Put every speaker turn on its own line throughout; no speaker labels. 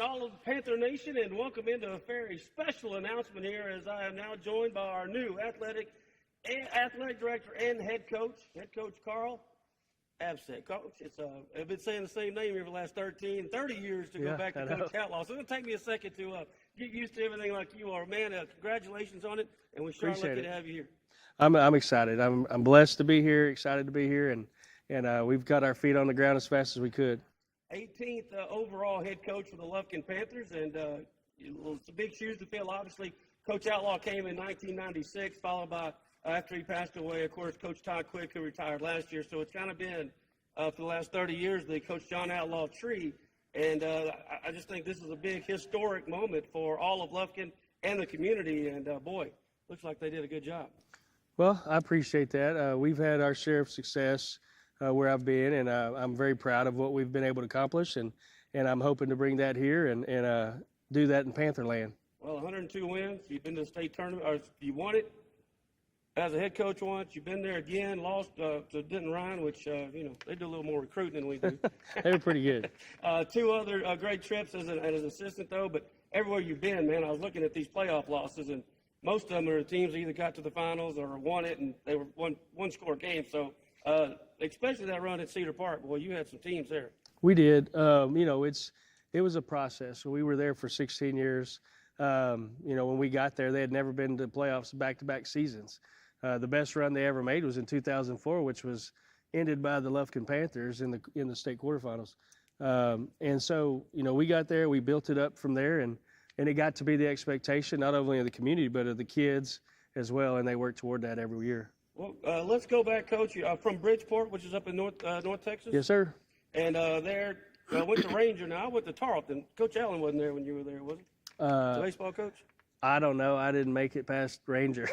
all of Panther Nation, and welcome into a very special announcement here as I am now joined by our new athletic director and head coach Carl Absett. Coach, I've been saying the same name here for the last 30 years to go back to Coach Outlaw. So it's going to take me a second to get used to everything like you are. Man, congratulations on it, and we're sure lucky to have you here.
I'm excited. I'm blessed to be here, excited to be here, and we've got our feet on the ground as fast as we could.
18th overall head coach for the Lufkin Panthers, and it's big shoes to fill. Obviously, Coach Outlaw came in 1996, followed by, after he passed away, of course, Coach Todd Quick, who retired last year. So it's kind of been, for the last 30 years, the Coach John Outlaw tree. And I just think this is a big historic moment for all of Lufkin and the community. And, boy, looks like they did a good job.
Well, I appreciate that. We've had our share of success where I've been, and I'm very proud of what we've been able to accomplish, and I'm hoping to bring that here and do that in Pantherland.
Well, 102 wins. You've been to the state tournament, or you won it as a head coach once. You've been there again, lost to Denton Ryan, which, they do a little more recruiting than we do.
They were pretty good.
2 other great trips as an assistant, though, but everywhere you've been, man, I was looking at these playoff losses, and most of them are teams that either got to the finals or won it, and they were one-score games. So, especially that run at Cedar Park, boy, you had some teams there.
We did. It was a process. We were there for 16 years. When we got there, they had never been to playoffs back-to-back seasons. The best run they ever made was in 2004, which was ended by the Lufkin Panthers in the state quarterfinals. And so, we got there, we built it up from there, and it got to be the expectation not only of the community but of the kids as well, and they worked toward that every year.
Well, let's go back, Coach. From Bridgeport, which is up in North Texas.
Yes, sir.
And there, went to Ranger. Now, I went to Tarleton. Coach Allen wasn't there when you were there, was he? The baseball coach?
I don't know. I didn't make it past Ranger.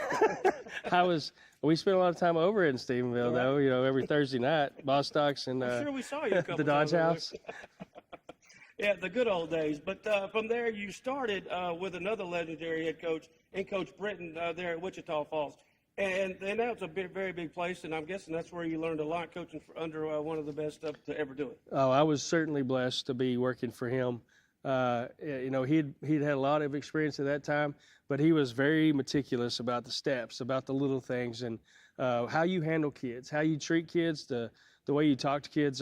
We spent a lot of time over in Stephenville, though. Every Thursday night, Bostocks and
I'm sure we saw you a couple
the Dodge House.
Yeah, the good old days. But from there, you started with another legendary head coach, and Coach Britton there at Wichita Falls. And that was a very big place, and I'm guessing that's where you learned a lot coaching under one of the best to ever do it.
Oh, I was certainly blessed to be working for him. He'd had a lot of experience at that time, but he was very meticulous about the steps, about the little things, and how you handle kids, how you treat kids, the way you talk to kids.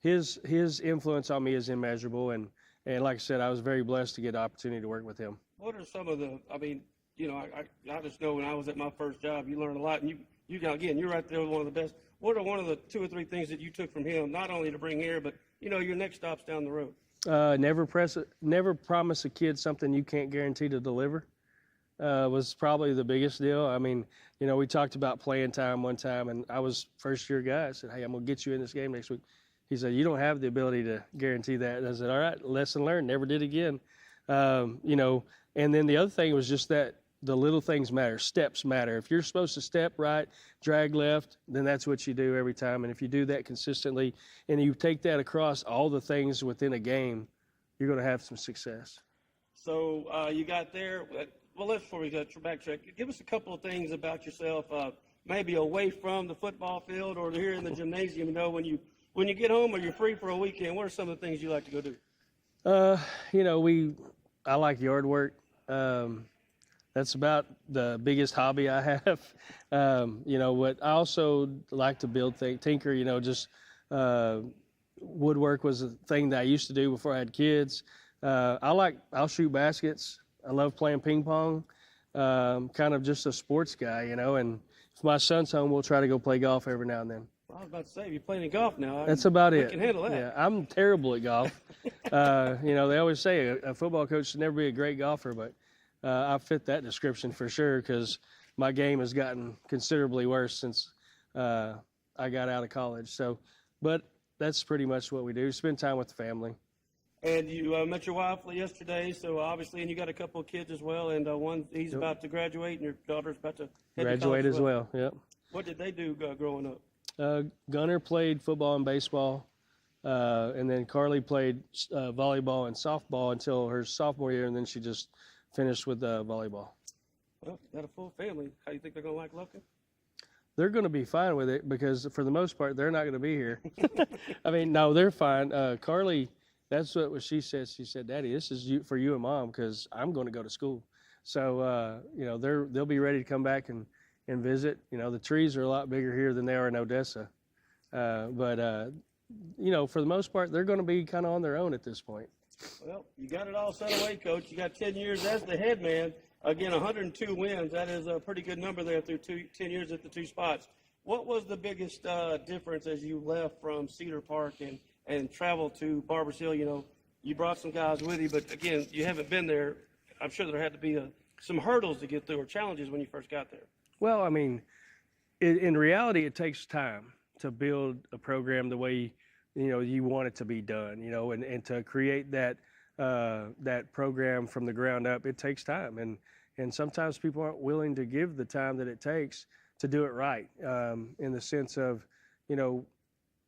His influence on me is immeasurable, and like I said, I was very blessed to get the opportunity to work with him.
What are some of the? I just know when I was at my first job, you learned a lot, and you're right there with one of the best. What are one of the 2 or 3 things that you took from him, not only to bring here, but your next stop's down the road?
Never promise a kid something you can't guarantee to deliver. Was probably the biggest deal. I mean, we talked about playing time one time, and I was first-year guy. I said, "Hey, I'm gonna get you in this game next week." He said, "You don't have the ability to guarantee that." And I said, "All right, lesson learned. Never did again." And then the other thing was just that the little things matter. Steps matter. If you're supposed to step right, drag left, then that's what you do every time. And if you do that consistently and you take that across all the things within a game, you're going to have some success.
So you got there. Well, before we go backtrack, give us a couple of things about yourself, maybe away from the football field or here in the gymnasium. When you get home or you're free for a weekend, what are some of the things you like to go do?
I like yard work. That's about the biggest hobby I have. What I also like to build things, tinker, woodwork was a thing that I used to do before I had kids. I'll shoot baskets. I love playing ping pong. Kind of just a sports guy, and if my son's home, we'll try to go play golf every now and then.
Well, I was about to say, you're playing golf now.
That's about it.
I can handle that.
Yeah, I'm terrible at golf. They always say a football coach should never be a great golfer, but I fit that description for sure because my game has gotten considerably worse since I got out of college. But that's pretty much what we do, spend time with the family.
And you met your wife yesterday, so obviously, and you got a couple of kids as well, and he's about to graduate, and your daughter's about to
graduate as well. Yep.
What did they do growing up?
Gunner played football and baseball, and then Carly played volleyball and softball until her sophomore year, and then she just finished with volleyball.
Well, got a full family. How do you think they're going to like Lufkin?
They're going to be fine with it because, for the most part, they're not going to be here. I mean, no, they're fine. Carly That's what she said. She said, "Daddy, this is for you and Mom because I'm going to go to school." So they'll be ready to come back and visit. The trees are a lot bigger here than they are in Odessa, but for the most part, they're going to be kind of on their own at this point.
Well, you got it all set away, Coach. You got 10 years as the head man. Again, 102 wins. That is a pretty good number there through 10 years at the two spots. What was the biggest difference as you left from Cedar Park and traveled to Barbers Hill? You brought some guys with you, but again, you haven't been there. I'm sure there had to be some hurdles to get through or challenges when you first got there.
Well, I mean, in reality, it takes time to build a program the way you want it to be done. And to create that program from the ground up, it takes time, and sometimes people aren't willing to give the time that it takes to do it right. In the sense of,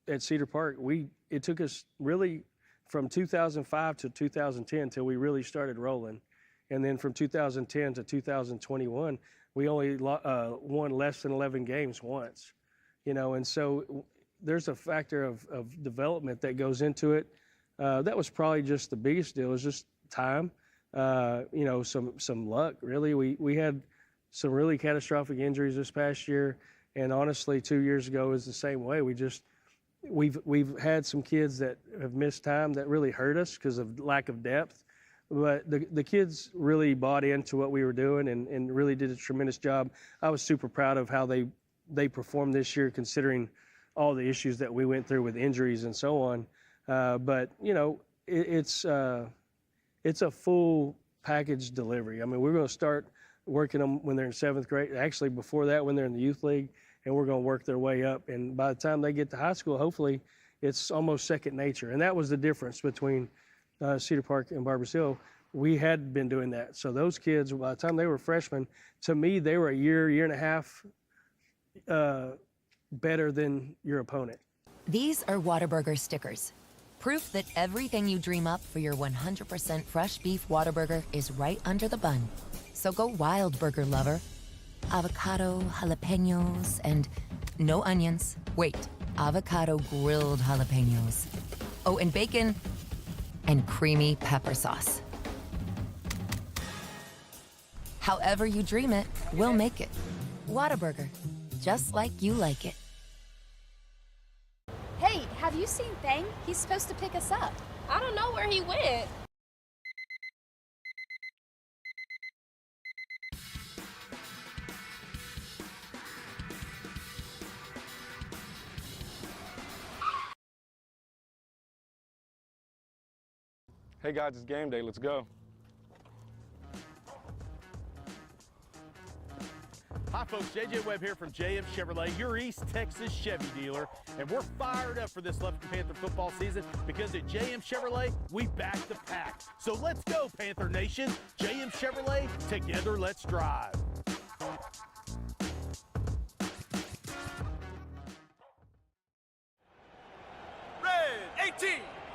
at Cedar Park, it took us really from 2005 to 2010 till we really started rolling. And then from 2010 to 2021, we only won less than 11 games once, and so there's a factor of development that goes into it. That was probably just the biggest deal, is just time, some luck, really. We had some really catastrophic injuries this past year, and honestly, 2 years ago is the same way. We've had some kids that have missed time that really hurt us because of lack of depth. But the kids really bought into what we were doing and really did a tremendous job. I was super proud of how they performed this year, considering all the issues that we went through with injuries and so on. But it's a full package delivery. I mean, we're going to start working them when they're in 7th grade. Actually, before that, when they're in the youth league, and we're going to work their way up. And by the time they get to high school, hopefully, it's almost second nature. And that was the difference between Cedar Park and Barbers Hill. We had been doing that. So those kids, by the time they were freshmen, to me, they were a year and a half better than your opponent.
These are Whataburger stickers. Proof that everything you dream up for your 100% fresh beef Whataburger is right under the bun. So go wild, burger lover. Avocado, jalapenos, and no onions. Wait, avocado grilled jalapenos. Oh, and bacon and creamy pepper sauce. However you dream it, we'll make it. Whataburger, just like you like it.
Hey, have you seen Thang? He's supposed to pick us up.
I don't know where he went.
Hey guys, it's game day, let's go.
Hi folks, JJ Webb here from JM Chevrolet, your East Texas Chevy dealer, and we're fired up for this Lufkin Panther football season because at JM Chevrolet, we back the pack. So let's go, Panther Nation. JM Chevrolet, together let's drive.
Red 18.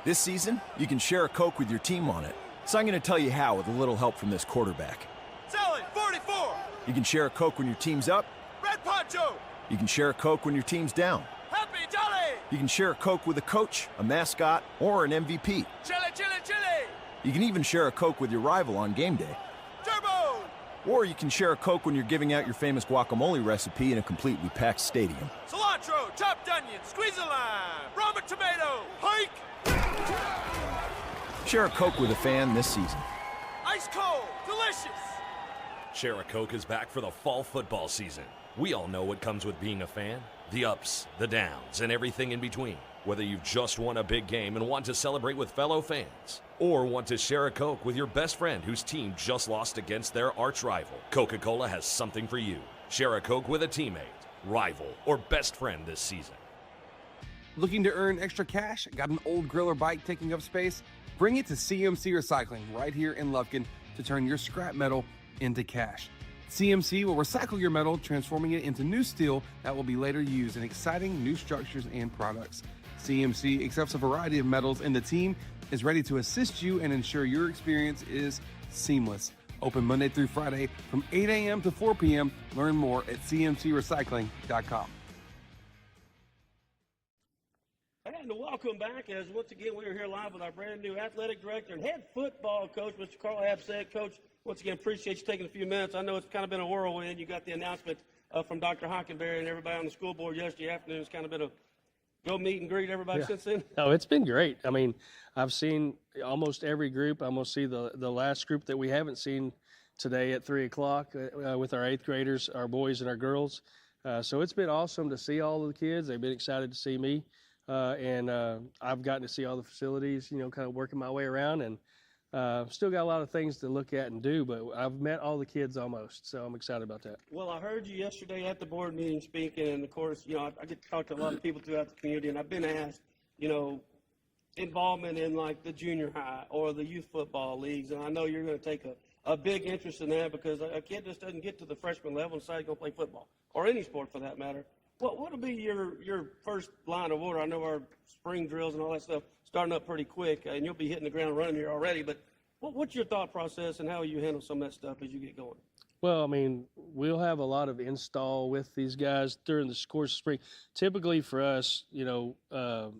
This season, you can share a Coke with your team on it. So I'm going to tell you how with a little help from this quarterback.
Selling 44.
You can share a Coke when your team's up.
Red Poncho.
You can share a Coke when your team's down.
Happy Jolly.
You can share a Coke with a coach, a mascot, or an MVP.
Chili, chili, chili.
You can even share a Coke with your rival on game day.
Turbo.
Or you can share a Coke when you're giving out your famous guacamole recipe in a completely packed stadium.
Cilantro, chopped onion, squeeze a lime, Roma tomato, hike.
Share a Coke with a fan this season.
Ice cold, delicious.
Share a Coke is back for the fall football season. We all know what comes with being a fan. The ups, the downs, and everything in between. Whether you've just won a big game and want to celebrate with fellow fans, or want to share a Coke with your best friend whose team just lost against their arch rival, Coca-Cola has something for you. Share a Coke with a teammate, rival, or best friend this season.
Looking to earn extra cash? Got an old grill or bike taking up space? Bring it to CMC Recycling right here in Lufkin to turn your scrap metal into cash. CMC will recycle your metal, transforming it into new steel that will be later used in exciting new structures and products. CMC accepts a variety of metals, and the team is ready to assist you and ensure your experience is seamless. Open Monday through Friday from 8 a.m. to 4 p.m. Learn more at cmcrecycling.com.
And welcome back, as once again we are here live with our brand new athletic director and head football coach, Mr. Carl Absett. Coach, once again, appreciate you taking a few minutes. I know it's kind of been a whirlwind. You got the announcement from Dr. Hockenberry and everybody on the school board yesterday afternoon. It's kind of been a go meet and greet everybody since then.
No, it's been great. I mean, I've seen almost every group. I'm going to see the last group that we haven't seen today at 3 o'clock with our 8th graders, our boys and our girls. So it's been awesome to see all of the kids. They've been excited to see me. And I've gotten to see all the facilities, you know, kind of working my way around, and still got a lot of things to look at and do, but I've met all the kids almost, so I'm excited about that.
Well, I heard you yesterday at the board meeting speaking, and of course, you know, I get to talk to a lot of people throughout the community, and I've been asked, you know, involvement in like the junior high or the youth football leagues, and I know you're going to take a big interest in that because a kid just doesn't get to the freshman level and decide to go play football or any sport for that matter. What'll be your first line of order? I know our spring drills and all that stuff starting up pretty quick, and you'll be hitting the ground running here already. But what's your thought process, and how will you handle some of that stuff as you get going?
Well, I mean, we'll have a lot of install with these guys during the course of spring. Typically for us, you know,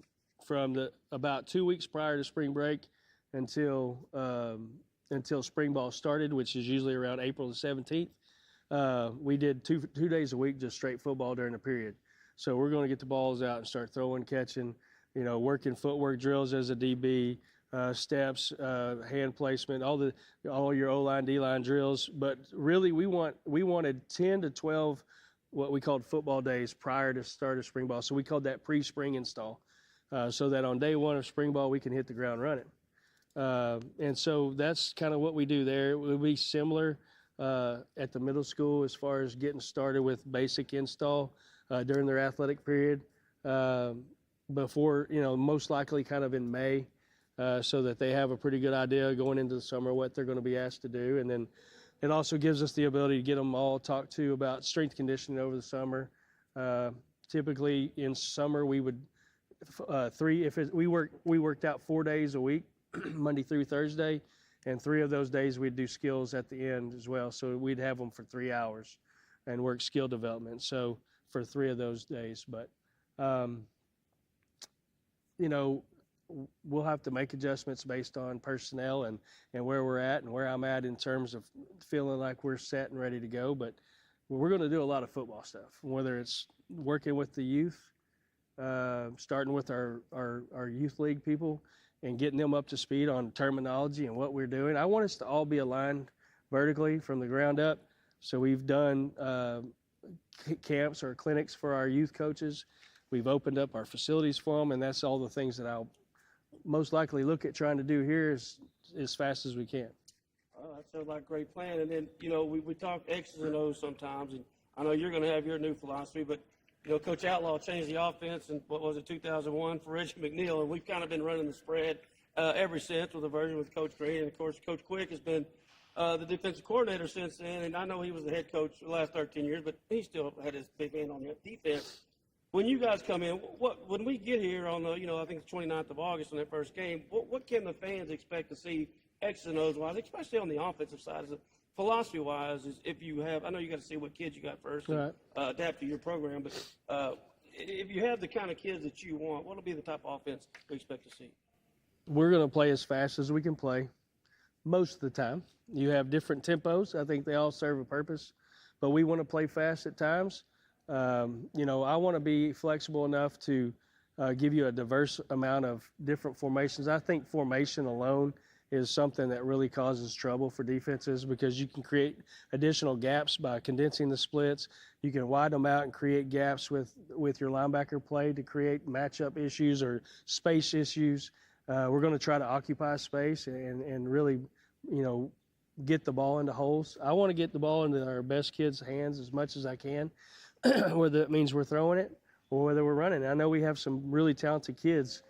from about 2 weeks prior to spring break until spring ball started, which is usually around April the 17th. We did two days a week, just straight football during the period. So we're going to get the balls out and start throwing, catching, you know, working footwork drills as a DB, steps, hand placement, all your O-line, D-line drills. But really, we wanted 10 to 12 what we called football days prior to start of spring ball. So we called that pre-spring install, so that on day one of spring ball we can hit the ground running. And so that's kind of what we do there. It will be similar at the middle school as far as getting started with basic install during their athletic period before, you know, most likely kind of in May, so that they have a pretty good idea going into the summer what they're going to be asked to do. And then it also gives us the ability to get them all talked to about strength conditioning over the summer. Typically in summer we would we worked out 4 days a week, Monday through Thursday. And 3 of those days we'd do skills at the end as well. So we'd have them for 3 hours and work skill development. So for 3 of those days, but you know, we'll have to make adjustments based on personnel and where we're at and where I'm at in terms of feeling like we're set and ready to go. But we're going to do a lot of football stuff, whether it's working with the youth, starting with our youth league people, and getting them up to speed on terminology and what we're doing. I want us to all be aligned vertically from the ground up. So we've done camps or clinics for our youth coaches. We've opened up our facilities for them, and that's all the things that I'll most likely look at trying to do here as fast as we can.
Oh, that sounds like a great plan. And then, you know, we talk X's and O's sometimes, and I know you're going to have your new philosophy, but you know, Coach Outlaw changed the offense in, 2001 for Reggie McNeil, and we've kind of been running the spread ever since with a version with Coach Green. And, of course, Coach Quick has been the defensive coordinator since then, and I know he was the head coach the last 13 years, but he still had his big hand on the defense. When you guys come in, when we get here on the, you know, I think the 29th of August on that first game, what can the fans expect to see X's and O's wise, especially on the offensive side? Philosophy-wise, is if you have, I know you got to see what kids you got first and adapt to your program, but if you have the kind of kids that you want, what will be the type of offense we expect to see?
We're going to play as fast as we can play most of the time. You have different tempos. I think they all serve a purpose, but we want to play fast at times. You know, I want to be flexible enough to give you a diverse amount of different formations. I think formation alone is something that really causes trouble for defenses because you can create additional gaps by condensing the splits. You can widen them out and create gaps with your linebacker play to create matchup issues or space issues. We're going to try to occupy space and really, you know, get the ball into holes. I want to get the ball into our best kids' hands as much as I can, whether it means we're throwing it or whether we're running. I know we have some really talented kids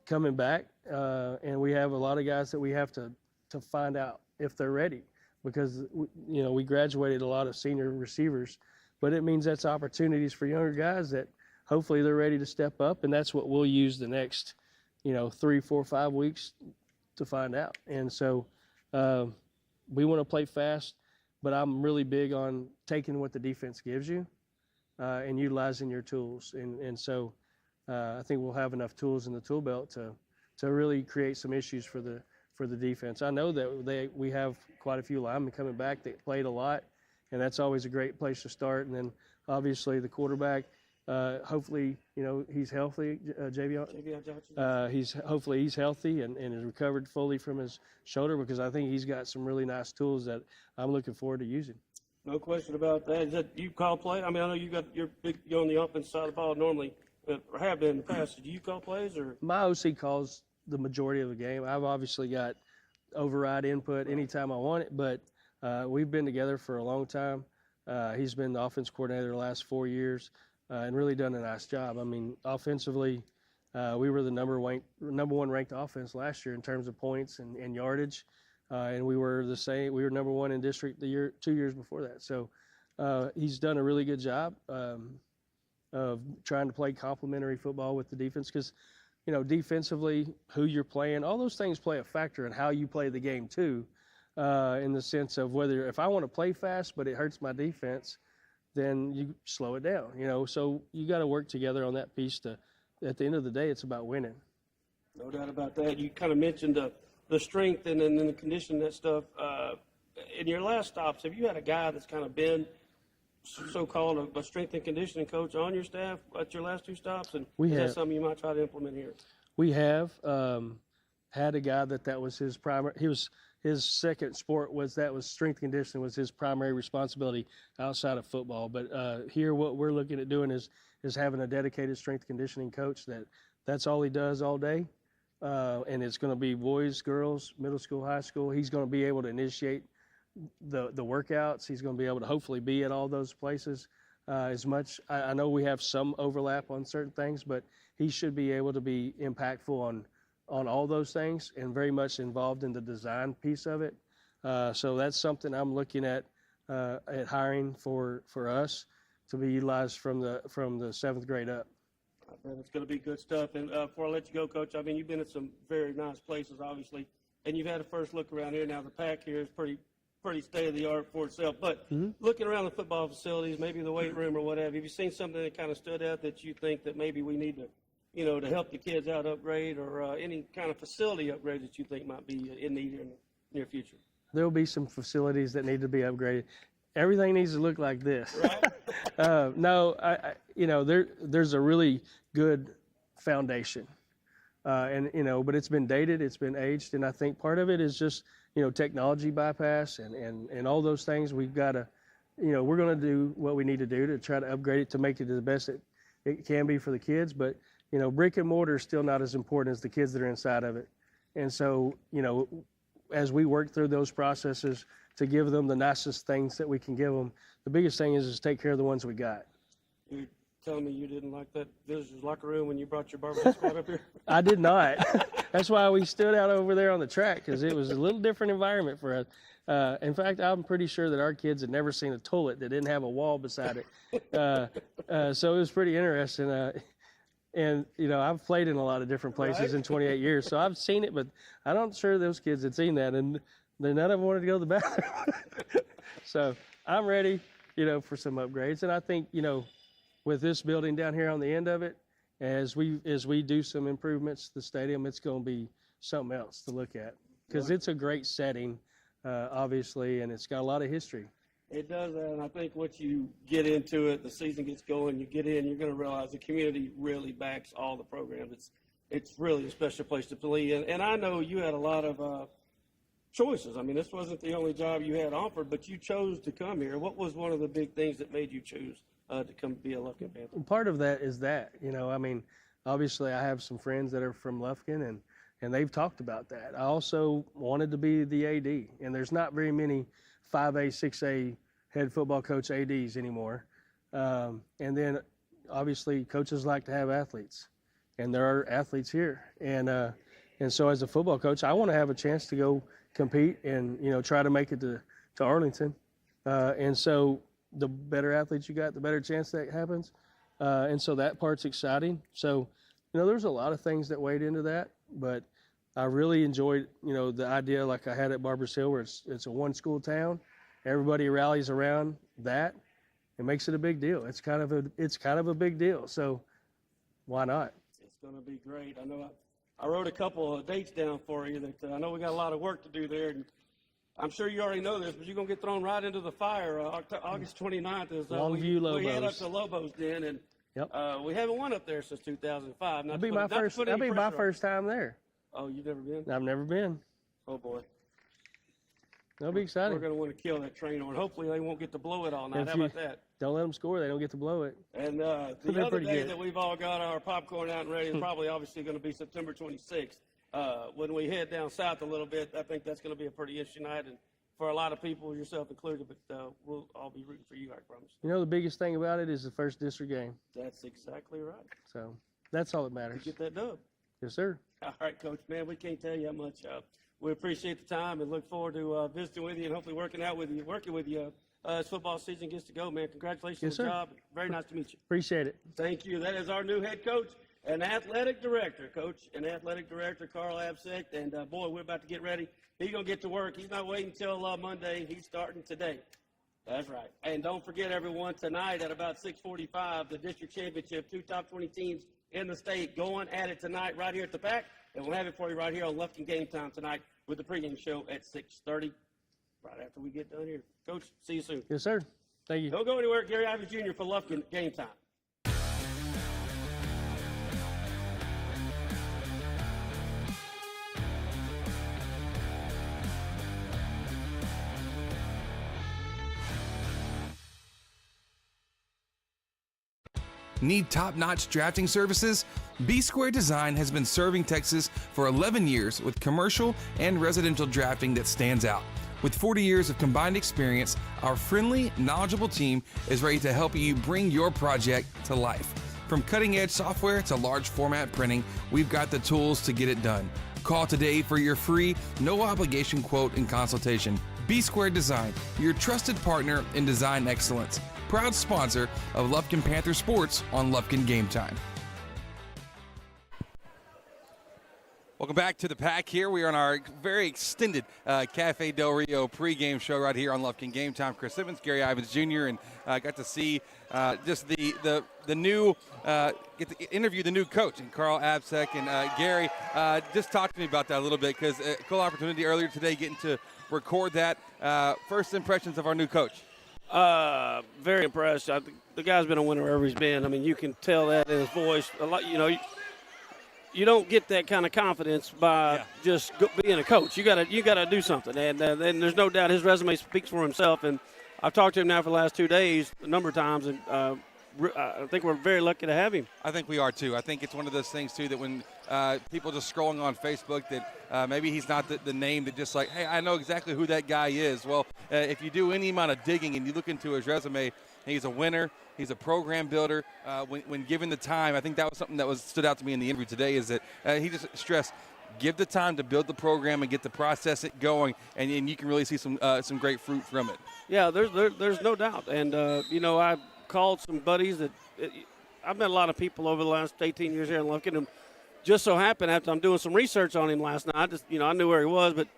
coming back, and we have a lot of guys that we have to find out if they're ready because, you know, we graduated a lot of senior receivers, but it means that's opportunities for younger guys that hopefully they're ready to step up, and that's what we'll use the next, you know, 3, 4, 5 weeks to find out. And so we want to play fast, but I'm really big on taking what the defense gives you and utilizing your tools. And so I think we'll have enough tools in the tool belt to really create some issues for the defense. I know that we have quite a few linemen coming back that played a lot, and that's always a great place to start. And then obviously the quarterback, hopefully, he's healthy, Javion Johnson. Hopefully he's healthy and is recovered fully from his shoulder, because I think he's got some really nice tools that I'm looking forward to using.
No question about that. Is that you call play? I mean, I know you're on the offensive side of the ball normally, or have been in the past. Do you call plays or?
My OC calls the majority of the game. I've obviously got override input anytime I want it, but we've been together for a long time. He's been the offense coordinator the last 4 years and really done a nice job. I mean, offensively, we were the number one ranked offense last year in terms of points and yardage. And we were the same. We were number one in district 2 years before that. So he's done a really good job of trying to play complementary football with the defense, because, defensively, who you're playing, all those things play a factor in how you play the game too, in the sense of whether if I want to play fast but it hurts my defense, then you slow it down. So you got to work together on that piece. At the end of the day, it's about winning.
No doubt about that. You kind of mentioned the strength and then the conditioning, that stuff. In your last stops, have you had a guy that's kind of been so-called a strength and conditioning coach on your staff at your last 2 stops? And is that something you might try to implement here?
We have had a guy that was his primary. His second sport was strength conditioning was his primary responsibility outside of football. But here, what we're looking at doing is having a dedicated strength conditioning coach that's all he does all day. And it's going to be boys, girls, middle school, high school. He's going to be able to initiate the workouts. He's going to be able to hopefully be at all those places as much. I know we have some overlap on certain things, but he should be able to be impactful on all those things and very much involved in the design piece of it. So that's something I'm looking at hiring for us to be utilized from the 7th grade up.
It's going to be good stuff. And before I let you go, Coach, I mean, you've been at some very nice places, obviously, and you've had a first look around here. Now, the pack here is pretty state-of-the-art for itself. But looking around the football facilities, maybe the weight room or whatever, have you seen something that kind of stood out that you think that maybe we need to, to help the kids out upgrade, or any kind of facility upgrade that you think might be in need in the near future?
There will be some facilities that need to be upgraded. Everything needs to look like this.
Right?
No, there's a really good foundation, but it's been dated, it's been aged, and I think part of it is just technology bypass and all those things. We've got to, we're going to do what we need to do to try to upgrade it to make it the best it can be for the kids. But brick and mortar is still not as important as the kids that are inside of it. And so as we work through those processes to give them the nicest things that we can give them, the biggest thing is take care of the ones we got.
You're telling me you didn't like that visitor's locker room when you brought your barbecue squad up here?
I did not. That's why we stood out over there on the track, because it was a little different environment for us. In fact, I'm pretty sure that our kids had never seen a toilet that didn't have a wall beside it. So it was pretty interesting. And, I've played in a lot of different places in 28 years, so I've seen it, but I'm not sure those kids had seen that, and none of them wanted to go to the bathroom. So I'm ready, for some upgrades. And I think, with this building down here on the end of it, as we do some improvements to the stadium, it's going to be something else to look at, because it's a great setting, obviously, and it's got a lot of history.
It does, and I think once you get into it, the season gets going, you get in, you're going to realize the community really backs all the programs. It's really a special place to play. And I know you had a lot of choices. I mean, this wasn't the only job you had offered, but you chose to come here. What was one of the big things that made you choose to come be a Lufkin Panther?
Part of that is that, obviously I have some friends that are from Lufkin, and they've talked about that. I also wanted to be the AD, and there's not very many 5A, 6A head football coach ADs anymore. And then obviously coaches like to have athletes, and there are athletes here. And so as a football coach, I want to have a chance to go compete and, try to make it to Arlington. And so the better athletes you got, the better chance that happens. And so that part's exciting. So, there's a lot of things that weighed into that, but I really enjoyed, the idea like I had at Barbers Hill, where it's a one-school town. Everybody rallies around that. It makes it a big deal. It's kind of a big deal. So Why not?
It's going to be great. I know I wrote a couple of dates down for you that I know we got a lot of work to do there. And I'm sure you already know this, but you're going to get thrown right into the fire. August 29th is
Longview Lobos.
We head up to Lobos Den, and we haven't won up there since 2005.
That'll be my first time there.
Oh, you've never been?
I've never been.
Oh, boy.
That'll be exciting.
We're going to want to kill that train on. Hopefully they won't get to blow it all night. How about that?
Don't let them score. They don't get to blow it.
And the other day that we've all got our popcorn out and ready is probably obviously going to be September 26th. When we head down south a little bit, I think that's going to be a pretty interesting night. And for a lot of people, yourself included, but we'll all be rooting for you, I promise.
You know, the biggest thing about it is the first district game.
That's exactly right.
So that's all that matters.
You get that dub.
Yes, sir.
All right, Coach, man, we can't tell you how much. We appreciate the time and look forward to visiting with you and hopefully working with you as football season gets to go, man. Congratulations on the job. Very nice to meet you.
Appreciate it.
Thank you. That is our new head coach and athletic director, Carl Absek. And, boy, we're about to get ready. He's going to get to work. He's not waiting until Monday. He's starting today. That's right. And don't forget, everyone, tonight at about 6:45, the district championship, 2 top 20 teams in the state going at it tonight right here at the PAC. And we'll have it for you right here on Lufkin Game Time tonight with the pregame show at 6:30, right after we get done here. Coach, see you soon.
Yes, sir. Thank you.
Don't go anywhere. Gary Ivins Jr. for Lufkin Game Time.
Need top-notch drafting services? B-Square Design has been serving Texas for 11 years with commercial and residential drafting that stands out. With 40 years of combined experience, our friendly, knowledgeable team is ready to help you bring your project to life. From cutting-edge software to large format printing, we've got the tools to get it done. Call today for your free, no-obligation quote and consultation. B-Square Design, your trusted partner in design excellence. Proud sponsor of Lufkin Panther Sports on Lufkin Game Time. Welcome back to the PAC here. We are on our very extended Cafe Del Rio pregame show right here on Lufkin Game Time. Chris Simmons, Gary Ivins Jr., and got to see just the new, get to interview the new coach, and Carl Absek. And Gary, just talk to me about that a little bit, because a cool opportunity earlier today getting to record that. First impressions of our new coach.
Very impressed. I think the guy's been a winner wherever he's been. I mean, you can tell that in his voice. A lot, you don't get that kind of confidence by just being a coach. You gotta do something, and there's no doubt his resume speaks for himself. And I've talked to him now for the last 2 days a number of times, and I think we're very lucky to have him.
I think we are too. I think it's one of those things too that when people just scrolling on Facebook that maybe he's not the name that just like, hey, I know exactly who that guy is. Well, if you do any amount of digging and you look into his resume, he's a winner. He's a program builder. When given the time, I think that was something that stood out to me in the interview today, is that he just stressed, give the time to build the program and get the process it going, and you can really see some great fruit from it.
Yeah, there's no doubt. And, I called some buddies I've met a lot of people over the last 18 years here in Lufkin, and just so happened after I'm doing some research on him last night, I knew where he was, but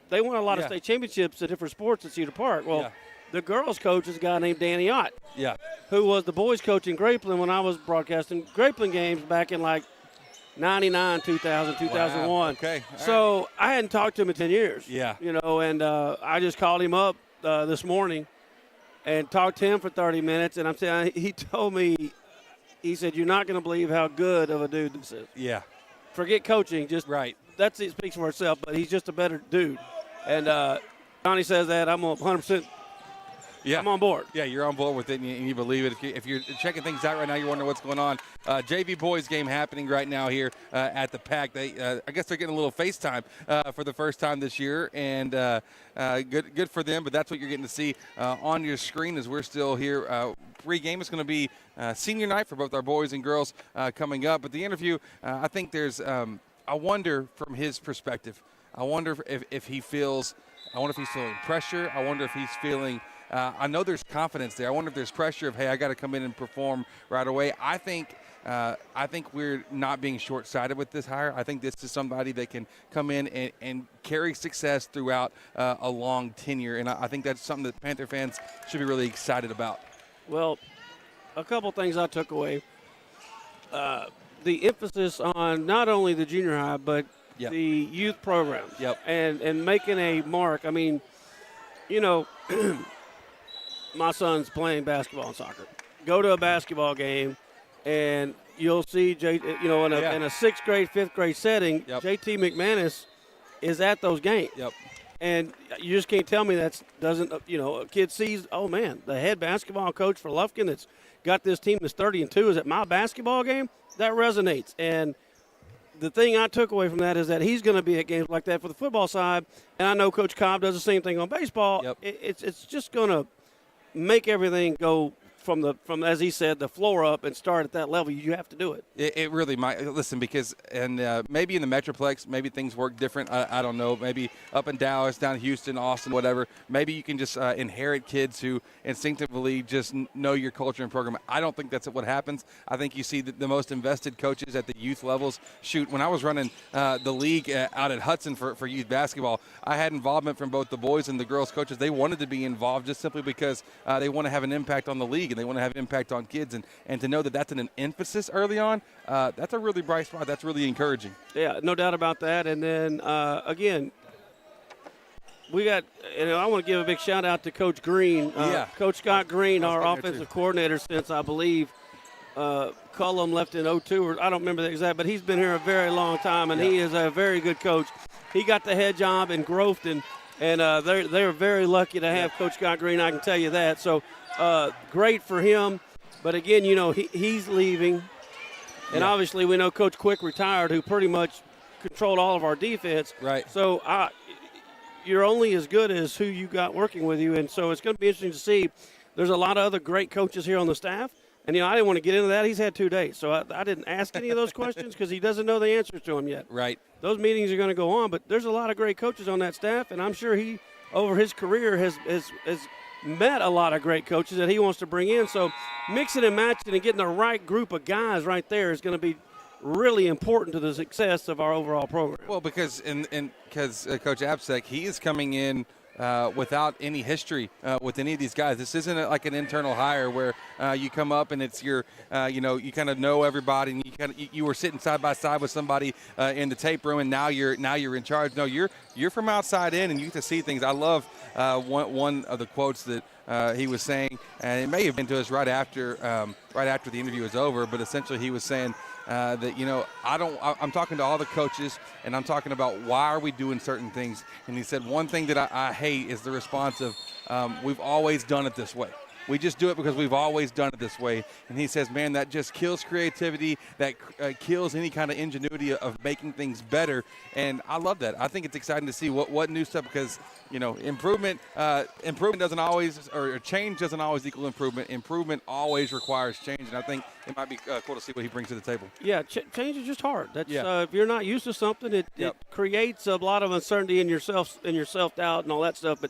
they won a lot of state championships at different sports at Cedar Park. Well, the girls' coach is a guy named Danny Ott, who was the boys' coach in Grapeland when I was broadcasting Grapeland games back in like 99, 2000, 2001.
Wow. Okay.
So I hadn't talked to him in 10 years.
Yeah.
And I just called him up this morning and talked to him for 30 minutes, and I'm saying, he told me, he said, you're not going to believe how good of a dude this is.
Yeah.
Forget coaching, just
right.
It speaks for itself, but he's just a better dude. And Johnny says that, I'm 100%.
Yeah.
I'm on board.
Yeah, you're on board with it, and you believe it. If you're checking things out right now, you're wondering what's going on. JV boys game happening right now here at the PAC. I guess they're getting a little FaceTime for the first time this year, and good for them. But that's what you're getting to see on your screen as we're still here. Pregame is going to be senior night for both our boys and girls coming up. But the interview, I think there's I wonder from his perspective. I wonder if he feels. I wonder if he's feeling pressure. I wonder if he's feeling. I know there's confidence there. I wonder if there's pressure of, hey, I got to come in and perform right away. I think we're not being short-sighted with this hire. I think this is somebody that can come in and carry success throughout a long tenure, and I think that's something that Panther fans should be really excited about.
Well, a couple things I took away.
the emphasis on not only the junior high but
Yep.
the youth programs.
Yep.
And making a mark. I mean, my son's playing basketball and soccer. Go to a basketball game, and you'll see in a sixth grade, fifth grade setting,
Yep.
JT McManus is at those games.
Yep.
And you just can't tell me that doesn't. A kid sees, oh man, the head basketball coach for Lufkin that's got this team that's 30-2 is at my basketball game. That resonates. And the thing I took away from that is that he's going to be at games like that for the football side. And I know Coach Cobb does the same thing on baseball.
Yep.
It's just going to make everything go from as he said, the floor up and start at that level. You have to do it.
It really might. Listen, because maybe in the Metroplex, maybe things work different. I don't know. Maybe up in Dallas, down in Houston, Austin, whatever. Maybe you can just inherit kids who instinctively just know your culture and program. I don't think that's what happens. I think you see the most invested coaches at the youth levels. Shoot, when I was running the league out at Hudson for youth basketball, I had involvement from both the boys and the girls coaches. They wanted to be involved just simply because they want to have an impact on the league and they want to have an impact on kids. And to know that that's an emphasis early on, that's a really bright spot. That's really encouraging.
Yeah, no doubt about that. And then, again, we got I want to give a big shout-out to Coach Green. Coach Scott Green, our offensive coordinator since, I believe, Cullum left in 02, or I don't remember the exact, but he's been here a very long time, and he is a very good coach. He got the head job in Grofton, and they're very lucky to have Coach Scott Green, I can tell you that. So great for him. But, again, he's leaving. And obviously we know Coach Quick retired, who pretty much controlled all of our defense.
Right.
So you're only as good as who you got working with you. And so it's going to be interesting to see. There's a lot of other great coaches here on the staff. And, I didn't want to get into that. He's had 2 days. So I didn't ask any of those questions because he doesn't know the answers to them yet.
Right.
Those meetings are going to go on. But there's a lot of great coaches on that staff. And I'm sure he, over his career, has met a lot of great coaches that he wants to bring in. So mixing and matching and getting the right group of guys right there is going to be really important to the success of our overall program.
Well, because Coach Absek, he is coming in without any history with any of these guys. This isn't like an internal hire where you come up and it's your, you kind of know everybody and you were sitting side by side with somebody in the tape room and now you're in charge. No, you're from outside in and you get to see things. I love one of the quotes that he was saying, and it may have been to us right after the interview was over, but essentially he was saying that, I'm talking to all the coaches and I'm talking about why are we doing certain things. And he said, one thing that I hate is the response of we've always done it this way. We just do it because we've always done it this way. And he says, man, that just kills creativity. That kills any kind of ingenuity of making things better. And I love that. I think it's exciting to see what new stuff, because, improvement doesn't always, or change doesn't always equal improvement. Improvement always requires change. And I think it might be cool to see what he brings to the table.
Yeah, change is just hard. That's if you're not used to something, it creates a lot of uncertainty in yourself and your self-doubt and all that stuff. But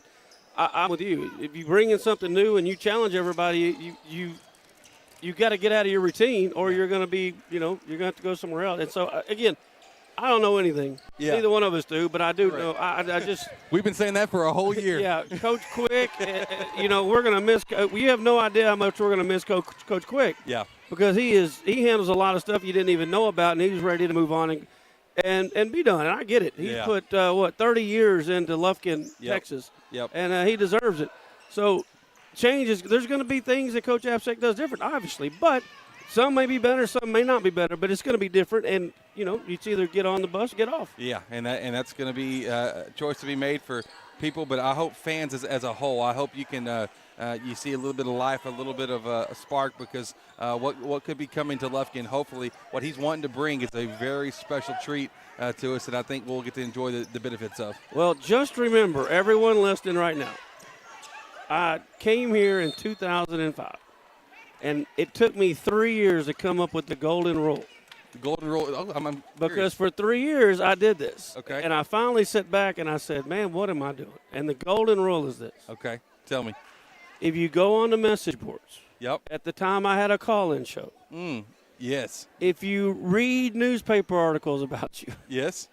I'm with you. If you bring in something new and you challenge everybody, you got to get out of your routine, or you're going to be, you're going to have to go somewhere else. And so, again, I don't know anything.
Yeah.
Neither one of us do, but I do know. I just
we've been saying that for a whole year.
Yeah, Coach Quick. We're going to miss. We have no idea how much we're going to miss Coach Quick.
Yeah,
because he handles a lot of stuff you didn't even know about, and he's ready to move on and be done. And I get it. He put 30 years into Lufkin, Texas.
Yep.
And he deserves it. So there's going to be things that Coach Absek does different, obviously, but some may be better, some may not be better, but it's going to be different. And it's either get on the bus or get off.
Yeah, and that's going to be a choice to be made for people. But I hope fans as a whole, I hope you can you see a little bit of life, a little bit of a spark, because what could be coming to Lufkin, hopefully, what he's wanting to bring is a very special treat to us, and I think we'll get to enjoy the benefits of.
Well, just remember, everyone listening right now, I came here in 2005, and it took me 3 years to come up with the golden rule.
The golden rule? Oh, I'm
because for 3 years I did this.
Okay.
And I finally sat back and I said, man, what am I doing? And the golden rule is this.
Okay. Tell me.
If you go on the message boards.
Yep.
At the time I had a call-in show.
Yes.
If you read newspaper articles about you.
Yes.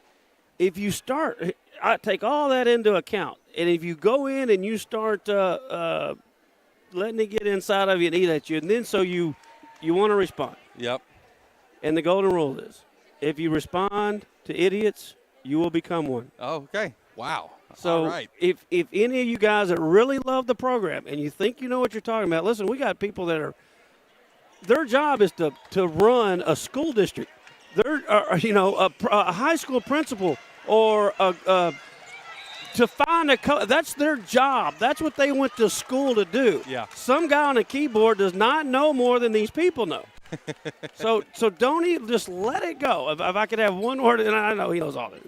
If you start, I take all that into account. And if you go in and you start letting it get inside of you and eat at you, and then so you want to respond.
Yep.
And the golden rule is, if you respond to idiots, you will become one.
Oh, okay. Wow.
So
all right.
if any of you guys that really love the program and you think you know what you're talking about, listen, we got people that are – their job is to run a school district. They're, a high school principal or to find that's their job. That's what they went to school to do.
Yeah.
Some guy on a keyboard does not know more than these people know. So don't even just let it go. If I could have one word, and I know he knows all this.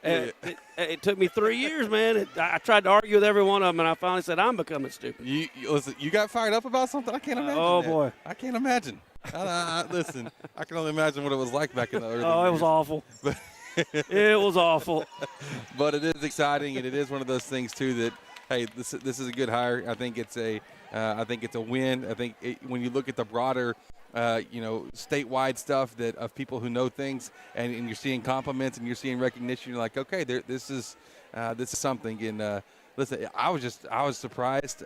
Yeah.
It took me 3 years, man. I tried to argue with every one of them, and I finally said, I'm becoming stupid.
Listen, you got fired up about something? I can't imagine.
Oh, boy.
I can't imagine. Listen, I can only imagine what it was like back in the early
Oh,
years.
it was awful. It was awful.
But it is exciting, and it is one of those things, too, that, hey, this is a good hire. I think it's a win. I think when you look at the broader statewide stuff of people who know things, and you're seeing compliments and you're seeing recognition. You're like, okay, this is something. And listen, I was surprised.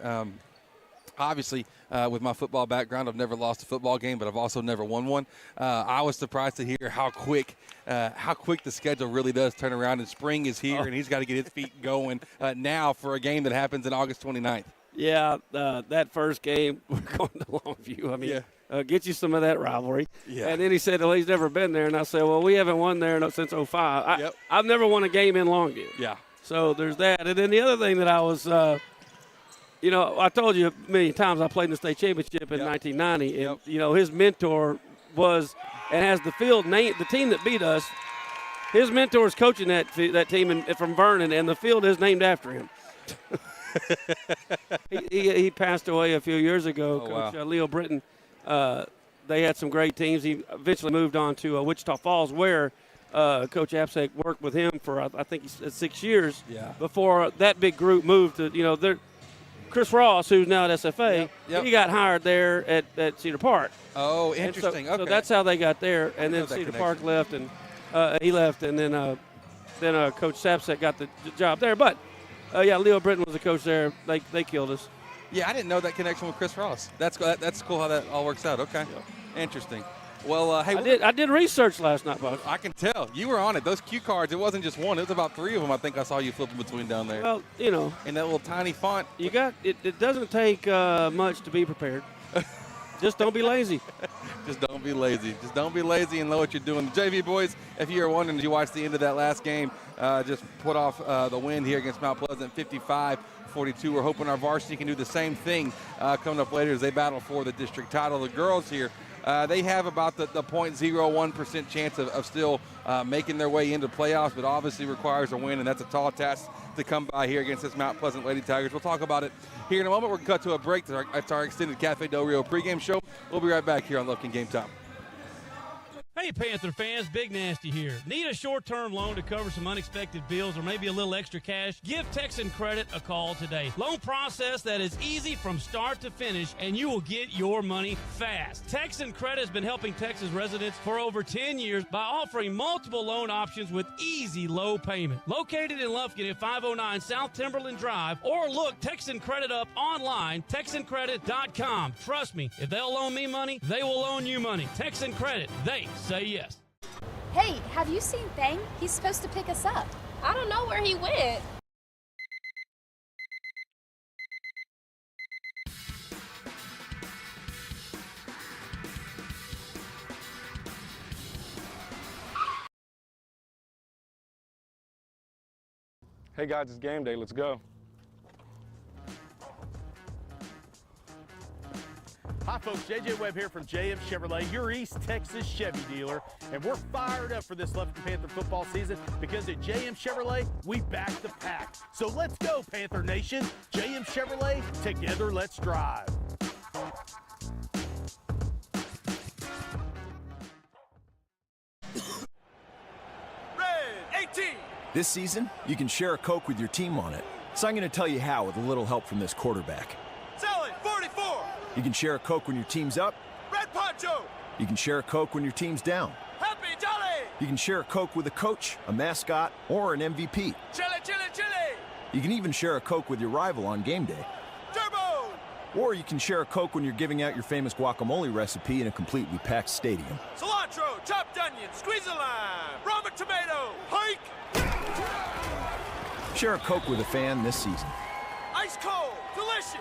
Obviously, with my football background, I've never lost a football game, but I've also never won one. I was surprised to hear how quick the schedule really does turn around. And spring is here, and he's got to get his feet going now for a game that happens on August 29th.
Yeah, that first game, we're going to Longview. I mean, get you some of that rivalry.
Yeah.
And then he said, well, he's never been there. And I said, well, we haven't won there since 2005. I've never won a game in Longview.
Yeah.
So there's that. And then the other thing that I was, I told you a million times I played in the state championship in 1990. And, his mentor was and has the field name, the team that beat us. His mentor is coaching that team from Vernon, and the field is named after him. he passed away a few years ago. Coach Leo Britton. They had some great teams. He eventually moved on to Wichita Falls, where Coach Apsek worked with him for I think 6 years.
Yeah.
Before that big group moved to Chris Ross, who's now at SFA. He got hired there at Cedar Park.
Oh, interesting.
So that's how they got there. And then Cedar Park left, and he left, and then Coach Sapsek got the job there. But Leo Britton was the coach there. They killed us.
Yeah, I didn't know that connection with Chris Ross. That's cool how that all works out. Okay, interesting. Well, hey,
I did research last night, Buck.
I can tell you were on it. Those cue cards, it wasn't just one; it was about 3 of them. I think I saw you flipping between down there.
Well,
in that little tiny font.
You got it. It doesn't take much to be prepared. Just don't be lazy.
Just don't be lazy. Just don't be lazy and know what you're doing. The JV boys, if you were wondering, you watched the end of that last game, just put off the win here against Mount Pleasant, 55-42. We're hoping our varsity can do the same thing coming up later as they battle for the district title. The girls here, they have about the 0.01% chance of still making their way into playoffs, but obviously requires a win, and that's a tall task to come by here against this Mount Pleasant Lady Tigers. We'll talk about it here in a moment. We're going to cut to a break. It's our extended Cafe Del Rio pregame show. We'll be right back here on Lufkin Game Time.
Hey, Panther fans, Big Nasty here. Need a short-term loan to cover some unexpected bills or maybe a little extra cash? Give Texan Credit a call today. Loan process that is easy from start to finish, and you will get your money fast. Texan Credit has been helping Texas residents for over 10 years by offering multiple loan options with easy low payment. Located in Lufkin at 509 South Timberland Drive, or look Texan Credit up online, TexanCredit.com. Trust me, if they'll loan me money, they will loan you money. Texan Credit, they say yes.
Hey, have you seen Thang? He's supposed to pick us up.
I don't know where he went.
Hey guys, it's game day. Let's go.
Hi folks, JJ Webb here from JM Chevrolet, your East Texas Chevy dealer, and we're fired up for this Lufkin Panther football season because at JM Chevrolet, we back the pack. So let's go, Panther Nation. JM Chevrolet, together let's drive.
Red 18.
This season, you can share a Coke with your team on it. So I'm going to tell you how with a little help from this quarterback.
Selling 44.
You can share a Coke when your team's up.
Red Poncho.
You can share a Coke when your team's down.
Happy Jolly.
You can share a Coke with a coach, a mascot, or an MVP.
Chili, chili, chili.
You can even share a Coke with your rival on game day.
Turbo.
Or you can share a Coke when you're giving out your famous guacamole recipe in a completely packed stadium.
Salami. cilantro, chopped onion, squeeze a lime, Roma tomato, hike!
Share a Coke with a fan this season.
Ice cold, delicious!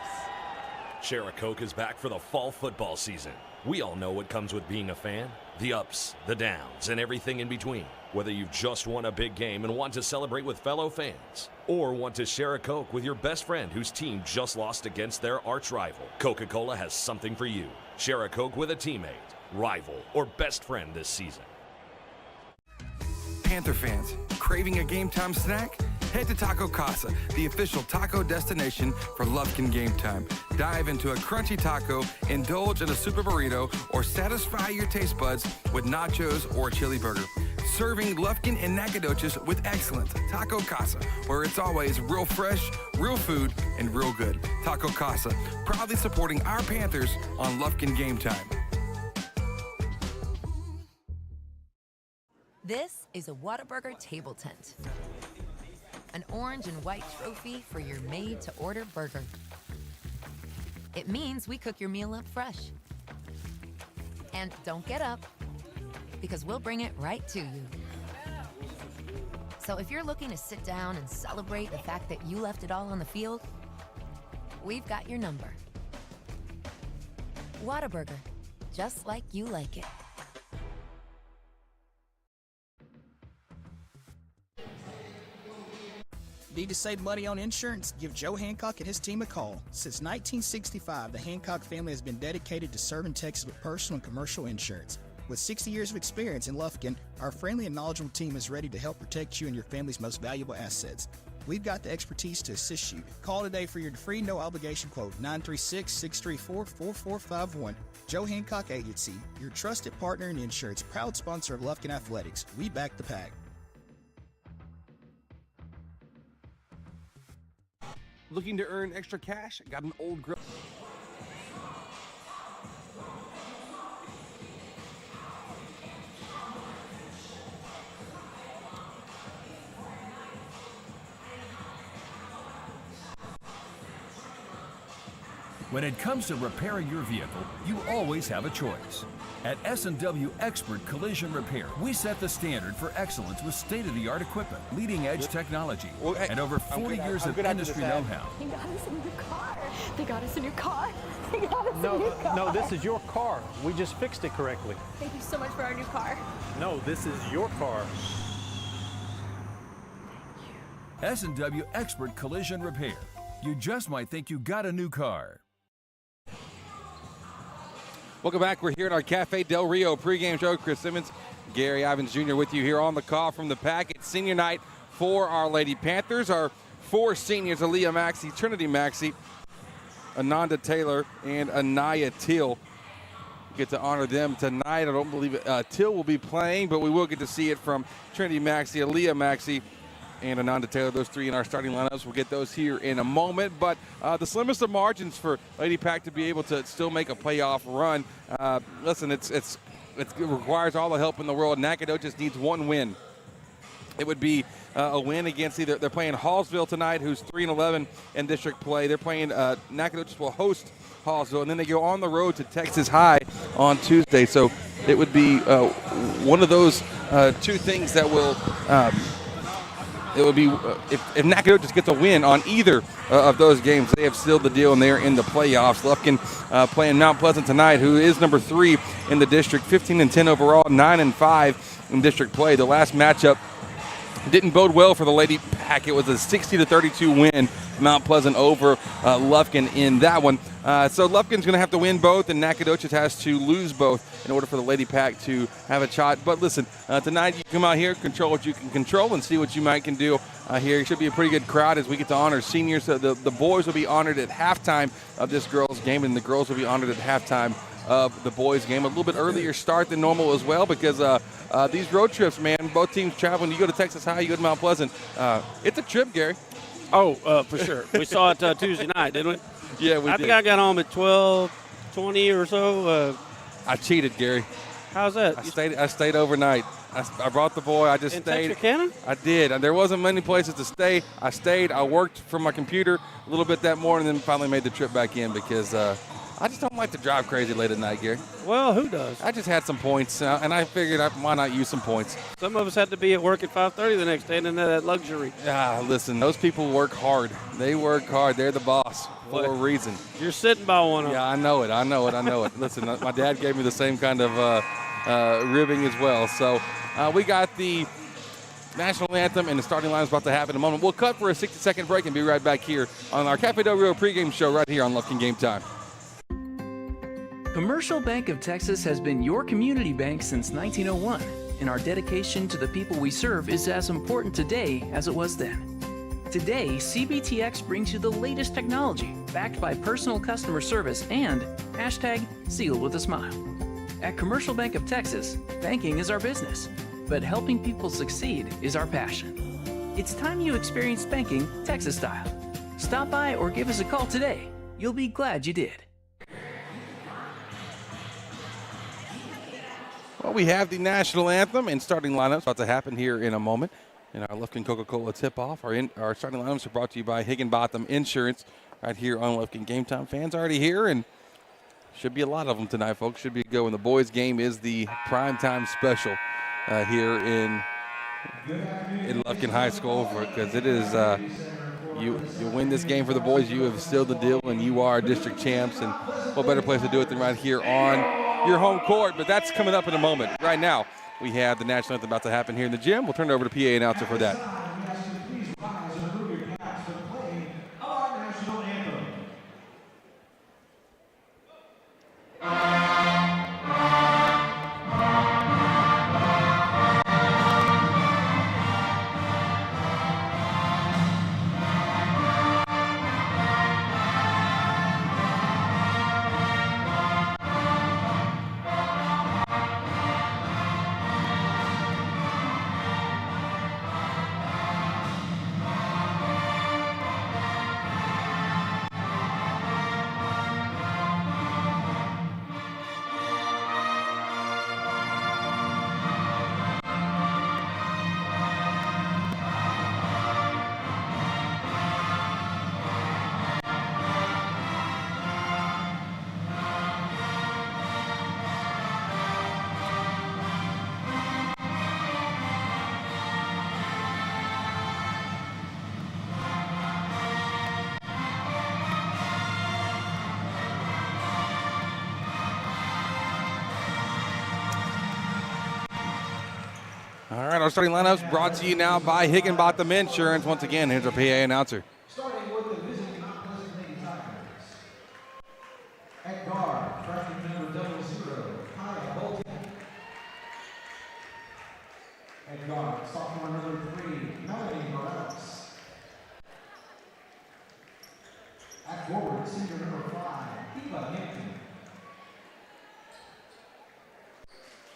Share a Coke is back for the fall football season. We all know what comes with being a fan. The ups, the downs, and everything in between. Whether you've just won a big game and want to celebrate with fellow fans, or want to share a Coke with your best friend whose team just lost against their arch rival, Coca-Cola has something for you. Share a Coke with a teammate, rival, or best friend this season.
Panther fans, craving a game time snack? Head to Taco Casa, the official taco destination for Lufkin Game Time. Dive into a crunchy taco, indulge in a super burrito, or satisfy your taste buds with nachos or a chili burger. Serving Lufkin and Nacogdoches with excellence. Taco Casa, where it's always real fresh, real food, and real good. Taco Casa, proudly supporting our Panthers on Lufkin Game Time.
This is a Whataburger table tent. An orange and white trophy for your made-to-order burger. It means we cook your meal up fresh. And don't get up, because we'll bring it right to you. So if you're looking to sit down and celebrate the fact that you left it all on the field, we've got your number. Whataburger, just like you like it.
Need to save money on insurance? Give Joe Hancock and his team a call. Since 1965, the Hancock family has been dedicated to serving Texas with personal and commercial insurance. With 60 years of experience in Lufkin, our friendly and knowledgeable team is ready to help protect you and your family's most valuable assets. We've got the expertise to assist you. Call today for your free no-obligation quote, 936-634-4451. Joe Hancock Agency, your trusted partner in insurance, proud sponsor of Lufkin Athletics. We back the pack.
Looking to earn extra cash? Got an old grill?
When it comes to repairing your vehicle, you always have a choice. At S&W Expert Collision Repair, we set the standard for excellence with state-of-the-art equipment, leading-edge technology, and over 40 years of industry know-how.
They got us a new car. They got us a new car. They got us a new car.
No, this is your car. We just fixed it correctly.
Thank you so much for our new car.
No, this is your car.
S&W Expert Collision Repair. You just might think you got a new car.
Welcome back. We're here at our Cafe Del Rio pregame show. Chris Simmons, Gary Ivins Jr. with you here on the call from the pack. It's senior night for our Lady Panthers. Our four seniors, Aaliyah Maxey, Trinity Maxey, Ananda Taylor, and Anaya Till. Get to honor them tonight. I don't believe Till will be playing, but we will get to see it from Trinity Maxey, Aaliyah Maxey, and Ananda Taylor, those three in our starting lineups. We'll get those here in a moment. But the slimmest of margins for Lady Pack to be able to still make a playoff run. Listen, it requires all the help in the world. Nacogdoches needs one win. It would be a win against they're playing Hallsville tonight, who's 3-11 in district play. They're playing Nacogdoches will host Hallsville, and then they go on the road to Texas High on Tuesday. So it would be one of those two things that will. It would be if Nacogdoches gets a win on either of those games, they have sealed the deal and they're in the playoffs. Lufkin playing Mount Pleasant tonight, who is number 3 in the district, 15-10 overall, 9-5 in district play. The last matchup didn't bode well for the Lady Pack. It was a 60-32 win, Mount Pleasant over Lufkin in that one. So Lufkin's going to have to win both, and Nacogdoches has to lose both in order for the Lady Pack to have a shot. But listen, tonight you come out here, control what you can control, and see what you might can do here. It should be a pretty good crowd as we get to honor seniors. The boys will be honored at halftime of this girls' game, and the girls will be honored at halftime of the boys' game. A little bit earlier start than normal as well, because these road trips, man, both teams traveling. You go to Texas High, you go to Mount Pleasant. It's a trip, Gary.
Oh, for sure. We saw it Tuesday night, didn't we?
Yeah, we did.
I think I got home at 12:20 or so.
I cheated, Gary.
How's that?
I stayed overnight. I brought the boy. I just stayed.
In Texarkana?
I did. There wasn't many places to stay. I stayed. I worked from my computer a little bit that morning, and then finally made the trip back in because I just don't like to drive crazy late at night, Gary.
Well, who does?
I just had some points, and I figured why not use some points.
Some of us had to be at work at 5:30 the next day, and then that luxury.
Listen, those people work hard. They work hard. They're the boss for a reason.
You're sitting by one of them.
Yeah, I know it. Listen, my dad gave me the same kind of ribbing as well. So we got the national anthem and the starting line is about to happen in a moment. We'll cut for a 60-second break and be right back here on our Cafe Del Rio pregame show right here on Lufkin Game Time.
Commercial Bank of Texas has been your community bank since 1901, and our dedication to the people we serve is as important today as it was then. Today, CBTX brings you the latest technology backed by personal customer service and #sealed with a smile. At Commercial Bank of Texas, banking is our business, but helping people succeed is our passion. It's time you experience banking Texas style. Stop by or give us a call today. You'll be glad you did.
Well, we have the national anthem and starting lineups about to happen here in a moment. In our Lufkin Coca-Cola tip-off, our starting lineups are brought to you by Higginbotham Insurance right here on Lufkin Game Time. Fans already here, and should be a lot of them tonight, folks. Should be a good one. The boys' game is the primetime special here in Lufkin High School because it is you win this game for the boys, you have sealed the deal, and you are district champs. And what better place to do it than right here on your home court? But that's coming up in a moment. Right now, we have the national anthem about to happen here in the gym. We'll turn it over to PA announcer for that. All right, our starting lineups brought to you now by Higginbotham Insurance. Once again, here's our PA announcer.
Starting with the visiting Mount Pleasant Lady Tigers. At guard, freshman number 00, Kaya Bolton. At guard, sophomore number 3, Melanie Morales. At forward, senior number 5, Eva Hampton.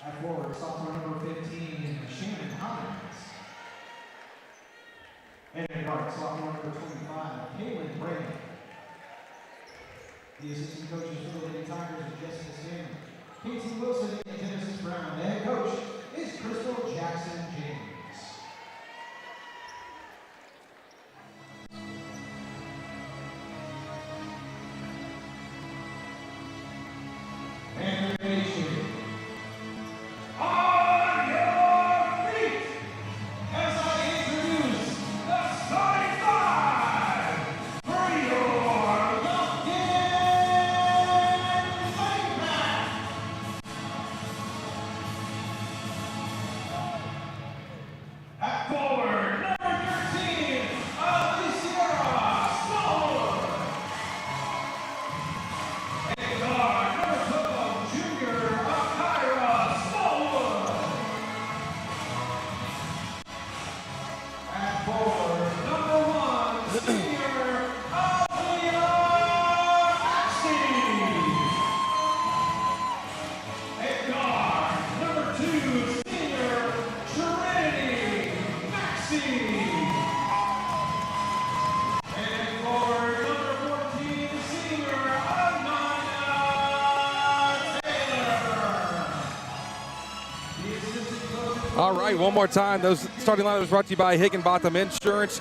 At forward, sophomore number 15, Shannon Hines. And at guard, sophomore number 25, Kaylin Bray. The assistant coaches for the Lady Tigers are Jessica Stanley, Casey Wilson, and Genesis Brown. The head coach is Crystal Jackson James. And the nation. On your feet, as I introduce the starting five for your Lufkin Fighting Pack. At forward, number 13, Alicia Smallwood. At guard, number 12, junior Akira Smallwood. At forward, number 1, senior Alia Maxey. At guard, number 2, senior Trinity Maxey. And at forward, number 14, senior Anaya Taylor. The assistant coach.
All right, one more time. Those starting lineups brought to you by Higginbotham Insurance.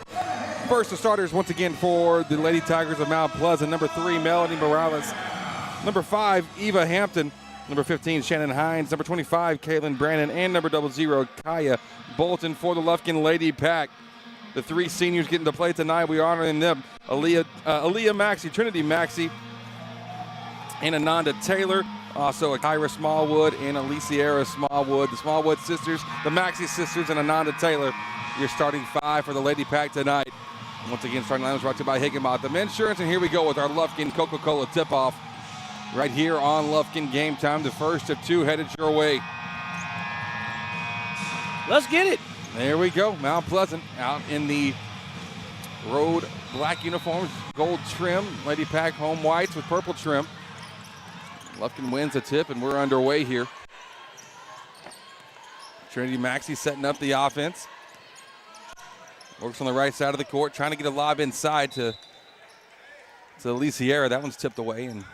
First, the starters once again for the Lady Tigers of Mount Pleasant. Number 3, Melanie Morales. Number 5, Eva Hampton. Number 15, Shannon Hines. Number 25, Caitlin Brandon. And number 00, Kaya Bolton for the Lufkin Lady Pack. The 3 seniors getting to play tonight. We are honoring them. Aaliyah Maxey, Trinity Maxey, and Ananda Taylor. Also Kyra Smallwood and Alicia Smallwood. The Smallwood sisters, the Maxey sisters, and Ananda Taylor. Your starting 5 for the Lady Pack tonight. Once again, starting line was brought to you by Higginbotham Insurance. And here we go with our Lufkin Coca-Cola tip-off right here on Lufkin Game Time. The first of 2 headed your way.
Let's get it.
There we go. Mount Pleasant out in the road black uniforms, gold trim. Lady Pack home whites with purple trim. Lufkin wins a tip, and we're underway here. Trinity Maxey setting up the offense. Works on the right side of the court, trying to get a lob inside to Lisiera. That one's tipped away. And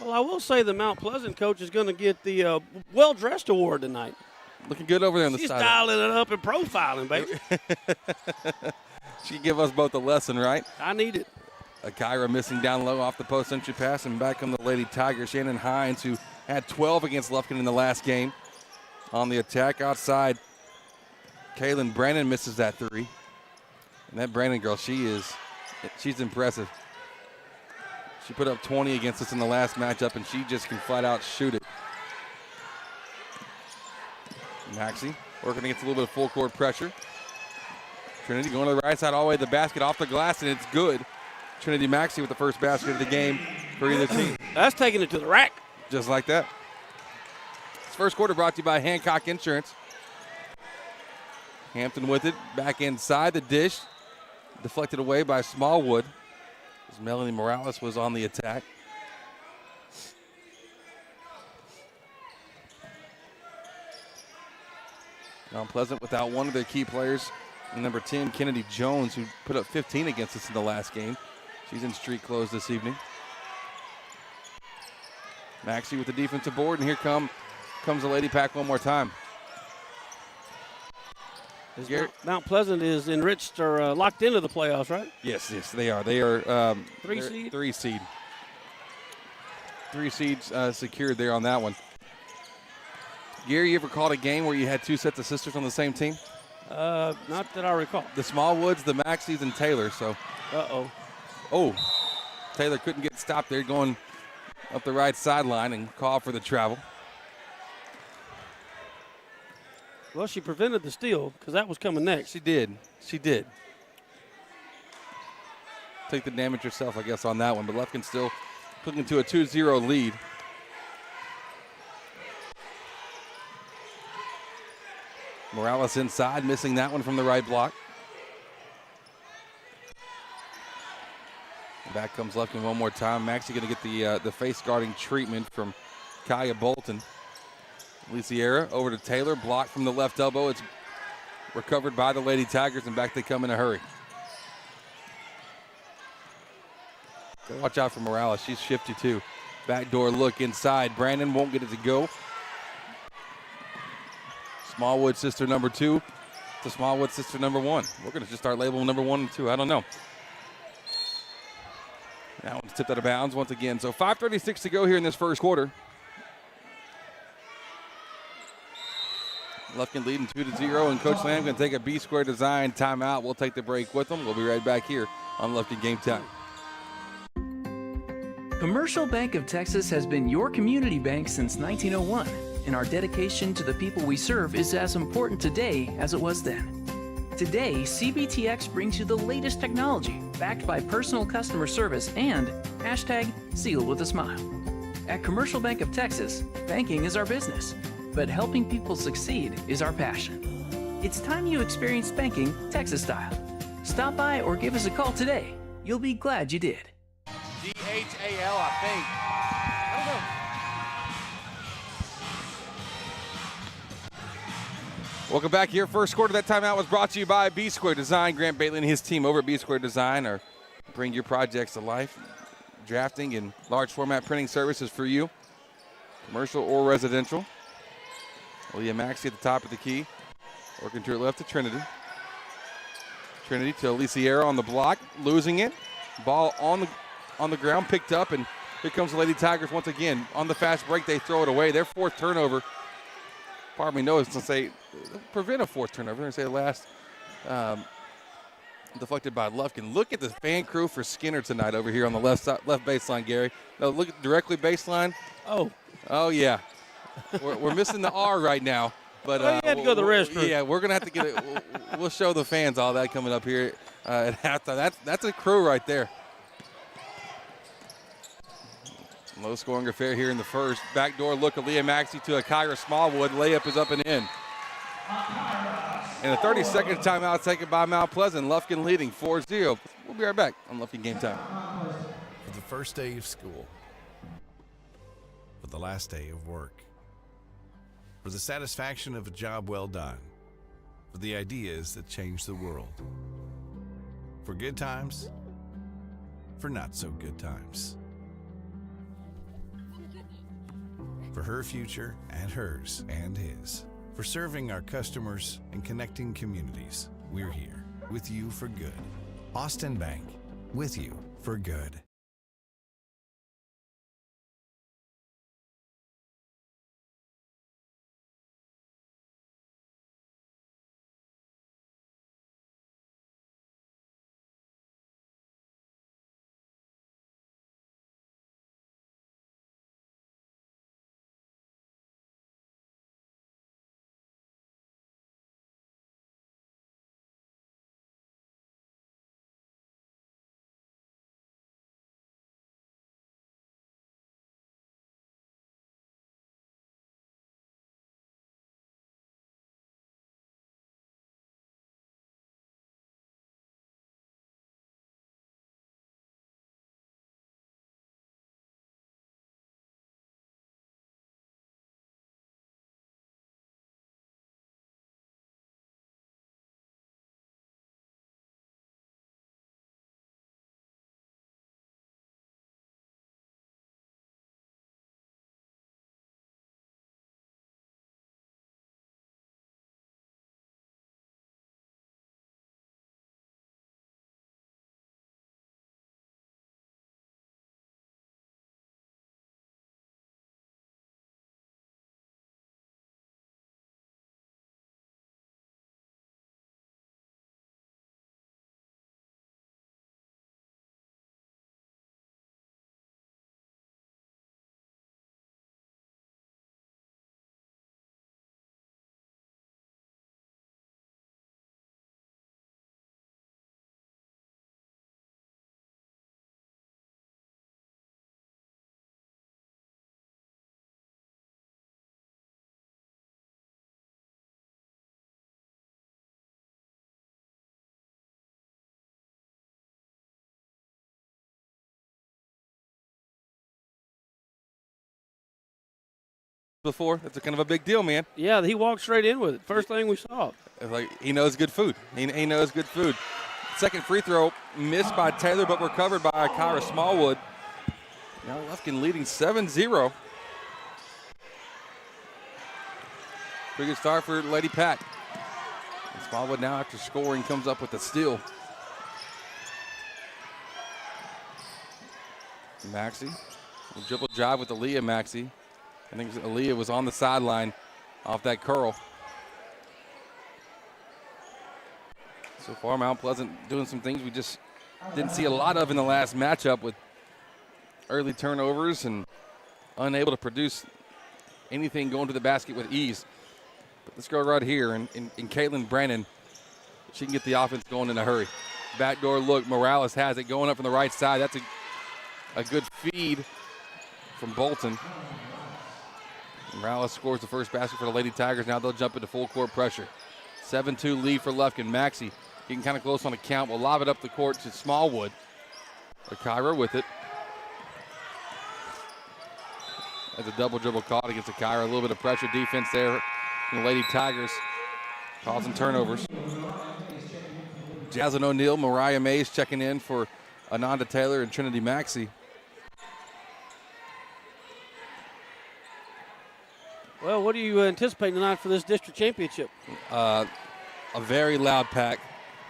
well, I will say the Mount Pleasant coach is going to get the well-dressed award tonight.
Looking good over there on the
She's
side.
She's dialing it up and profiling, baby.
She give us both a lesson, right?
I need it.
Kyra missing down low off the post entry pass, and back come the Lady Tigers. Shannon Hines, who had 12 against Lufkin in the last game. On the attack outside, Kaylin Brandon misses that 3. And that Brandon girl, she's impressive. She put up 20 against us in the last matchup, and she just can flat out shoot it. Maxey working against a little bit of full court pressure. Trinity going to the right side all the way to the basket, off the glass, and it's good. Trinity Maxey with the first basket of the game for either team.
That's taking it to the rack.
Just like that. This first quarter brought to you by Hancock Insurance. Hampton with it, back inside the dish. Deflected away by Smallwood as Melanie Morales was on the attack. Mount Pleasant without one of their key players, number 10, Kennedy Jones, who put up 15 against us in the last game. She's in street clothes this evening. Maxey with the defensive board, and here comes the Lady Pack one more time.
Mount Pleasant is enriched or locked into the playoffs, right?
Yes, they are. They are
3 seed?
3 seed. 3 seeds secured there on that one. Gary, you ever called a game where you had 2 sets of sisters on the same team?
Not that I recall.
The Smallwoods, the Maxies, and Taylor. So.
Uh-oh.
Oh, Taylor couldn't get stopped there, going up the right sideline and called for the travel.
Well, she prevented the steal because that was coming next.
She did. Take the damage herself, I guess, on that one. But Lufkin still looking to a 2-0 lead. Morales inside, missing that one from the right block. Back comes Lufkin one more time. Maxey going to get the face guarding treatment from Kaya Bolton. Lisiera over to Taylor, blocked from the left elbow. It's recovered by the Lady Tigers, and back they come in a hurry. Gotta watch out for Morales. She's shifty too. Backdoor look inside. Brandon won't get it to go. Smallwood sister number 2 to Smallwood sister number 1. We're going to just start labeling number 1 and 2. I don't know. That one's tipped out of bounds once again. So 5:36 to go here in this first quarter. Lufkin leading 2-0, and Coach Lamb going to take a B-square design timeout. We'll take the break with them. We'll be right back here on Lufkin Game Time.
Commercial Bank of Texas has been your community bank since 1901, and our dedication to the people we serve is as important today as it was then. Today, CBTX brings you the latest technology, backed by personal customer service and #sealed with a smile. At Commercial Bank of Texas, banking is our business, but helping people succeed is our passion. It's time you experience banking Texas style. Stop by or give us a call today. You'll be glad you did.
DHAL, I think. I don't know.
Welcome back here. First quarter of that timeout was brought to you by B-Square Design. Grant Bailey and his team over at B-Square Design are bring your projects to life. Drafting and large format printing services for you, commercial or residential. Leah Maxey at the top of the key. Working to her left to Trinity. Trinity to Lisiera on the block, losing it. Ball on the ground, picked up and Here comes the Lady Tigers once again. On the fast break, they throw it away. Their 4th turnover. Part of me knows to say, prevent a 4th turnover. They're going to say the last deflected by Lufkin. Look at the fan crew for Skinner tonight over here on the left baseline, Gary. No, look at directly baseline. Oh yeah. we're missing the R right now. But
you had to go to the restroom.
Yeah, we're gonna have to get it. We'll show the fans all that coming up here at halftime. That's a crew right there. Low scoring affair here in the first. Backdoor look of Leah Maxey to a Kyra Smallwood. Layup is up and in. And a 30-second timeout taken by Mount Pleasant. Lufkin leading 4-0. We'll be right back on Lufkin Game Time.
For the first day of school. For the last day of work. For the satisfaction of a job well done. For the ideas that change the world. For good times. For not so good times. For her future and hers and his. For serving our customers and connecting communities, we're here with you for good. Austin Bank, with you for good.
Before. That's kind of a big deal, man.
Yeah, he walked straight in with it. First thing we saw.
Like, he knows good food. He knows good food. Second free throw missed by Taylor, but recovered by Kyra Smallwood. Now Lufkin leading 7-0. Pretty good start for Lady Pack. And Smallwood now, after scoring, comes up with a steal. Maxey. A dribble drive with Aaliyah Maxey. I think Aaliyah was on the sideline off that curl. So far, Mount Pleasant doing some things we just didn't see a lot of in the last matchup, with early turnovers and unable to produce anything going to the basket with ease. But let's go right here, and Caitlin Brannon, she can get the offense going in a hurry. Backdoor look, Morales has it going up from the right side. That's a good feed from Bolton. Morales scores the first basket for the Lady Tigers. Now they'll jump into full court pressure. 7-2 lead for Lufkin. Maxey getting kind of close on the count. Will lob it up the court to Smallwood. Kyra with it. As a double dribble caught against Kyra. A little bit of pressure defense there from the Lady Tigers, causing turnovers. Jasmine O'Neal, Mariah Mays checking in for Ananda Taylor and Trinity Maxey.
Well, what do you anticipate tonight for this district championship?
A very loud pack.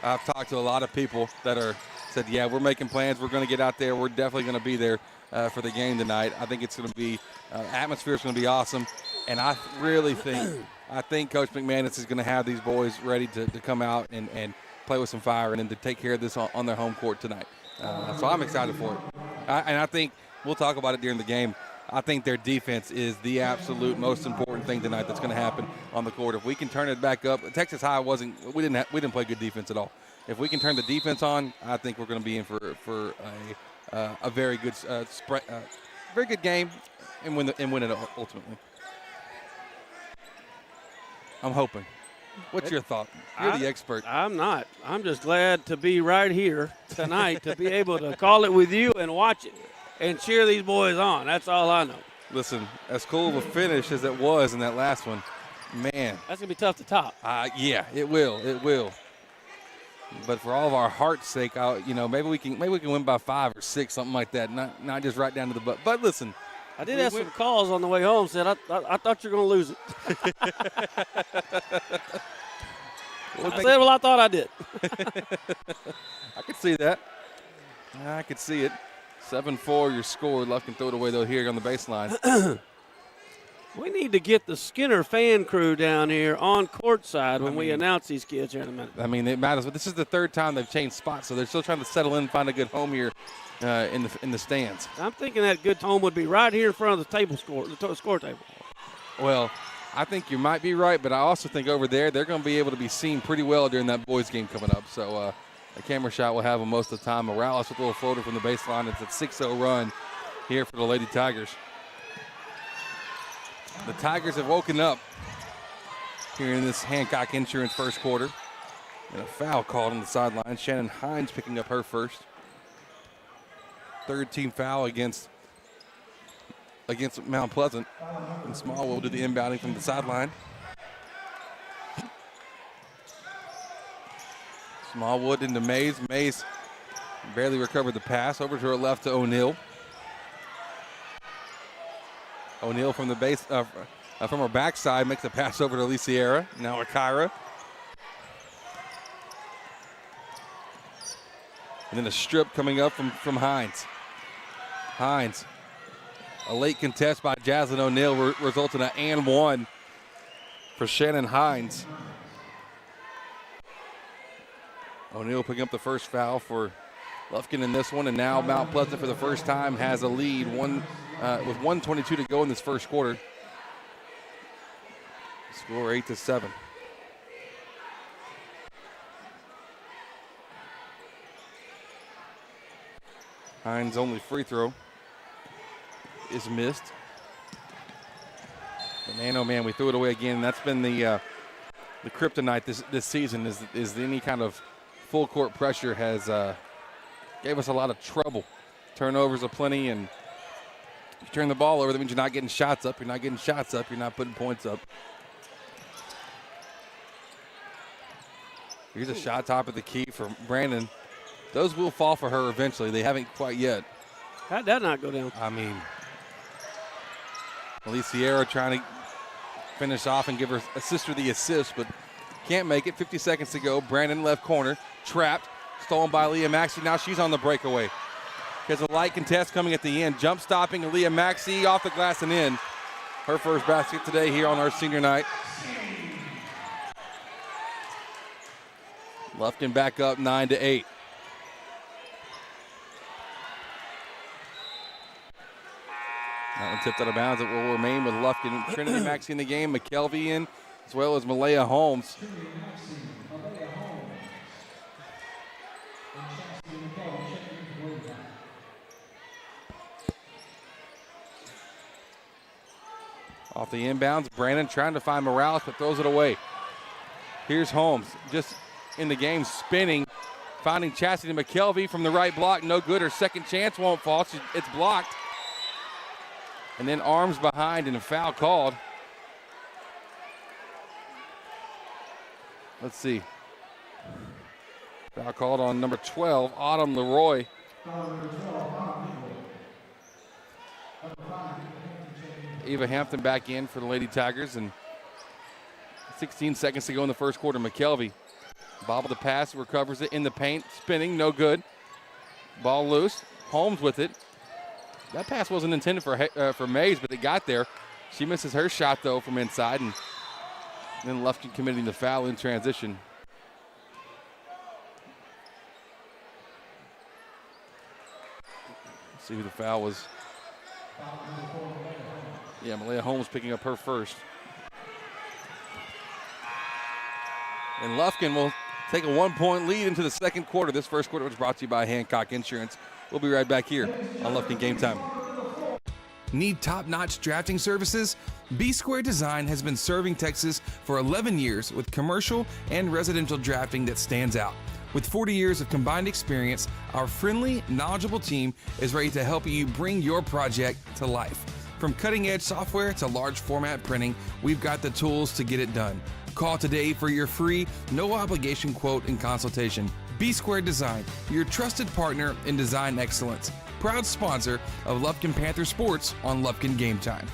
I've talked to a lot of people that said, yeah, we're making plans. We're going to get out there. We're definitely going to be there. for the game tonight. I think it's going to be atmosphere is going to be awesome, and I really think Coach McManus is going to have these boys ready to come out and play with some fire and then to take care of this on their home court tonight. So I'm excited for it. And I think we'll talk about it during the game. I think their defense is the absolute most important thing tonight that's going to happen on the court. If we can turn it back up, Texas High we didn't play good defense at all. If we can turn the defense on, I think we're going to be in for a very good very good game and win it ultimately. I'm hoping. What's your thought? You're the expert.
I'm not. I'm just glad to be right here tonight to be able to call it with you and watch it and cheer these boys on. That's all I know.
Listen, as cool of a finish as it was in that last one, man.
That's going to be tough to top.
Yeah, it will. It will. But for all of our heart's sake, maybe we can win by 5 or 6, something like that. Not just right down to the butt. But listen,
I did have some calls on the way home. Said I thought you were going to lose it. I said, well, I thought I did.
I could see that. I could see it. 7-4 your score. Left can throw it away though here on the baseline.
We need to get the Skinner fan crew down here on courtside when we announce these kids here in a minute.
I mean, it matters, but this is the third time they've changed spots, so they're still trying to settle in and find a good home here in the stands.
I'm thinking that good home would be right here in front of the score table.
Well, I think you might be right, but I also think over there they're going to be able to be seen pretty well during that boys game coming up. So a camera shot will have them most of the time. Morales with a little floater from the baseline. It's a 6-0 run here for the Lady Tigers. The Tigers have woken up here in this Hancock Insurance first quarter. And a foul called on the sideline. Shannon Hines picking up her first. Third team foul against Mount Pleasant. And Smallwood will do the inbounding from the sideline. Smallwood into Mays. Mays barely recovered the pass. Over to her left to O'Neal. O'Neal from the base, from her backside makes a pass over to Lisiera. Now Akira. And then a strip coming up from Hines. Hines. A late contest by Jaslyn O'Neal results in an and one for Shannon Hines. O'Neal picking up the first foul for Lufkin in this one, and now Mount Pleasant for the first time has a lead with 1:22 to go in this first quarter. Score 8-7. Hines' only free throw is missed. But man, oh man, we threw it away again. And that's been the kryptonite this season is any kind of full court pressure has gave us a lot of trouble. Turnovers aplenty, and if you turn the ball over, that means you're not getting shots up. You're not getting shots up. You're not putting points up. Here's a shot top of the key for Brandon. Those will fall for her eventually. They haven't quite yet.
How'd that not go down?
I mean, Aliciera trying to finish off and give her sister the assist, but can't make it. 50 seconds to go. Brandon left corner, trapped, stolen by Leah Maxey. Now she's on the breakaway. Has a light contest coming at the end. Jump stopping Leah Maxey off the glass and in. Her first basket today here on our senior night. Lufkin back up 9-8. That one tipped out of bounds. It will remain with Lufkin. Trinity Maxey in the game. McKelvey in, as well as Malaya Holmes. Off the inbounds, Brandon trying to find Morales, but throws it away. Here's Holmes, just in the game, spinning, finding Chastity McKelvey from the right block. No good. Her second chance won't fall. It's blocked. And then arms behind and a foul called. Let's see. Foul called on number 12, Autumn Leroy. Eva Hampton back in for the Lady Tigers, and 16 seconds to go in the first quarter. McKelvey bobbled the pass, recovers it in the paint, spinning, no good. Ball loose. Holmes with it. That pass wasn't intended for Mays, but it got there. She misses her shot, though, from inside, and then Lufkin committing the foul in transition. Let's see who the foul was. Yeah, Malaya Holmes picking up her first. And Lufkin will take a 1-point lead into the second quarter. This first quarter was brought to you by Hancock Insurance. We'll be right back here on Lufkin Game Time.
Need top-notch drafting services? B-Square Design has been serving Texas for 11 years with commercial and residential drafting that stands out. With 40 years of combined experience, our friendly, knowledgeable team is ready to help you bring your project to life. From cutting-edge software to large format printing, we've got the tools to get it done. Call today for your free, no-obligation quote and consultation. B-Square Design, your trusted partner in design excellence. Proud sponsor of Lufkin Panther Sports on Lufkin Game Time.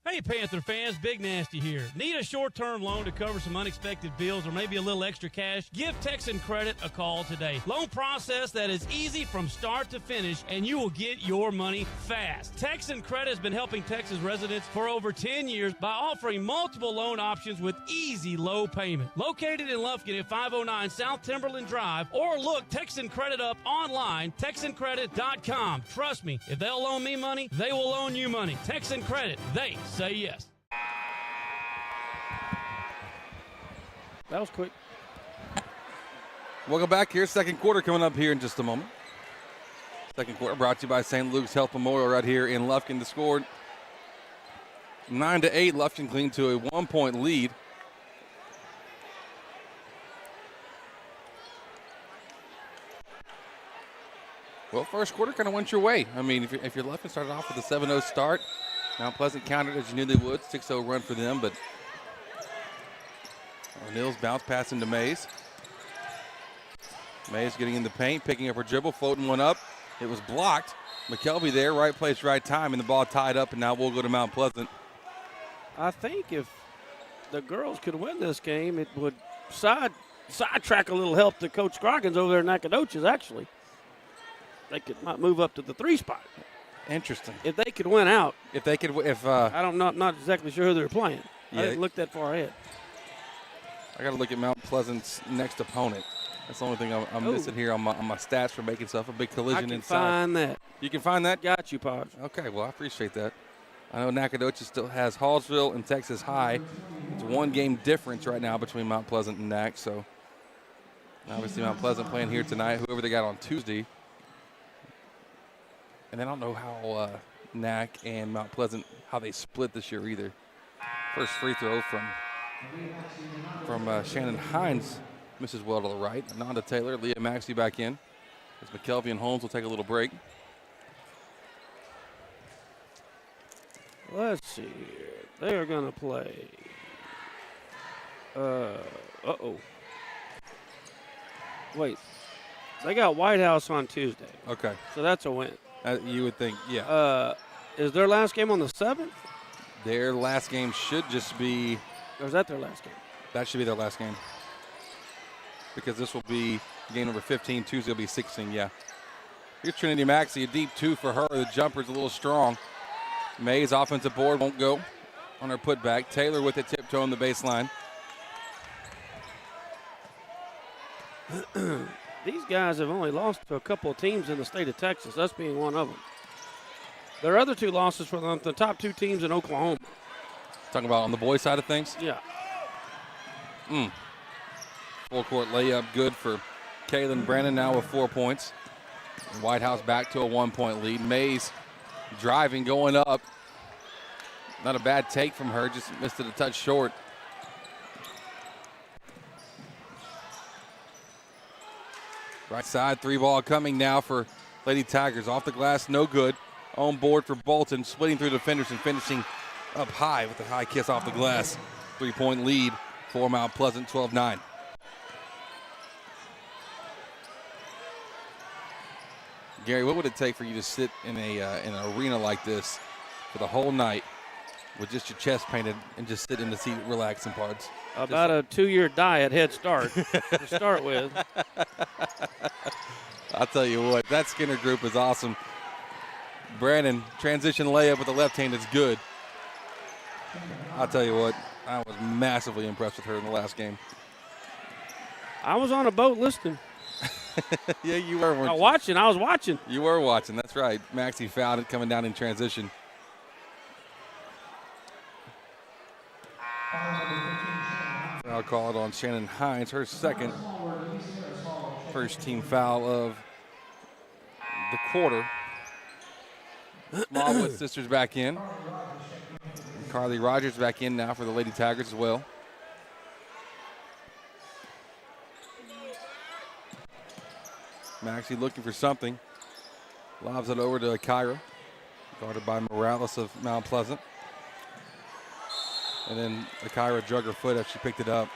Hey, Panther fans, Big Nasty here. Need a short-term loan to cover some unexpected bills or maybe a little extra cash? Give Texan Credit a call today. Loan process that is easy from start to finish, and you will get your money fast. Texan Credit has been helping Texas residents for over 10 years by offering multiple loan options with easy low payment. Located in Lufkin at 509 South Timberland Drive, or look Texan Credit up online, TexanCredit.com. Trust me, if they'll loan me money, they will loan you money. Texan Credit, they say yes.
That was quick.
Welcome back here. Second quarter coming up here in just a moment. Second quarter brought to you by St. Luke's Health Memorial right here in Lufkin. The score 9-8. Lufkin cling to a 1-point lead. Well, first quarter kind of went your way. I mean, if you're Lufkin started off with a 7-0 start, Mount Pleasant countered as you knew they would. 6-0 run for them, but O'Neill's bounce pass into Mays. Mays getting in the paint, picking up her dribble, floating one up. It was blocked. McKelvey there, right place, right time, and the ball tied up, and now we'll go to Mount Pleasant.
I think if the girls could win this game, it would sidetrack a little help to Coach Scroggins over there in Nacogdoches, actually. They might move up to the 3 spot.
Interesting.
If they could win out.
I
don't know, not exactly sure who they're playing.
Yeah.
I didn't look that far ahead.
I got to look at Mount Pleasant's next opponent. That's the only thing I'm missing here on my stats for making stuff a big collision inside.
I can find that.
You can find that?
Got you, Podge.
Okay, well, I appreciate that. I know Nacogdoches still has Hallsville and Texas High. It's 1 game difference right now between Mount Pleasant and Nac, so obviously Mount Pleasant playing here tonight, whoever they got on Tuesday. And I don't know how Nac and Mount Pleasant, how they split this year either. First free throw from Shannon Hines misses well to the right. Ananda Taylor, Leah Maxey back in. As McKelvey and Holmes will take a little break.
Let's see here. They are going to play. Wait. They got White House on Tuesday.
Okay.
So that's a win.
You would think, yeah.
Is their last game on the 7th?
Their last game should just be.
Or is that their last game?
That should be their last game. Because this will be game number 15. Tuesday will be 16, yeah. Here's Trinity Maxey, a deep 2 for her. The jumper's a little strong. Mays offensive board won't go on her putback. Taylor with a tiptoe on the baseline.
These guys have only lost to a couple of teams in the state of Texas, us being one of them. Their other 2 losses were the top 2 teams in Oklahoma.
Talking about on the boys' side of things?
Yeah.
Full court layup good for Kaylin Brandon now with 4 points. White House back to a 1-point lead. Mays driving, going up. Not a bad take from her, just missed it a touch short. Right side, 3 ball coming now for Lady Tigers. Off the glass, no good. On board for Bolton, splitting through defenders and finishing up high with a high kiss off the glass. 3-point lead for Mount Pleasant, 12-9. Gary, what would it take for you to sit in an arena like this for the whole night with just your chest painted and just sit in the seat relaxing parts?
About a 2-year diet head start to start with.
I'll tell you what, that Skinner group is awesome. Brandon, transition layup with the left hand is good. I'll tell you what, I was massively impressed with her in the last game.
I was on a boat listening.
Yeah, you were.
I was watching.
You were watching, that's right. Maxie fouled it coming down in transition. I'll call it on Shannon Hines, her second first team foul of the quarter. Smallwood sisters back in. Carly Rogers back in now for the Lady Tigers as well. Maxie looking for something. Lobs it over to Kyra. Guarded by Morales of Mount Pleasant. And then Kyra drug her foot as she picked it up.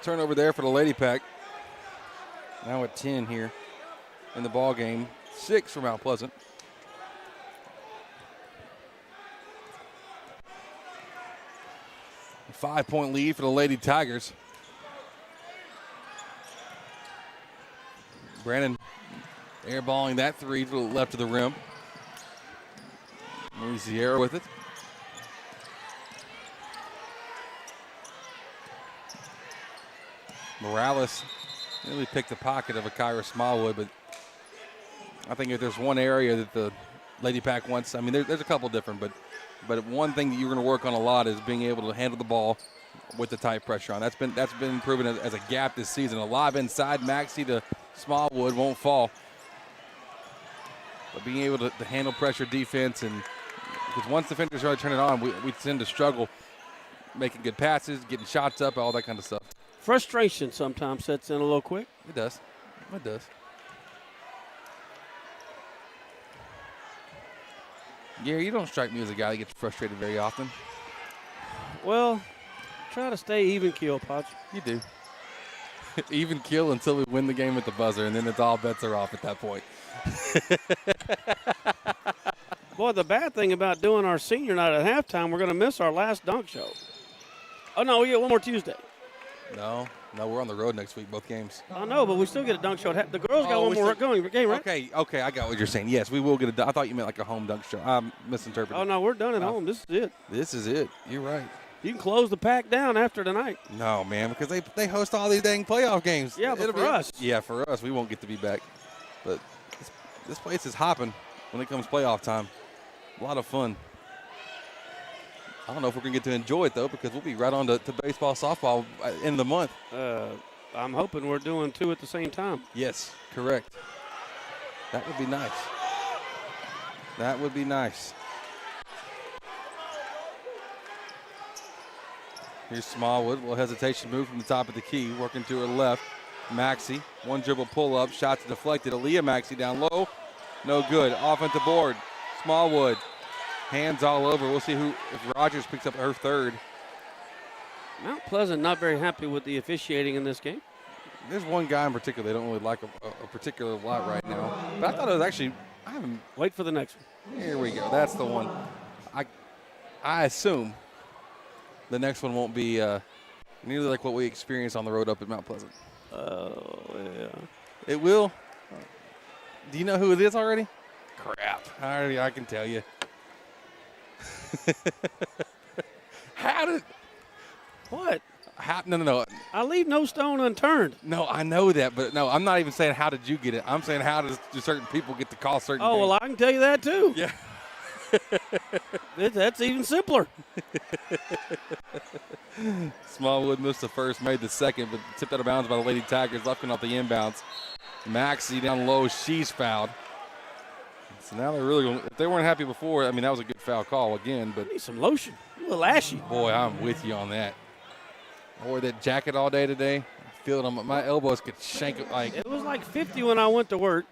Turnover there for the Lady Pack. Now at 10 here in the ball game. 6 for Mount Pleasant. A 5-point lead for the Lady Tigers. Brandon airballing that three to the left of the rim. Marie Sierra with it. Morales really picked the pocket of Kyra Smallwood, but I think if there's one area that the Lady Pack wants, I mean, there's a couple different, but one thing that you're going to work on a lot is being able to handle the ball with the tight pressure on. That's been proven as a gap this season. A lob inside Maxie to Smallwood won't fall. But being able to handle pressure defense, and because once defenders really turn it on, we tend to struggle making good passes, getting shots up, all that kind of stuff.
Frustration sometimes sets in a little quick.
It does. It does. Yeah, you don't strike me as a guy that gets frustrated very often.
Well, try to stay even keel, Potts.
You do. Even keel until we win the game at the buzzer, and then it's all bets are off at that point.
Boy, the bad thing about doing our senior night at halftime, we're going to miss our last dunk show. Oh, no, we get one more Tuesday.
No, we're on the road next week, both games.
I know, but we still get a dunk show. The girls got one more game, right?
Okay, I got what you're saying. Yes, we will get a. I thought you meant like a home dunk show. I'm misinterpreting.
Oh, no, we're done at home. This is it.
This is it. You're right.
You can close the pack down after tonight.
No, man, because they host all these dang playoff games.
Yeah, but for us.
Yeah, for us, we won't get to be back. But this place is hopping when it comes playoff time. A lot of fun. I don't know if we're going to get to enjoy it, though, because we'll be right on to baseball, softball in the month.
I'm hoping we're doing two at the same time.
Yes, correct. That would be nice. That would be nice. Here's Smallwood. Little hesitation move from the top of the key, working to her left. Maxie, one dribble pull-up, shots deflected. Aaliyah Maxie down low. No good. Offensive board. Smallwood. Hands all over. We'll see if Rogers picks up her third.
Mount Pleasant not very happy with the officiating in this game.
There's one guy in particular they don't really like a particular lot right now. But I thought it was actually,
wait for the next
one. Here we go. That's the one. I assume the next one won't be nearly like what we experienced on the road up at Mount Pleasant.
Oh, yeah.
It will. Do you know who it is already? Crap. I can tell you.
What?
No.
I leave no stone unturned.
No, I know that, but no, I'm not even saying how did you get it. I'm saying how do certain people get to call certain
games. Well, I can tell you that too.
Yeah.
That's even simpler.
Smallwood missed the first, made the second, but tipped out of bounds by the Lady Tigers, left off the inbounds. Maxie down low, she's fouled. So now they're really going, if they weren't happy before, I mean, that was a good foul call again. But
I need some lotion, a little ashy.
Boy, I'm with you on that. I wore that jacket all day today. I feel it on my elbows could shank it like.
It was like 50 when I went to work,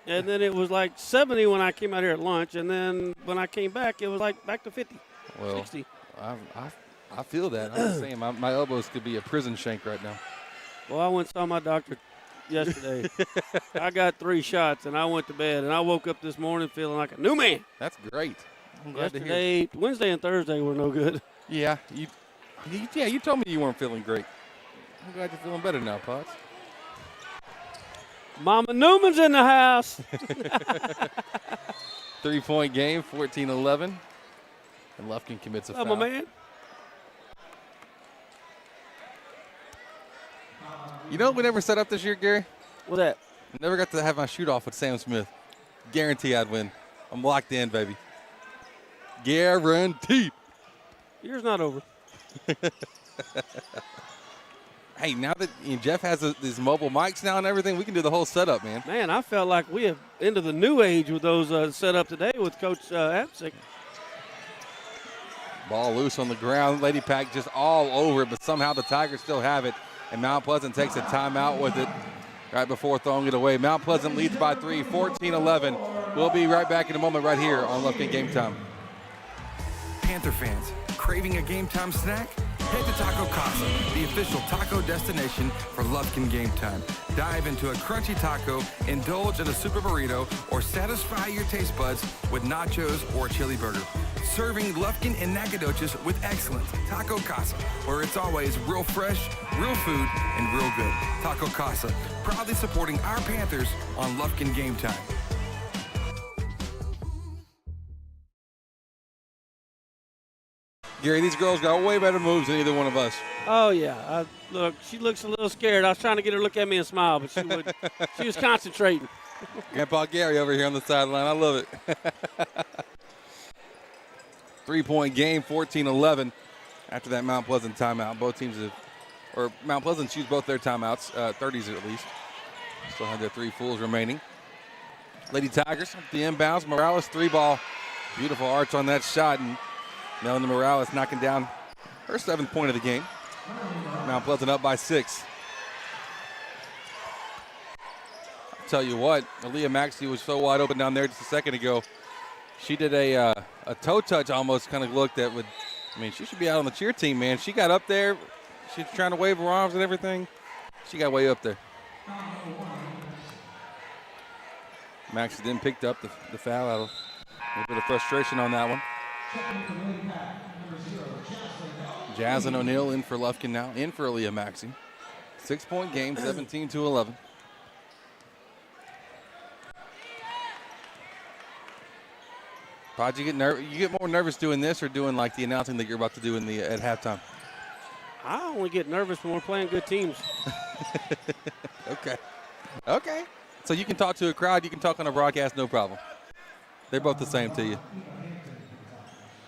and then it was like 70 when I came out here at lunch, and then when I came back, it was like back to 50, 60.
I feel that. I'm just saying my elbows could be a prison shank right now.
Well, I went and saw my doctor yesterday. I got 3 shots, and I went to bed, and I woke up this morning feeling like a new man.
That's great. I'm glad to hear.
Yesterday, Wednesday and Thursday were no good.
Yeah, you told me you weren't feeling great. I'm glad you're feeling better now, Potts.
Mama Newman's in the house.
3-point game, 14-11. And Lufkin commits a foul.
My man.
You know what we never set up this year, Gary?
What's that?
Never got to have my shoot off with Sam Smith. Guarantee I'd win. I'm locked in, baby. Guaranteed.
Year's not over.
Hey, now that Jeff has these mobile mics now and everything, we can do the whole setup, man.
Man, I felt like we have into the new age with those set up today with Coach Apsick.
Ball loose on the ground. Lady Pack just all over it, but somehow the Tigers still have it. And Mount Pleasant takes a timeout with it right before throwing it away. Mount Pleasant leads by 3, 14-11. We'll be right back in a moment right here on Lufkin Game Time.
Panther fans, craving a game time snack? Head to Taco Casa, the official taco destination for Lufkin Game Time. Dive into a crunchy taco, indulge in a super burrito, or satisfy your taste buds with nachos or a chili burger. Serving Lufkin and Nacogdoches with excellence. Taco Casa, where it's always real fresh, real food, and real good. Taco Casa, proudly supporting our Panthers on Lufkin Game Time.
Gary, these girls got way better moves than either one of us.
Oh, yeah. Look, she looks a little scared. I was trying to get her to look at me and smile, but she was concentrating.
Grandpa Gary over here on the sideline. I love it. 3-point game, 14-11. After that Mount Pleasant timeout, both teams have, or Mount Pleasant used both their timeouts, 30s at least. Still have their 3 fulls remaining. Lady Tigers, the inbounds. Morales, 3-ball. Beautiful arch on that shot, and Melanie Morales knocking down her 7th point of the game. Mount Pleasant up by 6. I'll tell you what, Aaliyah Maxey was so wide open down there just a second ago. She did a toe touch almost kind of look that would, I mean, she should be out on the cheer team, man. She got up there. She was trying to wave her arms and everything. She got way up there. Maxey then picked up the foul out of a little bit of frustration on that one. Jasmine O'Neill in for Lufkin now, in for Aaliyah Maxey. 6-point game, 17-11. Pod, you get more nervous doing this or doing like the announcing that you're about to do at halftime?
I only get nervous when we're playing good teams.
Okay. So you can talk to a crowd, you can talk on a broadcast, no problem. They're both the same to you.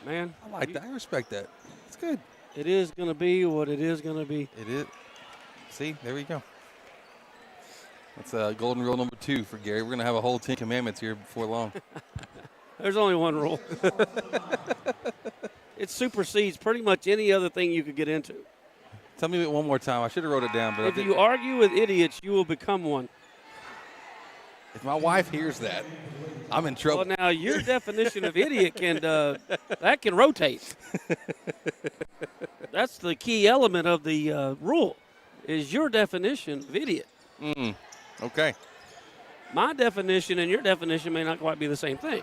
Man,
I like that. I respect that. It's good.
It is going to be what it is going to be.
It is. See, there we go. That's golden rule number 2 for Gary. We're going to have a whole 10 commandments here before long.
There's only one rule. It supersedes pretty much any other thing you could get into.
Tell me it one more time. I should have wrote it down. But
if you argue with idiots, you will become one.
If my wife hears that, I'm in trouble.
Well, now your definition of idiot can rotate. That's the key element of the rule, is your definition of idiot.
Okay.
My definition and your definition may not quite be the same thing.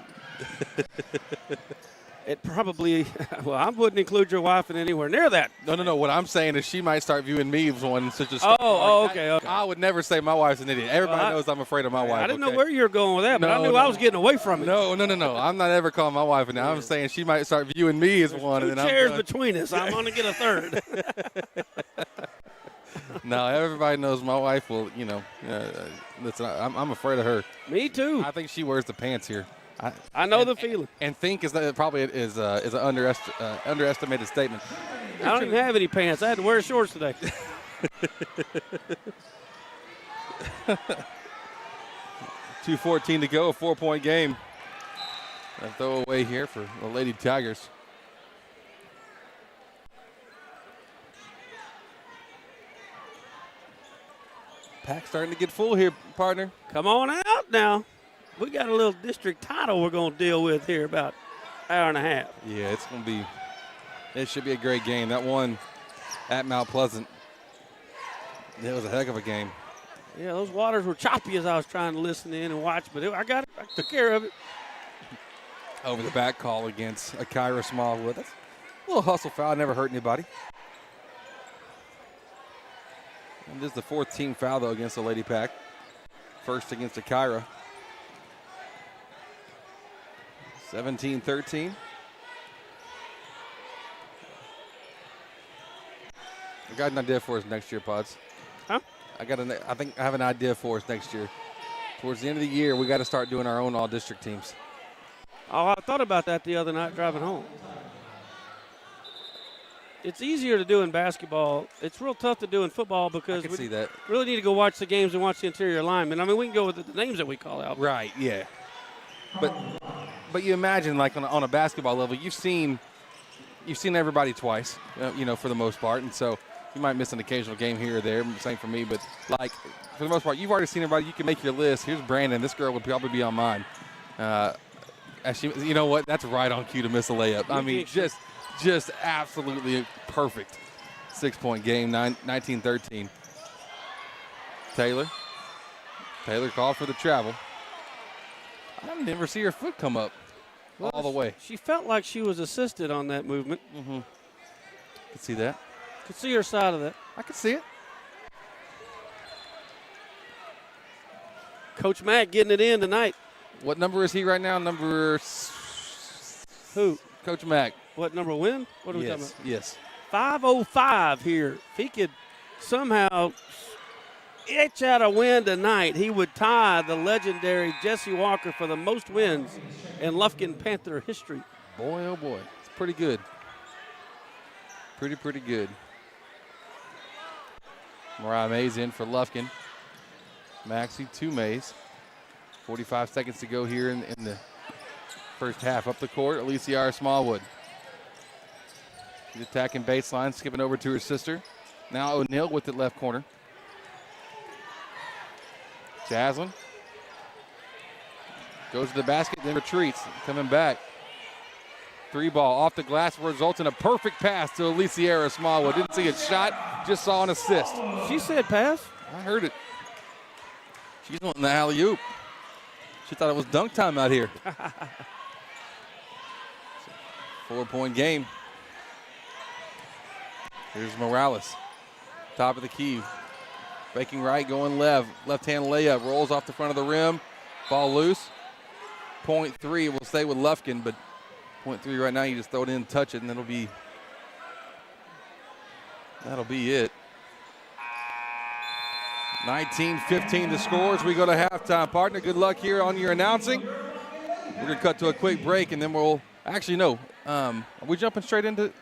It probably, well, I wouldn't include your wife in anywhere near that.
No. What I'm saying is she might start viewing me as one such a
okay.
I would never say my wife's an idiot. Everybody knows I'm afraid of my wife.
I didn't know where you were going with that, but I knew I was getting away from it.
No. I'm not ever calling my wife an idiot. I'm saying she might start viewing me as one.
Two chairs between us. I'm going to get a third.
No, everybody knows my wife will, listen, I'm afraid of her.
Me too.
I think she wears the pants here.
I know the feeling.
And think is probably is an underestimated statement.
I don't even have any pants. I had to wear shorts today.
2:14 to go, a 4-point game. A throwaway here for the Lady Tigers. Pack starting to get full here, partner.
Come on out now. We got a little district title we're going to deal with here about an hour and a half.
Yeah, it should be a great game. That one at Mount Pleasant, it was a heck of a game.
Yeah, those waters were choppy as I was trying to listen in and watch, but I got it. I took care of it.
Over the back call against Akira Smallwood. That's a little hustle foul. Never hurt anybody. And this is the 4th team foul, though, against the Lady Pack. first against Akira. 17-13. I got an idea for us next year, Pods.
Huh?
I think I have an idea for us next year. Towards the end of the year, we got to start doing our own all-district teams.
Oh, I thought about that the other night driving home. It's easier to do in basketball. It's real tough to do in football because we
see that.
really need to go watch the games and watch the interior linemen. I mean, we can go with the names that we call out.
Right, yeah. But you imagine, like, on a basketball level, you've seen everybody twice, for the most part. And so you might miss an occasional game here or there, same for me. But, like, for the most part, you've already seen everybody. You can make your list. Here's Brandon. This girl would probably be on mine. You know what? That's right on cue to miss a layup. I mean, just absolutely perfect 6-point game, 19-13. Taylor called for the travel. I never see her foot come up all the way.
She felt like she was assisted on that movement.
Mm-hmm. Could see that.
Could see her side of that.
I could see it.
Coach Mack getting it in tonight.
What number is he right now?
Who?
Coach Mack.
What number win? What are we talking about?
Yes.
5:05 here. If he could somehow itch out a win tonight, he would tie the legendary Jesse Walker for the most wins in Lufkin Panther history.
Boy, oh boy. It's pretty good. Pretty good. Mariah Mays in for Lufkin. Maxie to Mays. 45 seconds to go here in the first half. Up the court, Alicia Smallwood. She's attacking baseline, skipping over to her sister. Now O'Neal with it left corner. Jaslyn goes to the basket, then retreats. Coming back. 3-ball off the glass results in a perfect pass to Alicia Smallwood. Didn't see a shot, just saw an assist.
She said pass.
I heard it. She's wanting the alley-oop. She thought it was dunk time out here. 4-point game. Here's Morales. Top of the key. Faking right, going left. Left-hand layup. Rolls off the front of the rim. Ball loose. Point three will stay with Lufkin, but point three right now, you just throw it in, touch it, and that'll be it. 19-15 the score as we go to halftime. Partner, good luck here on your announcing. We're going to cut to a quick break, and then we'll actually, no. Are we jumping straight into?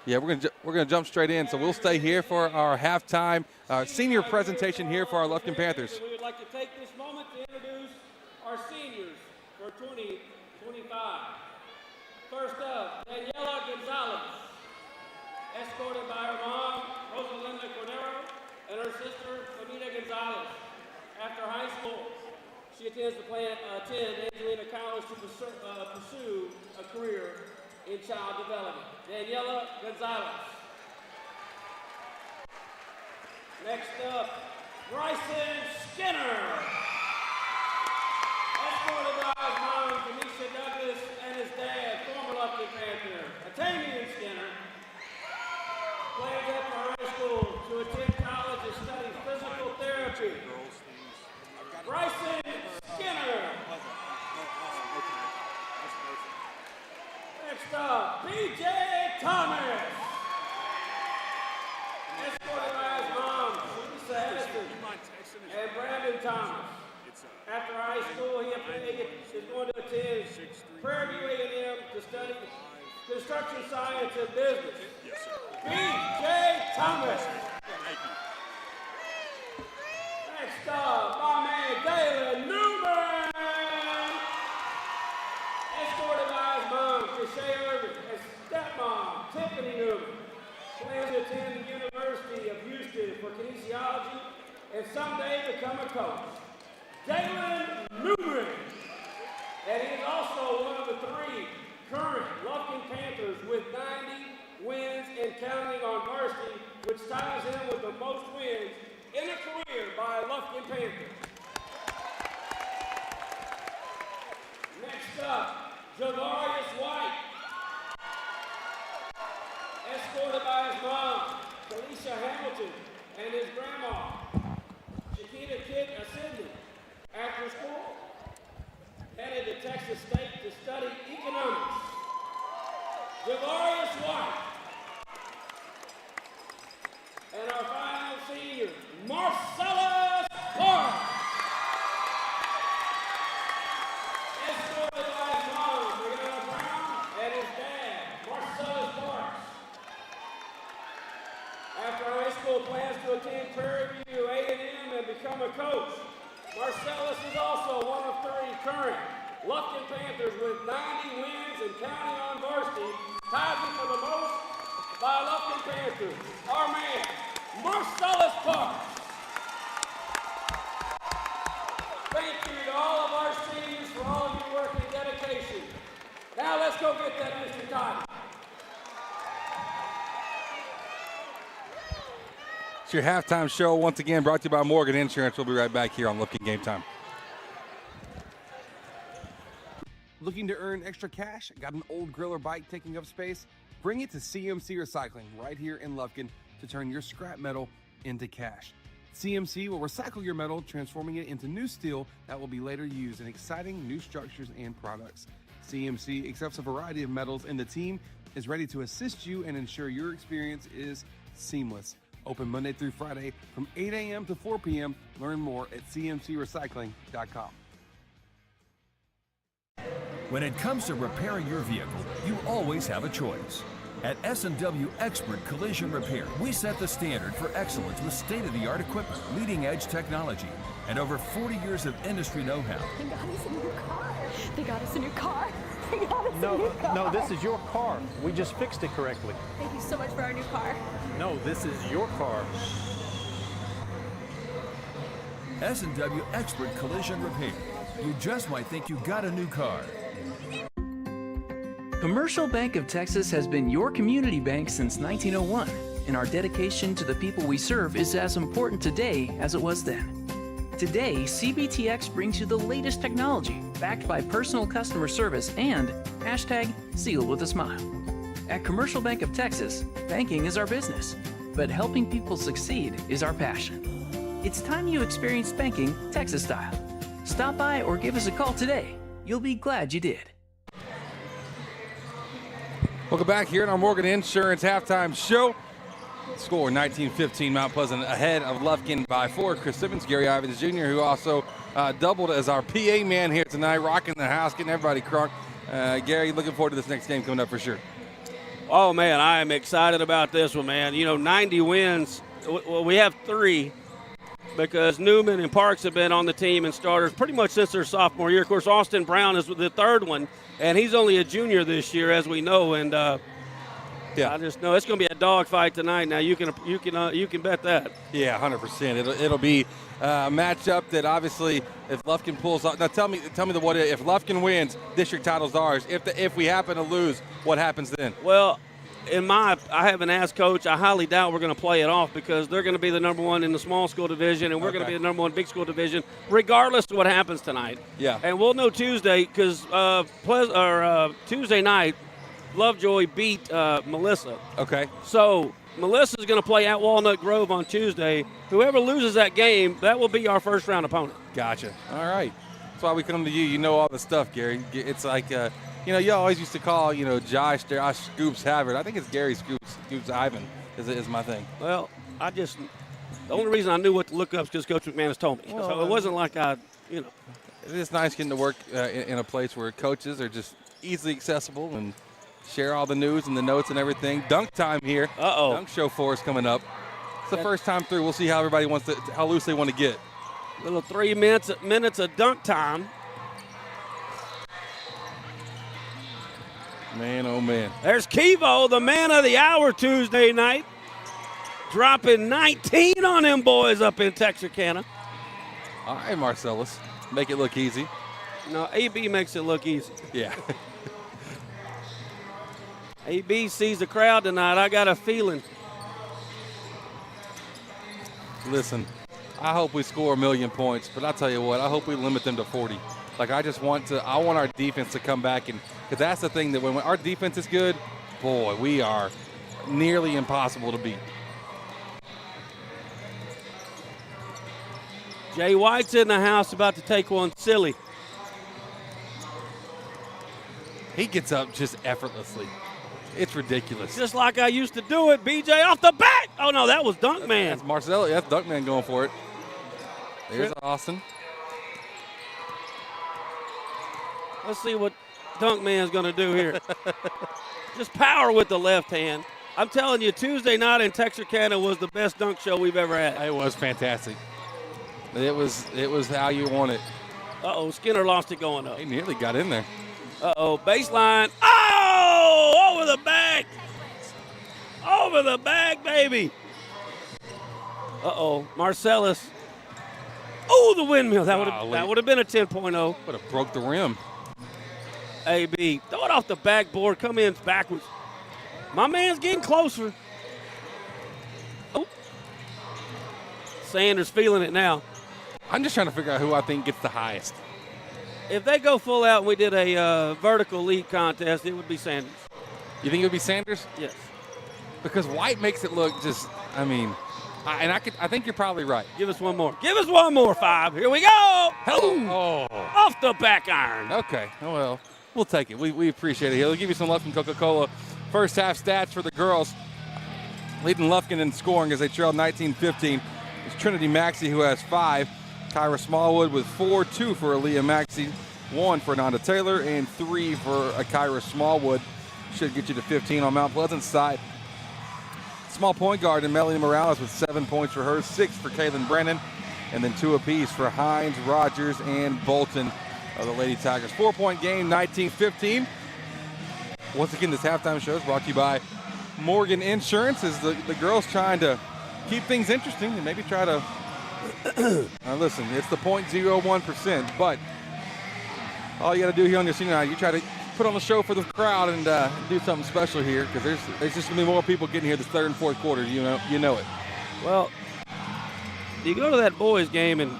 Yeah, we're gonna jump straight in. So we'll stay here for our halftime senior presentation here for our Lufkin Panthers.
We would like to take this moment to introduce our seniors for 2025. First up, Daniela Gonzalez, escorted by her mom, Rosalinda Cordero, and her sister, Anita Gonzalez. After high school, she attends Angelina College to pursue a career in child development. Daniela Gonzalez. Next up, Bryson Skinner, escorted by his mom, Tanisha Douglas, and his dad, former Lufkin Panther, Atamian Skinner. Plans after high school to attend college and study physical therapy. Bryson Skinner. Next up, B.J. Thomas, escorted by his mom, Lisa Heston, and Brandon Thomas. After high school, he is going to attend Prairie View A&M to study construction science and business. B.J. Thomas. Next up, my man Galen Newman, escorted by his mom, Krishay Irvin, and stepmom, Tiffany Newman. Plans to attend the University of Houston for kinesiology and someday become a coach. Galen Newman. And he is also one of the 3 current Lufkin Panthers with 90 wins and counting on varsity, which ties him with the most wins in a career by a Lufkin Panther. Next up, Javarius White, escorted by his mom, Felicia Hamilton, and his grandma, Shaquille Nikita Sidney, after school, headed to Texas State to study economics. Javarius White. And our final senior, Marcellus Parks. Escorted by his mom, Brianna Brown, and his dad, Marcellus Parks. After high school, plans to attend Prairie View A&M and become a coach. Marcellus is also one of 3 current Lufkin Panthers with 90 wins and counting on varsity, ties him for the most by Lufkin Panthers. Our man, Marcellus Parks. Thank you to all of our seniors for all of your work and dedication. Now let's go get that Mr. Todd.
It's your halftime show, once again, brought to you by Morgan Insurance. We'll be right back here on Lufkin Game Time.
Looking to earn extra cash? Got an old grill or bike taking up space? Bring it to CMC Recycling right here in Lufkin to turn your scrap metal into cash. CMC will recycle your metal, transforming it into new steel that will be later used in exciting new structures and products. CMC accepts a variety of metals, and the team is ready to assist you and ensure your experience is seamless. Open Monday through Friday from 8 a.m. to 4 p.m. Learn more at cmcrecycling.com.
When it comes to repairing your vehicle, you always have a choice. At S&W Expert Collision Repair, we set the standard for excellence with state-of-the-art equipment, leading-edge technology, and over 40 years of industry know-how.
They got us a new car. They got us a new car. They got us a new car.
No, this is your car. We just fixed it correctly.
Thank you so much for our new car.
No, this is your car.
S&W Expert Collision Repair. You just might think you got a new car.
Commercial Bank of Texas has been your community bank since 1901, and our dedication to the people we serve is as important today as it was then. Today, CBTX brings you the latest technology, backed by personal customer service and #sealed with a smile. At Commercial Bank of Texas, banking is our business, but helping people succeed is our passion. It's time you experienced banking Texas style. Stop by or give us a call today. You'll be glad you did.
Welcome back here in our Morgan Insurance halftime show. Score 19-15, Mount Pleasant ahead of Lufkin by 4. Chris Simmons, Gary Ivins Jr., who also doubled as our PA man here tonight, rocking the house, getting everybody crunk. Gary, looking forward to this next game coming up for sure.
Oh, man, I am excited about this one, man. 90 wins. Well, we have 3 because Newman and Parks have been on the team and starters pretty much since their sophomore year. Of course, Austin Brown is the 3rd one, and he's only a junior this year, as we know. And yeah, I just know it's going to be a dogfight tonight. Now you can bet that.
Yeah, 100%. It'll be a matchup that obviously, if Lufkin pulls off. Now tell me the what if Lufkin wins, district title's ours. If we happen to lose, what happens then?
Well, I haven't asked Coach. I highly doubt we're going to play it off because they're going to be the number 1 in the small school division, and we're going to be the number 1 big school division, regardless of what happens tonight.
Yeah.
And we'll know Tuesday because Tuesday night, Lovejoy beat Melissa.
Okay.
So Melissa's going to play at Walnut Grove on Tuesday. Whoever loses that game, that will be our first-round opponent.
Gotcha. All right. That's why we come to you. You know all the stuff, Gary. It's like you always used to call, Josh Scoops Havard. I think it's Gary Scoops Ivan is my thing.
Well, the only reason I knew what to look up is because Coach McManus has told me.
Well,
so it wasn't like It
is nice getting to work in a place where coaches are just easily accessible and share all the news and the notes and everything. Dunk time here. Dunk show 4 is coming up. It's the first time through. We'll see how everybody how loose they want to get.
Little 3 minutes of dunk time.
Man, oh man.
There's Kevo, the man of the hour Tuesday night. Dropping 19 on them boys up in Texarkana.
All right, Marcellus. Make it look easy.
No, AB makes it look easy.
Yeah.
AB sees the crowd tonight. I got a feeling.
Listen, I hope we score 1 million points, but I'll tell you what, I hope we limit them to 40. Like, I want our defense to come back, and because that's the thing, that when our defense is good, boy, we are nearly impossible to beat.
Jay White's in the house about to take one silly.
He gets up just effortlessly. It's ridiculous.
Just like I used to do it, BJ off the back. Oh, no, that was Dunk Man.
That's Marcelo. That's Dunk Man going for it. There's Austin.
Let's see what Dunk Man's going to do here. Just power with the left hand. I'm telling you, Tuesday night in Texarkana was the best dunk show we've ever had.
It was fantastic. It was how you want it.
Uh-oh, Skinner lost it going up.
He nearly got in there.
Uh-oh, baseline. Oh, over the back. Over the back, baby. Uh-oh, Marcellus. Oh, the windmill. That would have been a 10.0.
Would have broke the rim.
AB, throw it off the backboard. Come in backwards. My man's getting closer. Oh. Sanders feeling it now.
I'm just trying to figure out who I think gets the highest.
If they go full out and we did a vertical lead contest, it would be Sanders.
You think it would be Sanders?
Yes.
Because White makes it look just, I think you're probably right.
Give us one more. Give us one more, 5. Here we go.
Hello. Oh.
Off the back iron.
Okay. Oh, well, we'll take it. We appreciate it. He'll give you some Lufkin Coca-Cola. First half stats for the girls. Leading Lufkin in scoring as they trail 19-15. It's Trinity Maxey, who has 5. Kyra Smallwood with 4, 2 for Aaliyah Maxey, 1 for Nanda Taylor, and 3 for Kyra Smallwood. Should get you to 15 on Mount Pleasant's side. Small point guard and Melanie Morales with 7 points for her, 6 for Kaylin Brennan, and then 2 apiece for Hines, Rogers, and Bolton of the Lady Tigers. 4-point game, 19-15. Once again, this halftime show is brought to you by Morgan Insurance, as the girls trying to keep things interesting and maybe try to listen, it's the 0.01%, but all you got to do here on your senior night, you try to put on a show for the crowd and do something special here, because there's just going to be more people getting here this third and fourth quarter. You know it.
Well, you go to that boys game, and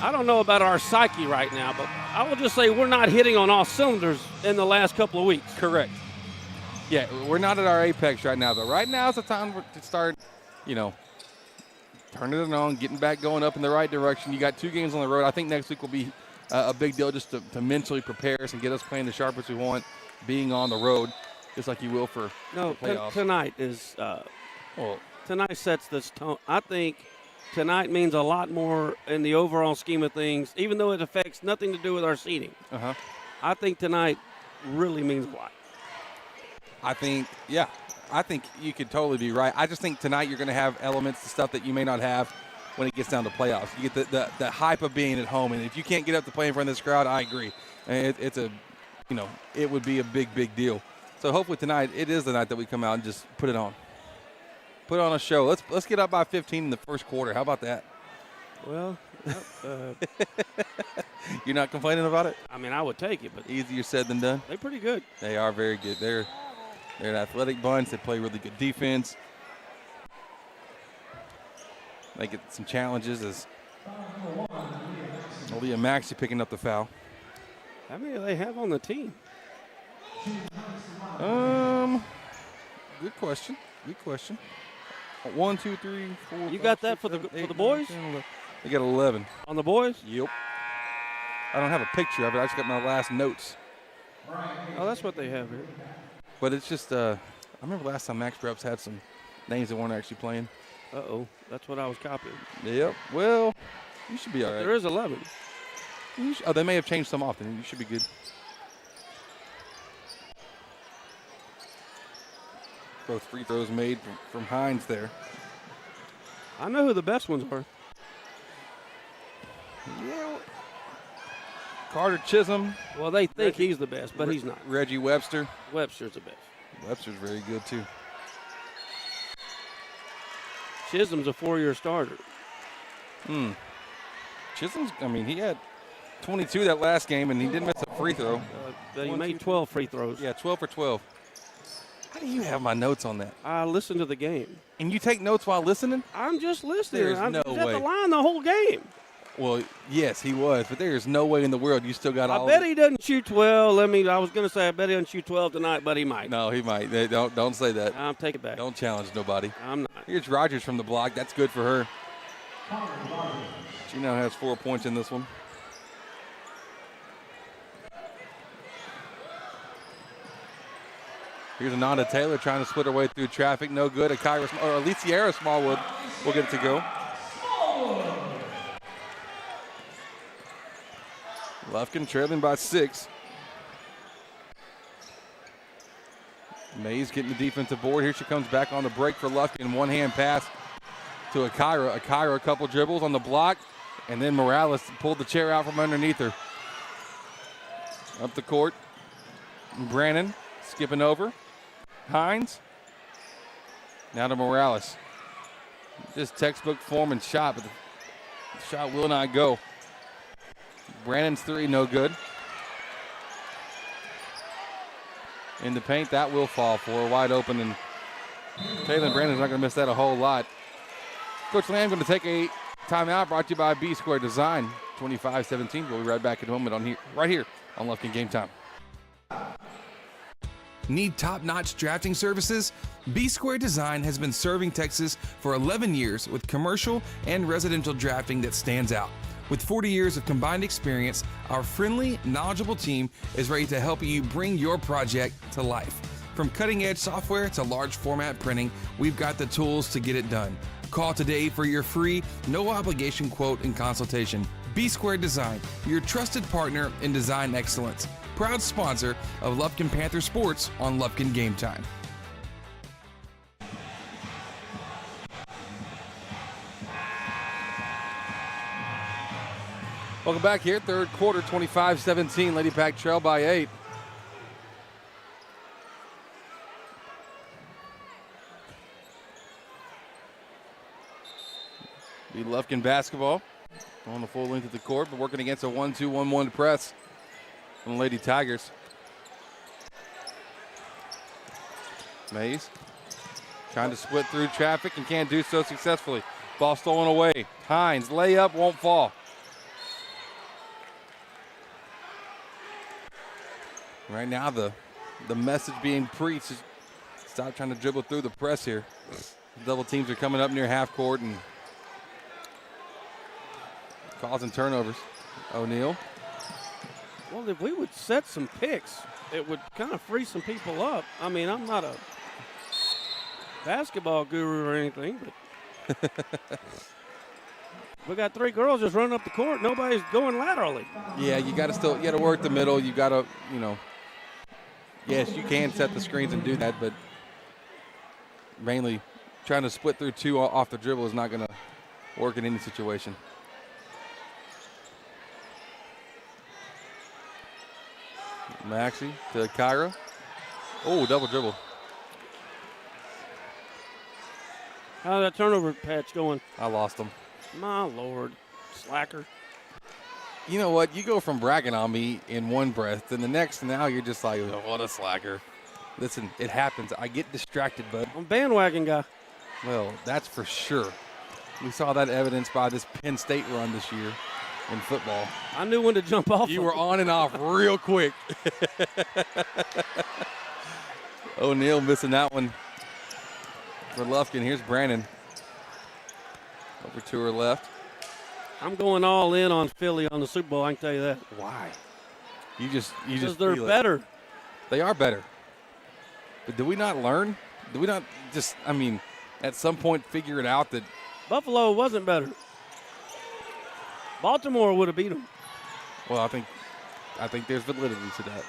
I don't know about our psyche right now, but I will just say we're not hitting on all cylinders in the last couple of weeks.
Correct. Yeah, we're not at our apex right now, but right now is the time to start, turning it on, getting back going up in the right direction. You got 2 games on the road. I think next week will be a big deal just to mentally prepare us and get us playing the sharpest we want, being on the road, just like you will for the playoffs.
Tonight is tonight sets this tone. I think tonight means a lot more in the overall scheme of things, even though it affects nothing to do with our seeding. I think tonight really means a lot.
I think you could totally be right. I just think tonight you're going to have elements to stuff that you may not have when it gets down to playoffs. You get the hype of being at home, and if you can't get up to play in front of this crowd, I agree. It would be a big deal. So hopefully tonight it is the night that we come out and just put it on. Put on a show. Let's get up by 15 in the first quarter. How about that?
Well,
you're not complaining about it?
I mean, I would take it, but
easier said than done.
They're pretty good.
They are very good. They're an athletic bunch. They play really good defense. They get some challenges as Aaliyah Maxey picking up the foul.
How many do they have on the team?
Good question. 1, 2, 3, 4.
You got that for the boys?
They got 11
on the boys.
Yep. I don't have a picture of it. I just got my last notes.
Oh, that's what they have here.
But it's just, I remember last time Max Preps had some names that weren't actually playing.
Uh-oh, that's what I was copying.
Yep. Well, you should be all right.
There is 11.
They may have changed some off, then you should be good. Both free throws made from Hines there.
I know who the best ones are.
Yeah. Carter Chisholm.
Well, they think he's the best, but he's not.
Reggie Webster.
Webster's the best.
Webster's very good, too.
Chisholm's a 4-year starter.
Chisholm's, he had 22 that last game, and he didn't miss a free throw.
He made 12 free throws.
Yeah, 12 for 12. How do you have my notes on that?
I listened to the game.
And you take notes while listening?
I'm just listening.
There's no way.
At the line the whole game.
Well, yes, he was, but there's no way in the world you still got all
I bet he doesn't shoot 12. I was going to say I bet he doesn't shoot 12 tonight, but he might.
No, he might. Don't say that.
I'll take it back.
Don't challenge nobody.
I'm not.
Here's Rogers from the block. That's good for her. Gino has 4 points in this one. Here's Ananda Taylor trying to split her way through traffic. No good. Alicia Smallwood will get it to go. Lufkin trailing by 6. Mays getting the defensive board. Here she comes back on the break for Lufkin. One-hand pass to Akira. Akira a couple dribbles on the block, and then Morales pulled the chair out from underneath her. Up the court. Brannon skipping over. Hines. Now to Morales. Just textbook form and shot, but the shot will not go. Brannon's 3, no good. In the paint, that will fall for her, wide open, and Taylor Brandon's not going to miss that a whole lot. Coach Lamb going to take a timeout, brought to you by B Square Design, 25-17. We'll be right back in a moment right here on Lufkin Game Time.
Need top-notch drafting services? B Square Design has been serving Texas for 11 years with commercial and residential drafting that stands out. With 40 years of combined experience, our friendly, knowledgeable team is ready to help you bring your project to life. From cutting-edge software to large format printing, we've got the tools to get it done. Call today for your free, no-obligation quote and consultation. B Square Design, your trusted partner in design excellence. Proud sponsor of Lufkin Panther Sports on Lufkin Game Time.
Welcome back here, third quarter, 25-17. Lady Pack trail by 8. The Lufkin basketball on the full length of the court, but working against a 1-2-1-1 press from the Lady Tigers. Mays trying to split through traffic and can't do so successfully. Ball stolen away. Hines, layup, won't fall. Right now, the message being preached is stop trying to dribble through the press here. Double teams are coming up near half court and causing turnovers. O'Neal.
Well, if we would set some picks, it would kind of free some people up. I mean, I'm not a basketball guru or anything, but we got 3 girls just running up the court. Nobody's going laterally.
Yeah, you got to work the middle. You got to, yes, you can set the screens and do that, but mainly trying to split through 2 off the dribble is not going to work in any situation. Maxey to Kyra. Oh, double dribble.
How's that turnover patch going?
I lost him.
My Lord. Slacker.
You know what? You go from bragging on me in one breath, and the next, now you're just like, oh, what a slacker. Listen, it happens. I get distracted, bud.
I'm a bandwagon guy.
Well, that's for sure. We saw that evidence by this Penn State run this year in football.
I knew when to jump off.
You were on and off real quick. O'Neal missing that one for Lufkin. Here's Brandon. Over to her left.
I'm going all in on Philly on the Super Bowl, I can tell you that.
Why? You just
because they're better.
They are better. But do we not learn? Do we not just, at some point figure it out that
Buffalo wasn't better? Baltimore would have beat them.
Well, I think there's validity to that.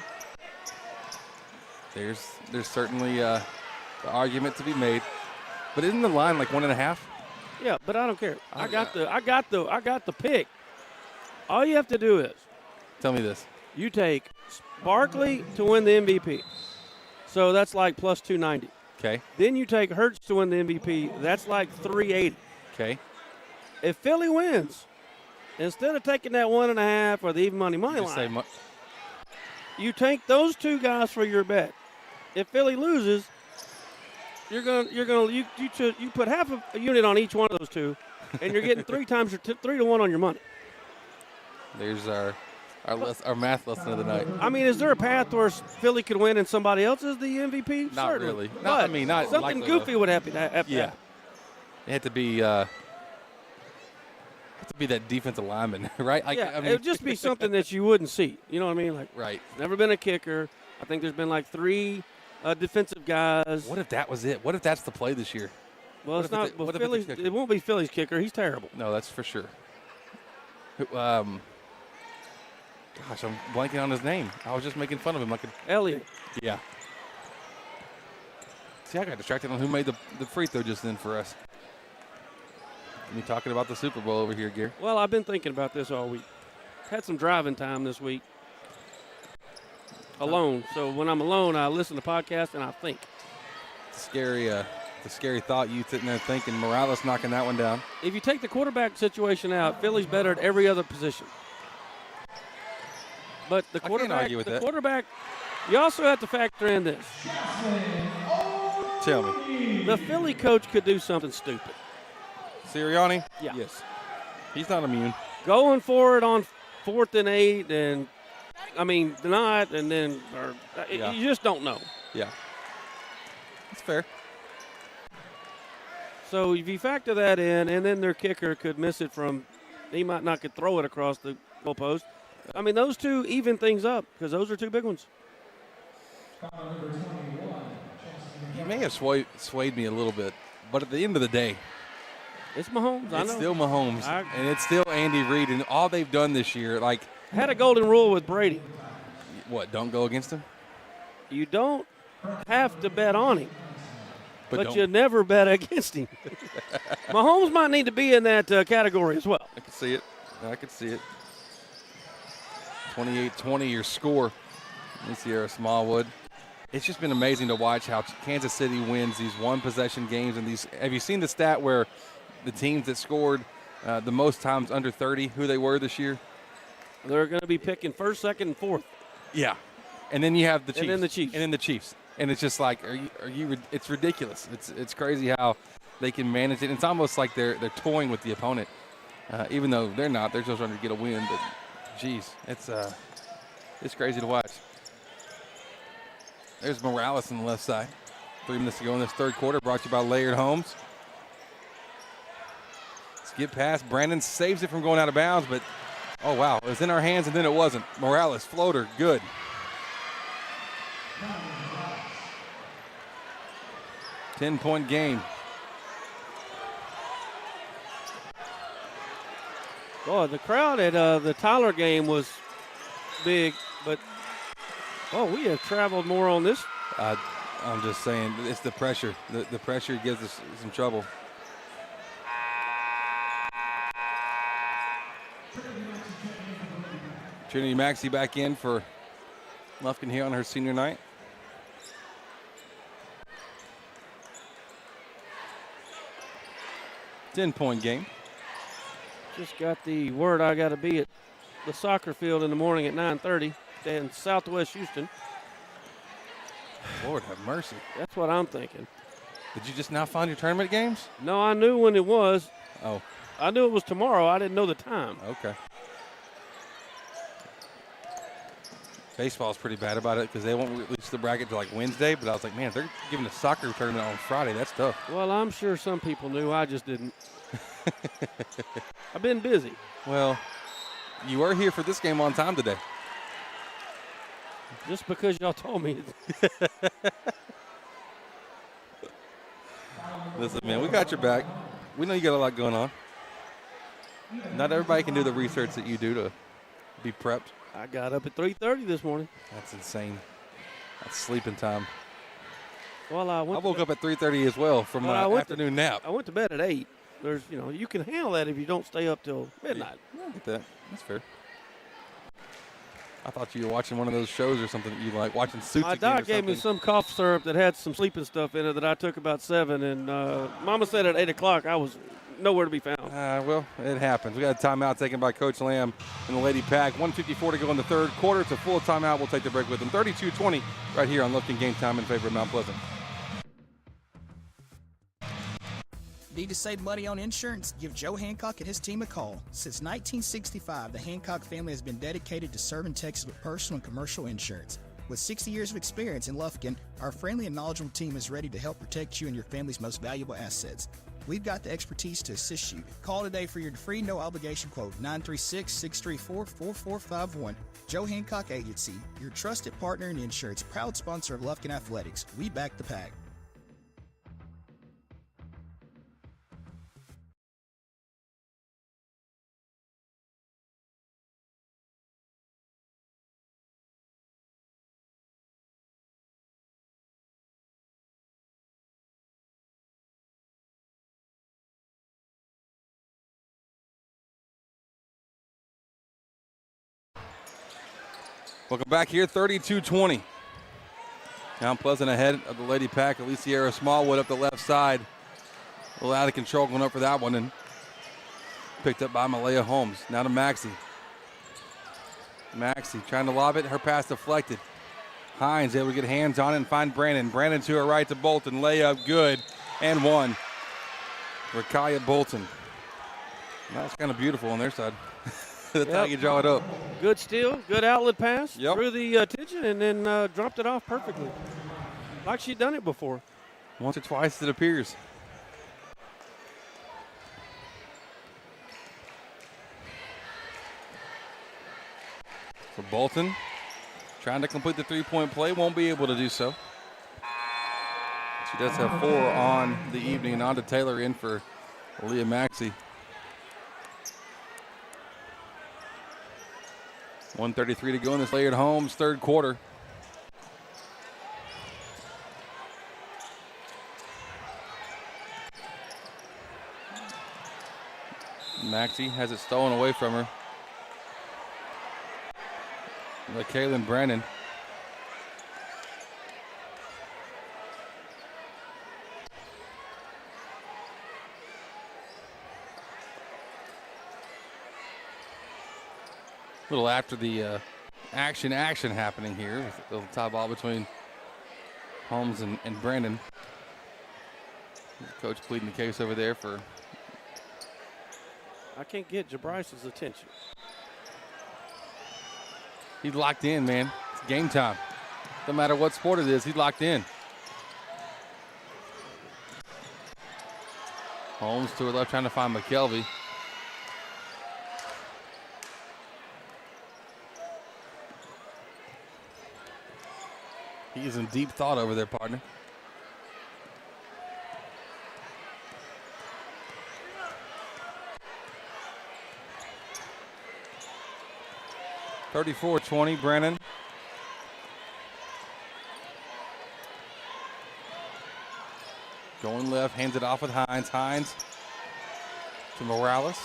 There's certainly the argument to be made. But isn't the line like 1.5?
Yeah, but I don't care. I got the pick. All you have to do is
tell me this.
You take Barkley to win the MVP. So that's like plus 290.
Okay.
Then you take Hurts to win the MVP. That's like 380.
Okay.
If Philly wins, instead of taking that 1.5 or the even money line, you take those 2 guys for your bet. If Philly loses, you put half a unit on each one of those 2, and you're getting 3 to 1 on your money.
There's our math lesson of the night.
I mean, is there a path where Philly could win and somebody else is the MVP?
Not
Certainly.
really. Not
something goofy would happen.
Yeah. It had to be have to be that defensive lineman, right? Like,
yeah,
I mean,
it would just be something that you wouldn't see. You know what I mean? Like,
right.
Never been a kicker. I think there's been like 3 defensive guys.
What if that was it? What if that's the play this year?
Well, it's not. Well, Philly's, it won't be Philly's kicker. He's terrible.
No, that's for sure. Gosh, I'm blanking on his name. I was just making fun of him.
Elliott.
Yeah. See, I got distracted on who made the free throw just then for us. Me talking about the Super Bowl over here, Gary.
Well, I've been thinking about this all week. Had some driving time this week. Alone. So when I'm alone, I listen to podcasts and I think.
It's a scary thought. You sitting there thinking Morales knocking that one down.
If you take the quarterback situation out, Philly's better at every other position. But the quarterback, you also have to factor in this.
Tell me.
The Philly coach could do something stupid.
Sirianni?
Yeah.
Yes. He's not immune.
Going for it on 4th and 8 and, deny it and then you just don't know.
Yeah. That's fair.
So if you factor that in, and then their kicker could miss it he might not could throw it across the goalpost. Those two even things up because those are 2 big ones.
You may have swayed me a little bit, but at the end of the day,
it's Mahomes. I know.
It's still Mahomes, and it's still Andy Reid, and all they've done this year,
had a golden rule with Brady.
What? Don't go against him.
You don't have to bet on him, but you never bet against him. Mahomes might need to be in that category as well.
I can see it. 28-20 your score. Let me see here, Smallwood. It's just been amazing to watch how Kansas City wins these one-possession games. And have you seen the stat where the teams that scored the most times under 30, who they were this year?
They're going to be picking 1st, 2nd, and 4th.
Yeah, and then you have the Chiefs.
And then the Chiefs.
And then the Chiefs. And it's just like, are you? It's ridiculous. It's crazy how they can manage it. It's almost like they're toying with the opponent, even though they're not. They're just trying to get a win. But, geez, it's crazy to watch. There's Morales on the left side. 3 minutes to go in this 3rd quarter. Brought to you by Layered Homes. Skip pass. Brandon saves it from going out of bounds, but oh wow, it was in our hands and then it wasn't. Morales floater, good. Ten-point game.
Boy, the crowd at the Tyler game was big, but we have traveled more on this.
I'm just saying, it's the pressure. The pressure gives us some trouble. Trinity Maxey back in for Lufkin here on her senior night. Ten-point game.
Just got the word I got to be at the soccer field in the morning at 9:30 in Southwest Houston.
Lord have mercy.
That's what I'm thinking.
Did you just now find your tournament games?
No, I knew when it was.
Oh.
I knew it was tomorrow. I didn't know the time.
Okay. Baseball's pretty bad about it because they won't release the bracket till like Wednesday. But I was like, man, they're giving a soccer tournament on Friday. That's tough.
Well, I'm sure some people knew. I just didn't. I've been busy.
Well, you were here for this game on time today.
Just because y'all told me.
Listen, man, we got your back. We know you got a lot going on. Not everybody can do the research that you do to be prepped.
I got up at 3:30 this morning.
That's insane. That's sleeping time.
Well, I
woke up at 3:30 as well from my afternoon nap.
I went to bed at 8. There's, you can handle that if you don't stay up till midnight.
I get that. That's fair. I thought you were watching one of those shows or something that you like, watching Suits
My
again or
doc gave me some cough syrup that had some sleeping stuff in it that I took about 7, and Mama said at 8 o'clock I was nowhere to be found.
Well, it happens. We got a timeout taken by Coach Lamb and the Lady Pack. 1:54 to go in the 3rd quarter. It's a full timeout. We'll take the break with them. 32-20 right here on Lufkin Game Time in favor of Mount Pleasant.
Need to save money on insurance? Give Joe Hancock and his team a call. Since 1965, the Hancock family has been dedicated to serving Texas with personal and commercial insurance. With 60 years of experience in Lufkin, our friendly and knowledgeable team is ready to help protect you and your family's most valuable assets. We've got the expertise to assist you. Call today for your free no-obligation quote, 936-634-4451. Joe Hancock Agency, your trusted partner in insurance, proud sponsor of Lufkin Athletics. We back the pack.
Welcome back here, 32-20. Mount Pleasant ahead of the Lady Pack. Alicia Smallwood up the left side. A little out of control going up for that one, and picked up by Malaya Holmes. Now to Maxie. Maxie trying to lob it. Her pass deflected. Hines able to get hands on it and find Brandon. Brandon to her right to Bolton. Layup good, and one. Rakaya Bolton. That's kind of beautiful on their side. That's how you draw it up.
Good steal, good outlet pass. Through the attention and then dropped it off perfectly. Like she'd done it before.
Once or twice it appears. For Bolton, trying to complete the three-point play, won't be able to do so. She does have 4 on the evening, and on to Taylor in for Leah Maxey. 1:33 to go in this Laird Holmes third quarter. Maxey has it stolen away from her. Like Kaylin Brandon. A little after the action happening here. With the top ball between Holmes and Brandon. Coach pleading the case over there for.
I can't get Jabris's attention.
He's locked in, man. It's game time. No matter what sport it is, he's locked in. Holmes to her left trying to find McKelvey. He's in deep thought over there, partner. (34-20) Brennan. Going left, hands it off with Hines. Hines to Morales.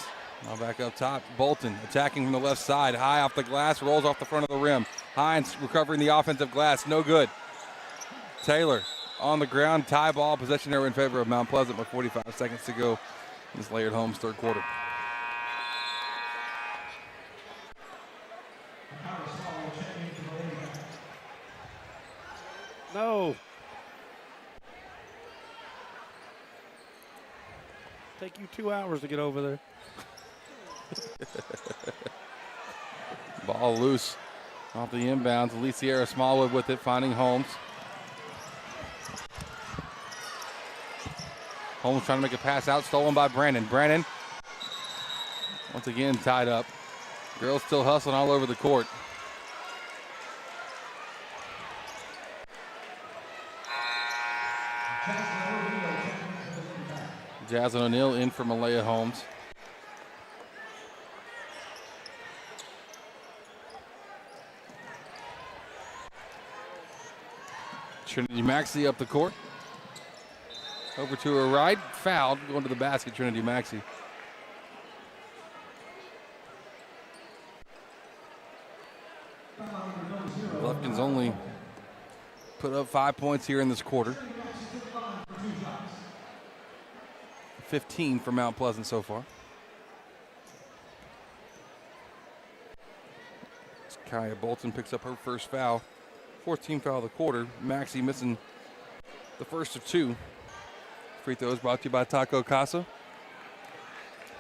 Now back up top. Bolton attacking from the left side. High off the glass, rolls off the front of the rim. Hines recovering the offensive glass. No good. Taylor on the ground. Tie ball. Possession error in favor of Mount Pleasant with 45 seconds to go in this Laird Holmes third quarter.
No. Take you 2 hours to get over there.
Ball loose off the inbounds. Alicia Smallwood with it, finding Holmes. Holmes trying to make a pass out, stolen by Brandon. Brandon, once again, tied up. Girls still hustling all over the court. Jasmine O'Neill in for Malaya Holmes. Trinity Maxey up the court. Over to her right, fouled, going to the basket, Trinity Maxey. Lufkin's only put up 5 points here in this quarter. 15 for Mount Pleasant so far. Kaya Bolton picks up her first foul. 14th foul of the quarter. Maxey missing the first of 2. Free throws brought to you by Taco Casa.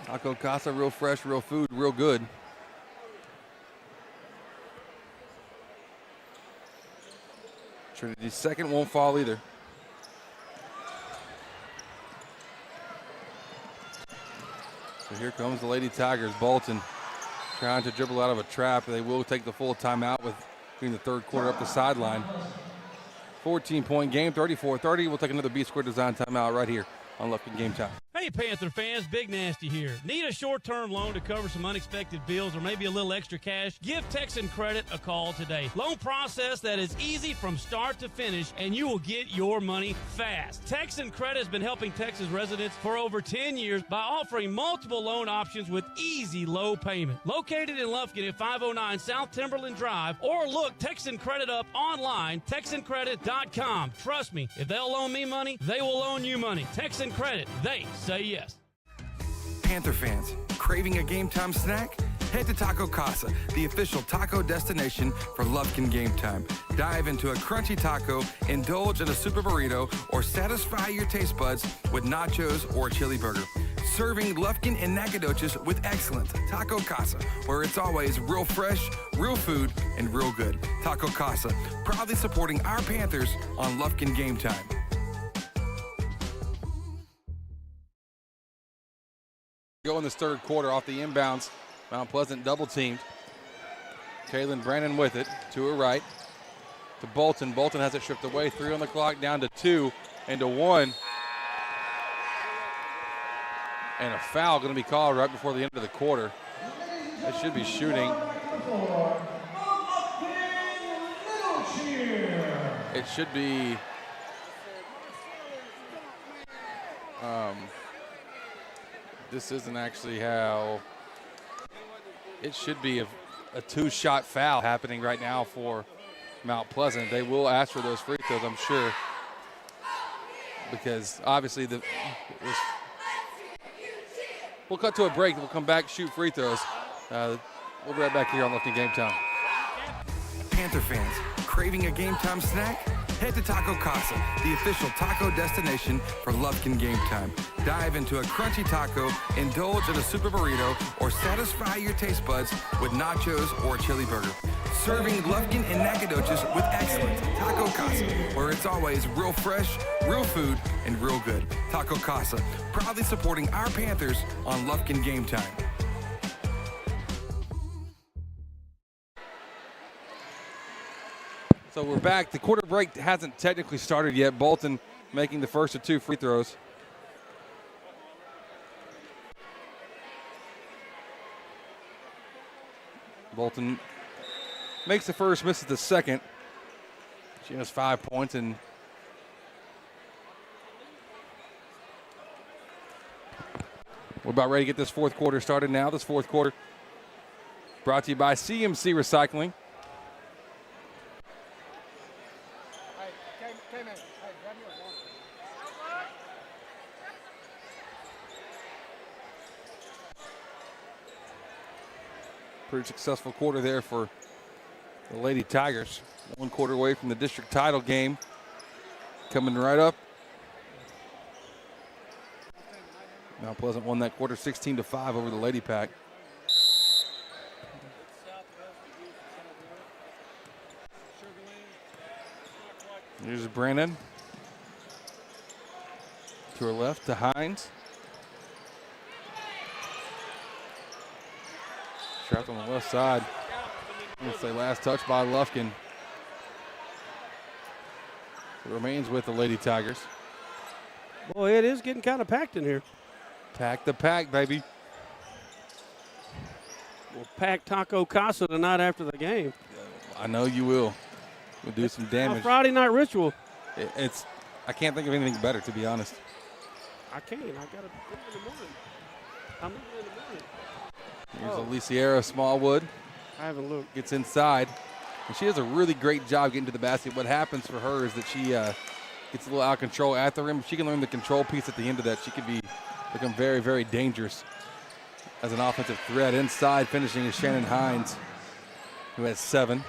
Taco Casa, real fresh, real food, real good. Trinity's second won't fall either. So here comes the Lady Tigers. Bolton trying to dribble out of a trap. They will take the full timeout with being the third quarter up the sideline. 14-point game, 34-30. We'll take another B-Square Design timeout right here on Lufkin Game Time.
Hey, Panther fans, Big Nasty here. Need a short-term loan to cover some unexpected bills or maybe a little extra cash? Give Texan Credit a call today. Loan process that is easy from start to finish, and you will get your money fast. Texan Credit has been helping Texas residents for over 10 years by offering multiple loan options with easy low payment. Located in Lufkin at 509 South Timberland Drive, or look Texan Credit up online, TexanCredit.com. Trust me, if they'll loan me money, they will loan you money. Texan Credit, they say yes.
Panther fans, craving a game time snack? Head to Taco Casa, the official taco destination for Lufkin Game Time. Dive into a crunchy taco, indulge in a super burrito, or satisfy your taste buds with nachos or a chili burger. Serving Lufkin and Nacogdoches with excellence. Taco Casa, where it's always real fresh, real food, and real good. Taco Casa, proudly supporting our Panthers on Lufkin Game Time.
Go in this third quarter off the inbounds. Mount Pleasant double teamed. Kaylin Brandon with it to her right. To Bolton. Bolton has it stripped away. 3 on the clock, down to 2 and to 1. And a foul going to be called right before the end of the quarter. They should be shooting. It should be this isn't actually how it should be. A 2-shot foul happening right now for Mount Pleasant. They will ask for those free throws, I'm sure, because obviously we'll cut to a break. We'll come back, shoot free throws. We'll be right back here on Lufkin Game Time.
Panther fans, craving a game time snack? Head to Taco Casa, the official taco destination for Lufkin Game Time. Dive into a crunchy taco, indulge in a super burrito, or satisfy your taste buds with nachos or a chili burger. Serving Lufkin and Nacogdoches with excellence. Taco Casa, where it's always real fresh, real food, and real good. Taco Casa, proudly supporting our Panthers on Lufkin Game Time.
So we're back. The quarter break hasn't technically started yet. Bolton making the first of 2 free throws. Bolton makes the first, misses the second. She has 5 points, and we're about ready to get this fourth quarter started now. This fourth quarter brought to you by CMC Recycling. Pretty successful quarter there for the Lady Tigers. 1 quarter away from the district title game. Coming right up. Mount Pleasant won that quarter 16-5 over the Lady Pack. Here's Brandon. To her left to Hines. Trapped on the left side. Let's say last touch by Lufkin. It remains with the Lady Tigers.
Boy, it is getting kind of packed in here.
Pack the pack, baby.
We'll pack Taco Casa tonight after the game.
I know you will. We'll do some damage.
A Friday night ritual.
I can't think of anything better, to be honest.
I can't. I got to do it in the morning. I'm leaving in the morning.
Here's Aliciera Smallwood.
I haven't looked.
Gets inside. And she does a really great job getting to the basket. What happens for her is that she gets a little out of control at the rim. If she can learn the control piece at the end of that, she could become very, very dangerous as an offensive threat. Inside finishing is Shannon Hines, who has 7.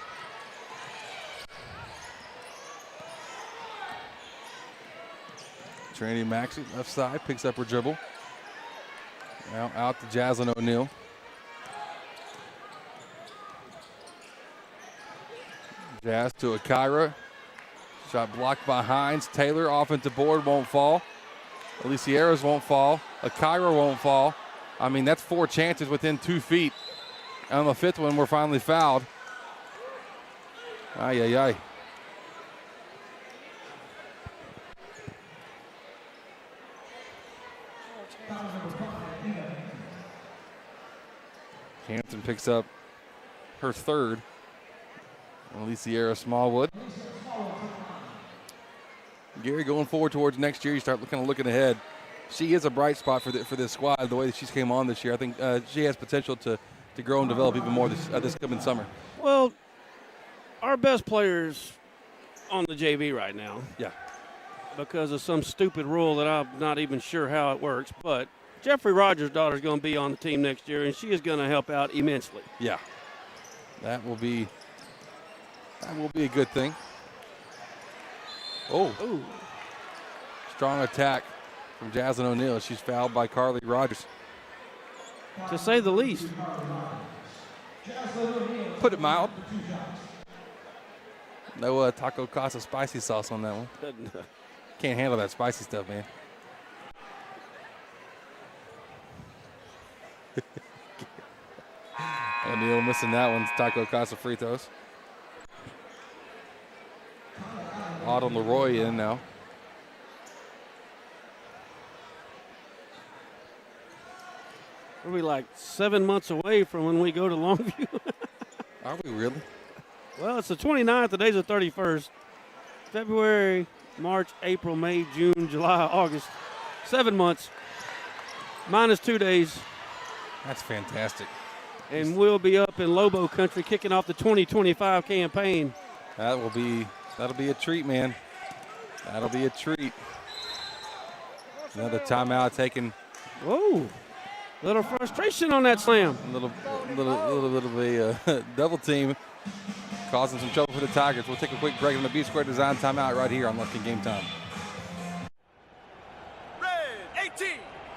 Trinity Maxey, left side, picks up her dribble. Now out to Jaslyn O'Neal. Jazz to Akira. Shot blocked by Hines. Taylor, offensive board, won't fall. Aliciera's won't fall. Akira won't fall. I mean, that's 4 chances within 2 feet. On the 5th one, we're finally fouled. Ay, ay, ay. Hampton picks up her 3rd. Alicia Smallwood. Gary, going forward towards next year, you start kind of looking ahead. She is a bright spot for this squad. The way that she's came on this year, I think she has potential to grow and develop even more this coming summer.
Well, our best players on the JV right now.
Yeah.
Because of some stupid rule that I'm not even sure how it works, but Jeffrey Rogers' daughter is going to be on the team next year, and she is going to help out immensely.
Yeah, that will be a good thing. Oh,
ooh.
Strong attack from Jaslyn O'Neal. She's fouled by Carly Rogers.
To say the least.
Put it mild. No Taco Casa spicy sauce on that one. Can't handle that spicy stuff, man. O'Neal missing that one. Taco Casa free throws. Autumn Leroy in now.
Are we like 7 months away from when we go to Longview?
Are we really?
Well, it's the 29th. Today's the 31st. February, March, April, May, June, July, August. 7 months. Minus 2 days.
That's fantastic.
And we'll be up in Lobo country kicking off the 2025 campaign.
That'll be a treat, man. That'll be a treat. Another timeout taken.
Whoa. Little frustration on that slam.
A little bit double team causing some trouble for the Tigers. We'll take a quick break on the B Square Design timeout right here on Lufkin Game Time.
Red 18.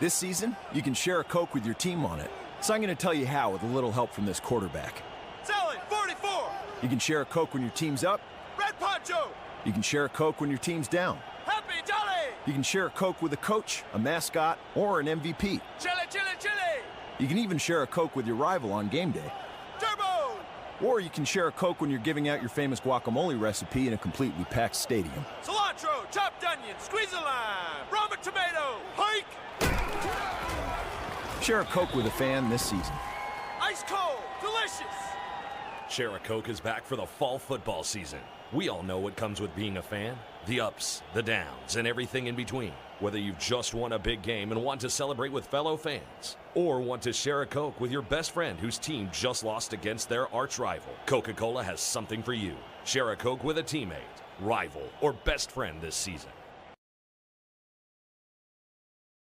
This season, you can share a Coke with your team on it. So I'm going to tell you how with a little help from this quarterback.
Selling 44.
You can share a Coke when your team's up.
Red Poncho.
You can share a Coke when your team's down.
Happy Jolly.
You can share a Coke with a coach, a mascot, or an MVP.
Chili, chili, chili.
You can even share a Coke with your rival on game day.
Turbo.
Or you can share a Coke when you're giving out your famous guacamole recipe in a completely packed stadium.
Cilantro, chopped onion, squeeze a lime, Roma tomato, hike.
Share a Coke with a fan this season.
Ice cold, delicious.
Share a Coke is back for the fall football season. We all know what comes with being a fan. The ups, the downs, and everything in between. Whether you've just won a big game and want to celebrate with fellow fans, or want to share a Coke with your best friend whose team just lost against their arch rival, Coca-Cola has something for you. Share a Coke with a teammate, rival, or best friend this season.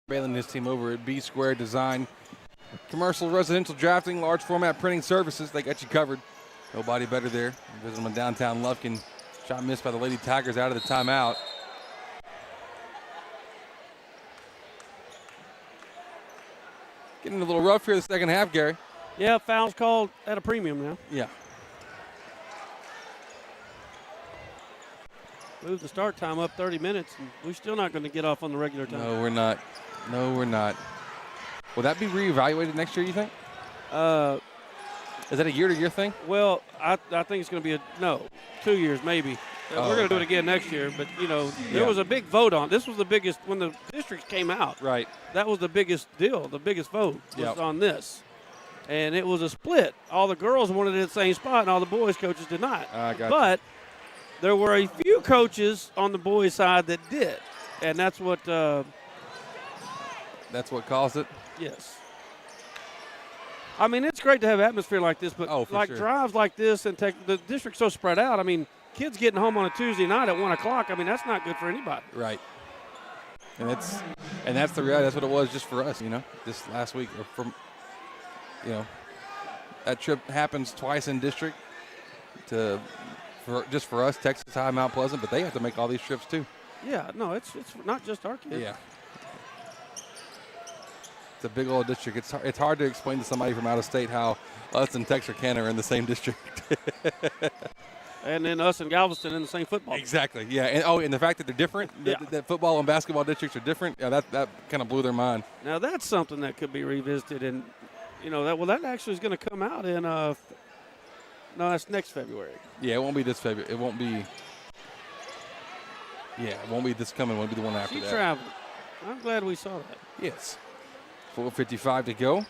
Bailey and his team over at B Square Design. Commercial, residential drafting, large format printing services. They got you covered. Nobody better there. Visit them in downtown Lufkin. Shot missed by the Lady Tigers out of the timeout. Getting a little rough here the second half, Gary.
Yeah, foul's called at a premium now.
Yeah.
Move the start time up 30 minutes, and we're still not going to get off on the regular time.
No, we're not. No, we're not. Will that be reevaluated next year, you think? Is that a year-to-year thing?
Well, I think it's going to be 2 years maybe. We're going to do it again next year, but, there was a big vote on. This was the biggest, when the districts came out.
Right.
That was the biggest deal, the biggest vote was on this. And it was a split. All the girls wanted it at the same spot, and all the boys' coaches did not. But there were a few coaches on the boys' side that did, and that's what
caused it?
Yes. I mean, it's great to have atmosphere like this, but drives like this and the district's so spread out. I mean, kids getting home on a Tuesday night at 1 o'clock, I mean, that's not good for anybody.
Right. And that's the reality. That's what it was just for us, this last week. That trip happens twice in district just for us, Texas High, Mount Pleasant, but they have to make all these trips too.
Yeah, no, it's not just our kids.
Yeah. It's a big old district. It's hard to explain to somebody from out of state how us and Texarkana are in the same district.
And then us and Galveston in the same football.
Exactly, yeah. And the fact that they're different, that football and basketball districts are different, yeah, that kind of blew their mind.
Now that's something that could be revisited, and that actually is going to come out in no, that's next February.
Yeah, it won't be this February. It won't be. Yeah, it won't be this coming. It won't be the one after that.
Traveling. I'm glad we saw that.
Yes. 4:55 to go.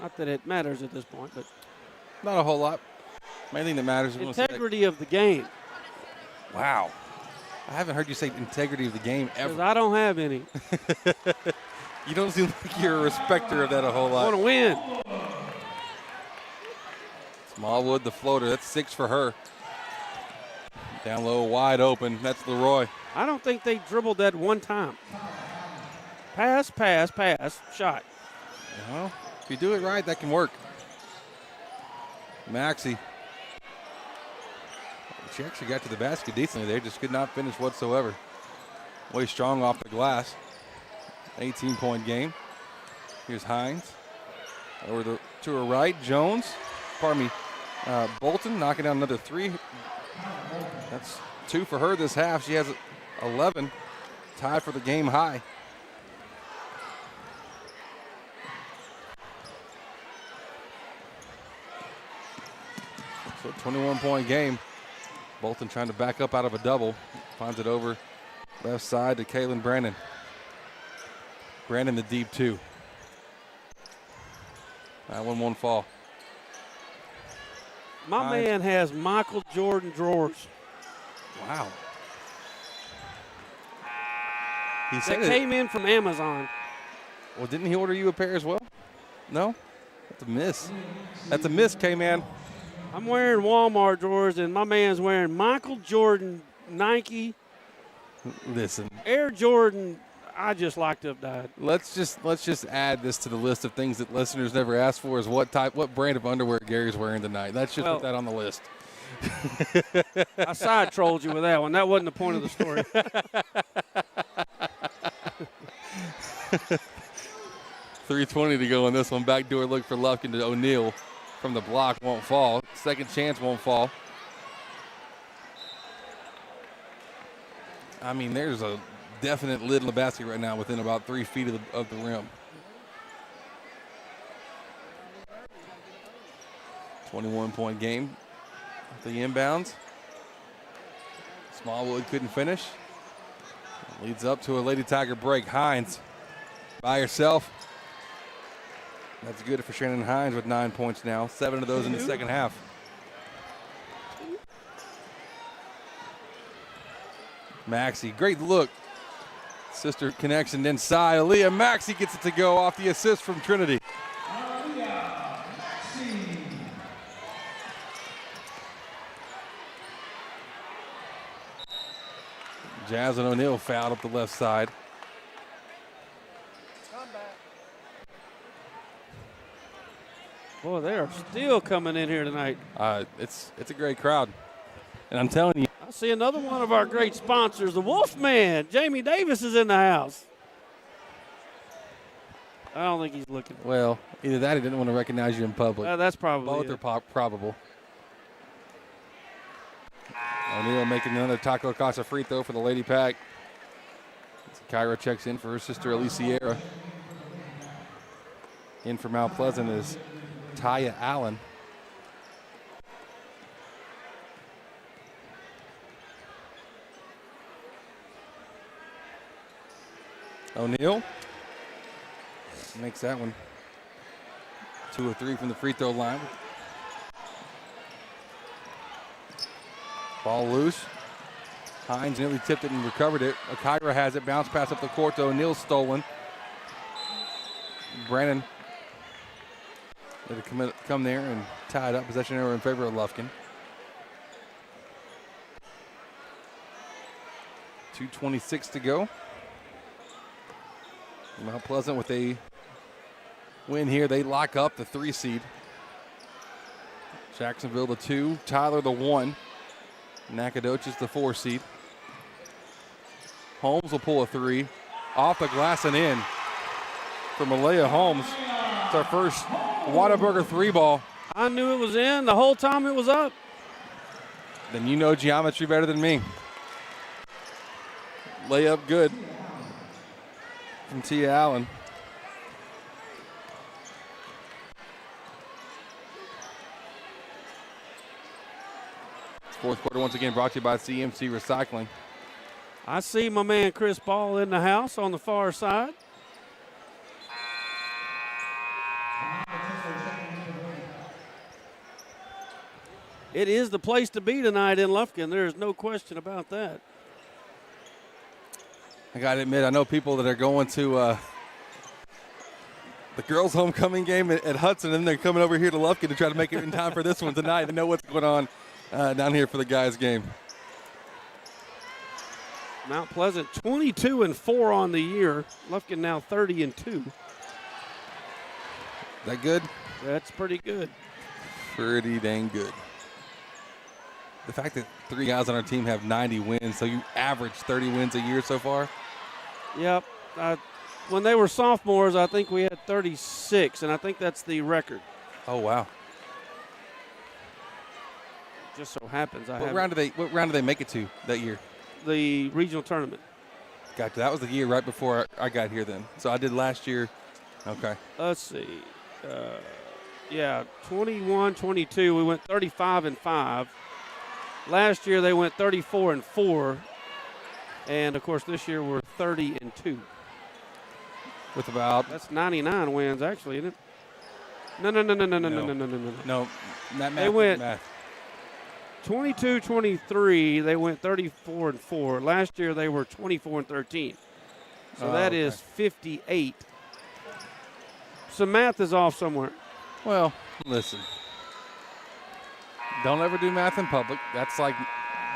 Not that it matters at this point, but
not a whole lot. Main thing that matters is
integrity of the game.
Wow. I haven't heard you say integrity of the game ever.
Because I don't have any.
You don't seem like you're a respecter of that a whole lot.
I want to win.
Smallwood, the floater. That's 6 for her. Down low, wide open. That's Leroy.
I don't think they dribbled that one time. Pass, pass, pass, shot.
Well, if you do it right, that can work. Maxey. She actually got to the basket decently there, just could not finish whatsoever. Way strong off the glass. 18-point game. Here's Hines. Over to her right, Jones. Bolton knocking down another 3. That's 2 for her this half. She has 11, tied for the game high. So 21-point game. Bolton trying to back up out of a double. Finds it over left side to Kaylin Brandon. Brandon the deep 2. That one won't fall.
My man has Michael Jordan drawers.
Wow. He
said that came in from Amazon.
Well, didn't he order you a pair as well? No? That's a miss. That's a miss, K-Man.
I'm wearing Walmart drawers, and my man's wearing Michael Jordan Nike.
Listen.
Air Jordan, I just like to have died.
Let's just add this to the list of things that listeners never asked for is what brand of underwear Gary's wearing tonight. Let's just put that on the list.
I side-trolled you with that one. That wasn't the point of the story.
3:20 to go on this one. Backdoor look for Lufkin to O'Neal from the block. Won't fall. Second chance won't fall. I mean, there's a definite lid on the basket right now within about 3 feet of the rim. 21-point game. The inbounds. Smallwood couldn't finish. Leads up to a Lady Tiger break. Hines by herself. That's good for Shannon Hines with 9 points now. 7 of those in the second half. Maxey, great look. Sister connection inside. Aaliyah Maxey gets it to go off the assist from Trinity. Jazz and O'Neal fouled up the left side.
Boy, they are still coming in here tonight.
It's a great crowd. And I'm telling you.
I see another one of our great sponsors, the Wolfman. Jamie Davis is in the house. I don't think he's looking.
Well, either that or he didn't want to recognize you in public.
That's probably
both are probable. O'Neal making another Taco Casa free throw for the Lady Pack. Kyra checks in for her sister Alicia. In for Mount Pleasant is Taya Allen. O'Neal makes that one. 2 of 3 from the free throw line. Ball loose. Hines nearly tipped it and recovered it. Kyra has it. Bounce pass up the court to O'Neal, stolen. Brennan had to come there and tie it up. Possession error in favor of Lufkin. 2:26 to go. Mount Pleasant with a win here. They lock up the 3 seed. Jacksonville the 2. Tyler the 1. Nacogdoches the 4 seed. Holmes will pull a 3. Off the glass and in for Malaya Holmes. It's our first Whataburger 3 ball.
I knew it was in the whole time it was up.
Then you know geometry better than me. Layup good from Tia Allen. Fourth quarter once again brought to you by CMC Recycling.
I see my man Chris Ball in the house on the far side. It is the place to be tonight in Lufkin. There's no question about that.
I got to admit, I know people that are going to the girls' homecoming game at Hudson, and they're coming over here to Lufkin to try to make it in time for this one tonight. They know what's going on down here for the guys' game.
Mount Pleasant 22-4 on the year. Lufkin now 30-2.
That good?
That's pretty good.
Pretty dang good. The fact that 3 guys on our team have 90 wins, so you average 30 wins a year so far?
Yep. When they were sophomores, I think we had 36, and I think that's the record.
Oh, wow.
Just so happens
What round do they make it to that year?
The regional tournament.
Gotcha. That was the year right before I got here then. So I did last year. Okay.
Let's see. 21-22. We went 35-5. Last year they went 34-4. And, of course, this year we're 30-2.
With about?
That's 99 wins, actually, isn't it? No.
No, not math.
They went
math.
22-23. They went 34-4. Last year they were 24-13. So that is 58. So math is off somewhere.
Well, listen. Don't ever do math in public. That's like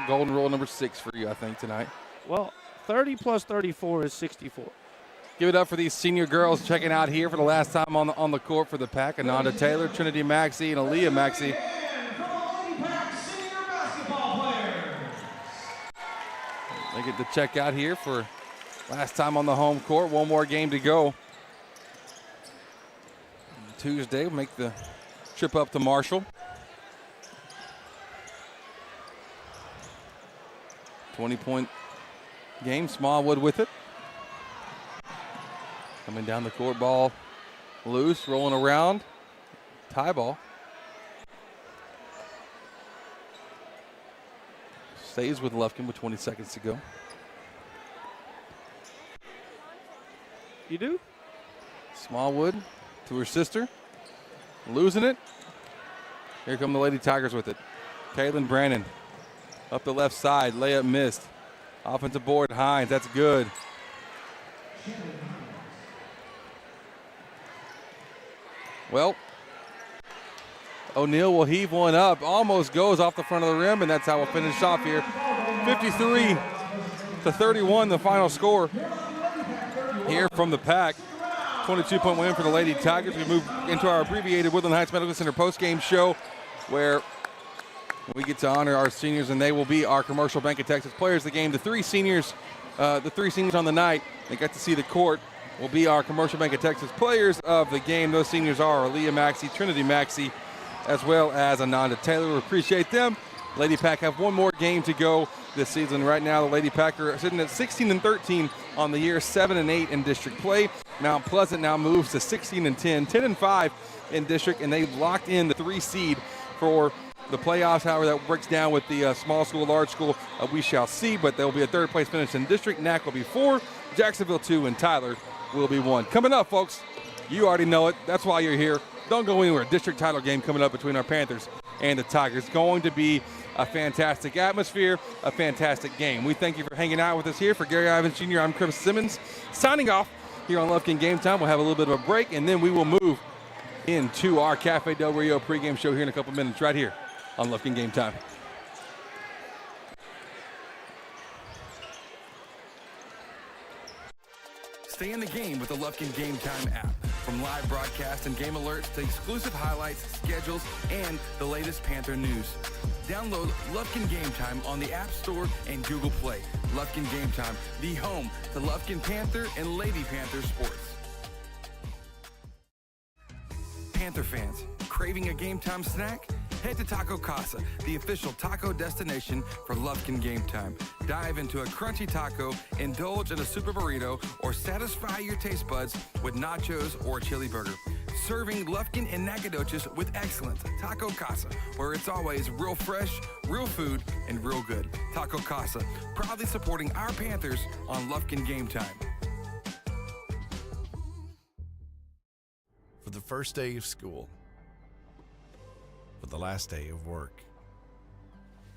golden rule number 6 for you, I think, tonight.
Well, 30 plus 34 is 64.
Give it up for these senior girls checking out here for the last time on the court for the Pack. Ananda Taylor, Trinity Maxey, and Aaliyah Maxey. They get to check out here for last time on the home court. One more game to go. Tuesday, we'll make the trip up to Marshall. 20-point game. Smallwood with it. Coming down the court, ball loose, rolling around. Tie ball. Stays with Lufkin with 20 seconds to go.
You do?
Smallwood to her sister. Losing it. Here come the Lady Tigers with it. Kaylin Brannon up the left side. Layup missed. Offensive board, Hines. That's good. Well, O'Neal will heave one up. Almost goes off the front of the rim, and that's how we'll finish off here. 53-31, the final score here from the Pack. 22-point win for the Lady Tigers. We move into our abbreviated Woodland Heights Medical Center postgame show, where we get to honor our seniors, and they will be our Commercial Bank of Texas players of the game. The three seniors on the night, they got to see the court, will be our Commercial Bank of Texas players of the game. Those seniors are Aaliyah Maxey, Trinity Maxey, as well as Ananda Taylor. We appreciate them. Lady Pack have one more game to go this season. Right now, the Lady Pack are sitting at 16-13 on the year, 7-8 in district play. Mount Pleasant now moves to 16-10, 10-5 in district, and they've locked in the 3 seed for the playoffs. However, that breaks down with the small school, large school. We shall see, but there will be a 3rd place finish in district. NAC will be 4, Jacksonville 2, and Tyler will be 1. Coming up, folks, you already know it. That's why you're here. Don't go anywhere. District title game coming up between our Panthers and the Tigers. Going to be a fantastic atmosphere, a fantastic game. We thank you for hanging out with us here. For Gary Ivins Jr., I'm Chris Simmons, signing off here on Lufkin Game Time. We'll have a little bit of a break, and then we will move into our Cafe Del Rio pregame show here in a couple minutes right here on Lufkin Game Time.
Stay in the game with the Lufkin Game Time app. From live broadcasts and game alerts to exclusive highlights, schedules, and the latest Panther news. Download Lufkin Game Time on the App Store and Google Play. Lufkin Game Time, the home to Lufkin Panther and Lady Panther sports. Panther fans, craving a game time snack? Head to Taco Casa, the official taco destination for Lufkin Game Time. Dive into a crunchy taco, indulge in a super burrito, or satisfy your taste buds with nachos or a chili burger. Serving Lufkin and Nacogdoches with excellence. Taco Casa, where it's always real fresh, real food, and real good. Taco Casa, proudly supporting our Panthers on Lufkin Game Time.
For the first day of school, for the last day of work,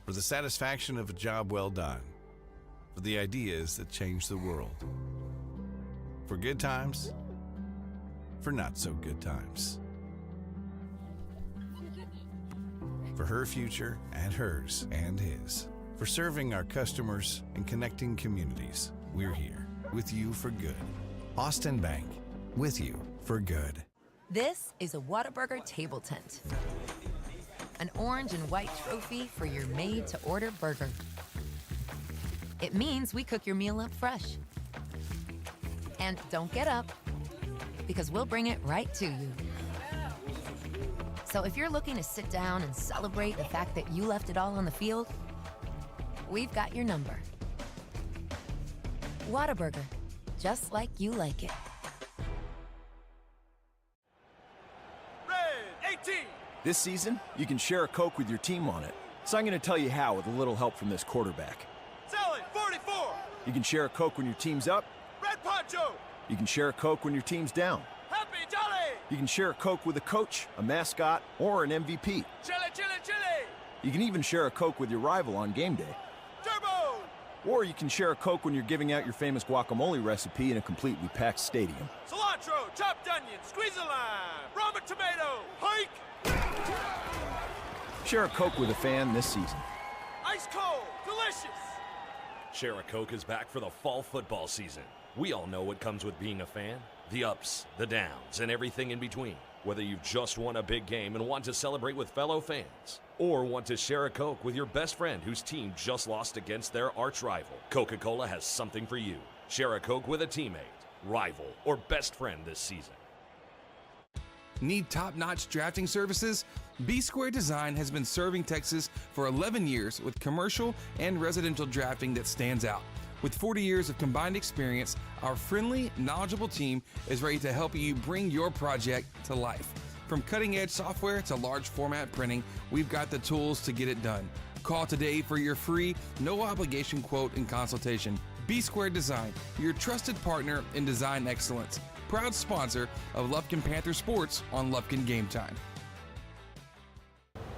for the satisfaction of a job well done, for the ideas that change the world, for good times, for not so good times, for her future and hers and his, for serving our customers and connecting communities. We're here with you for good. Austin Bank, with you for good.
This is a Whataburger table tent. An orange and white trophy for your made-to-order burger. It means we cook your meal up fresh. And don't get up, because we'll bring it right to you. So if you're looking to sit down and celebrate the fact that you left it all on the field, we've got your number. Whataburger, just like you like it.
Red 18.
This season, you can share a Coke with your team on it. So I'm going to tell you how with a little help from this quarterback.
Sally 44.
You can share a Coke when your team's up.
Red Poncho.
You can share a Coke when your team's down.
Happy Jolly.
You can share a Coke with a coach, a mascot, or an MVP.
Chili, chili, chili.
You can even share a Coke with your rival on game day.
Turbo.
Or you can share a Coke when you're giving out your famous guacamole recipe in a completely packed stadium.
Cilantro, chopped onion, squeeze a lime, Roma tomato, hike.
Share a Coke with a fan this season.
Ice cold, delicious.
Share a Coke is back for the fall football season. We all know what comes with being a fan. The ups, the downs, and everything in between. Whether you've just won a big game and want to celebrate with fellow fans, or want to share a Coke with your best friend whose team just lost against their arch rival, Coca-Cola has something for you. Share a Coke with a teammate, rival, or best friend this season.
Need top-notch drafting services? B-Square Design has been serving Texas for 11 years with commercial and residential drafting that stands out. With 40 years of combined experience, our friendly, knowledgeable team is ready to help you bring your project to life. From cutting-edge software to large-format printing, we've got the tools to get it done. Call today for your free, no-obligation quote and consultation. B-Square Design, your trusted partner in design excellence. Proud sponsor of Lufkin Panther Sports on Lufkin Game Time.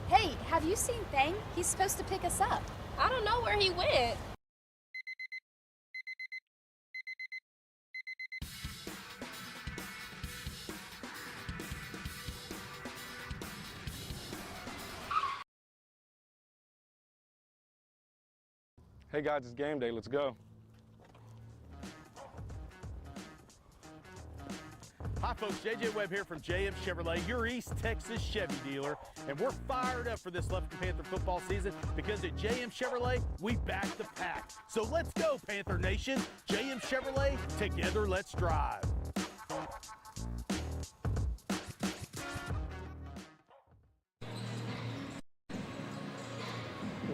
Hey, have you seen Thang? He's supposed to pick us up.
I don't know where he went.
Hey guys, it's game day. Let's go.
Hi folks, JJ Webb here from JM Chevrolet, your East Texas Chevy dealer, and we're fired up for this Lufkin Panther football season because at JM Chevrolet, we back the pack. So let's go, Panther Nation. JM Chevrolet, together let's drive.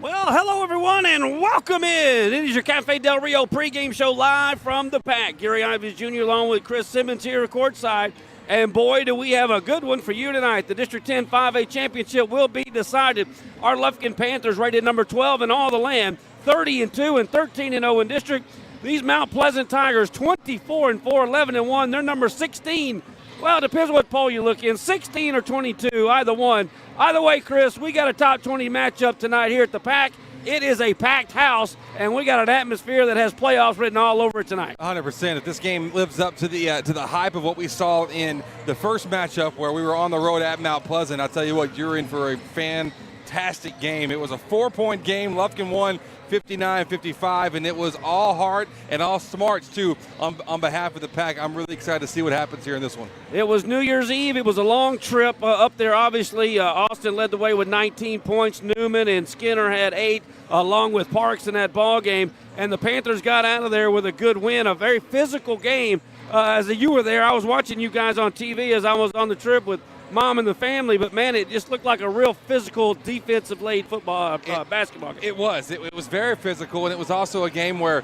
Well, hello everyone, and welcome in. It is your Cafe Del Rio pregame show live from the pack. Gary Ives Jr. along with Chris Simmons here courtside. And boy, do we have a good one for you tonight. The District 10 5A championship will be decided. Our Lufkin Panthers rated number 12 in all the land, 30-2 and 13-0 in district. These Mount Pleasant Tigers, 24-4, 11-1. They're number 16. Well, it depends what poll you look in, 16 or 22, either one. Either way, Chris, we got a top 20 matchup tonight here at the Pack. It is a packed house, and we got an atmosphere that has playoffs written all over it tonight.
100%. If this game lives up to the hype of what we saw in the first matchup where we were on the road at Mount Pleasant, I'll tell you what, you're in for a fantastic game. It was a 4-point game. Lufkin won 59-55, and it was all heart and all smarts, too, on behalf of the Pack. I'm really excited to see what happens here in this one.
It was New Year's Eve. It was a long trip up there. Obviously, Austin led the way with 19 points. Newman and Skinner had 8, along with Parks in that ball game. And the Panthers got out of there with a good win, a very physical game. As you were there, I was watching you guys on TV as I was on the trip with mom and the family, but, man, it just looked like a real physical, defensive-laid football, basketball game.
It was. It was very physical, and it was also a game where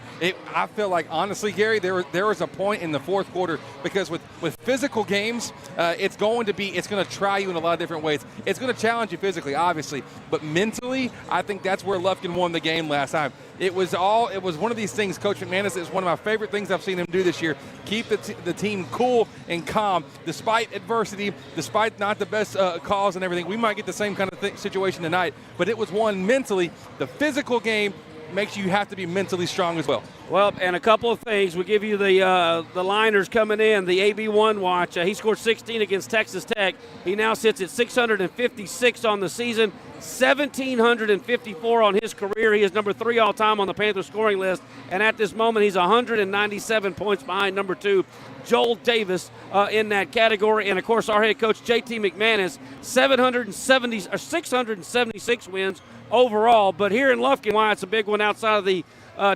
I feel like, honestly, Gary, there was a point in the fourth quarter because with physical games, it's going to try you in a lot of different ways. It's going to challenge you physically, obviously, but mentally, I think that's where Lufkin won the game last time. It was one of these things. Coach McManus is one of my favorite things I've seen him do this year. Keep the team cool and calm despite adversity, despite not the best calls and everything. We might get the same kind of situation tonight, but it was one mentally. The physical game makes you have to be mentally strong as well.
Well, and a couple of things. We give you the liners coming in, the AB1 watch. He scored 16 against Texas Tech. He now sits at 656 on the season, 1,754 on his career. He is number 3 all-time on the Panthers scoring list, and at this moment he's 197 points behind number 2, Joel Davis, in that category. And, of course, our head coach, J.T. McManus, 676 wins overall. But here in Lufkin, why it's a big one outside of the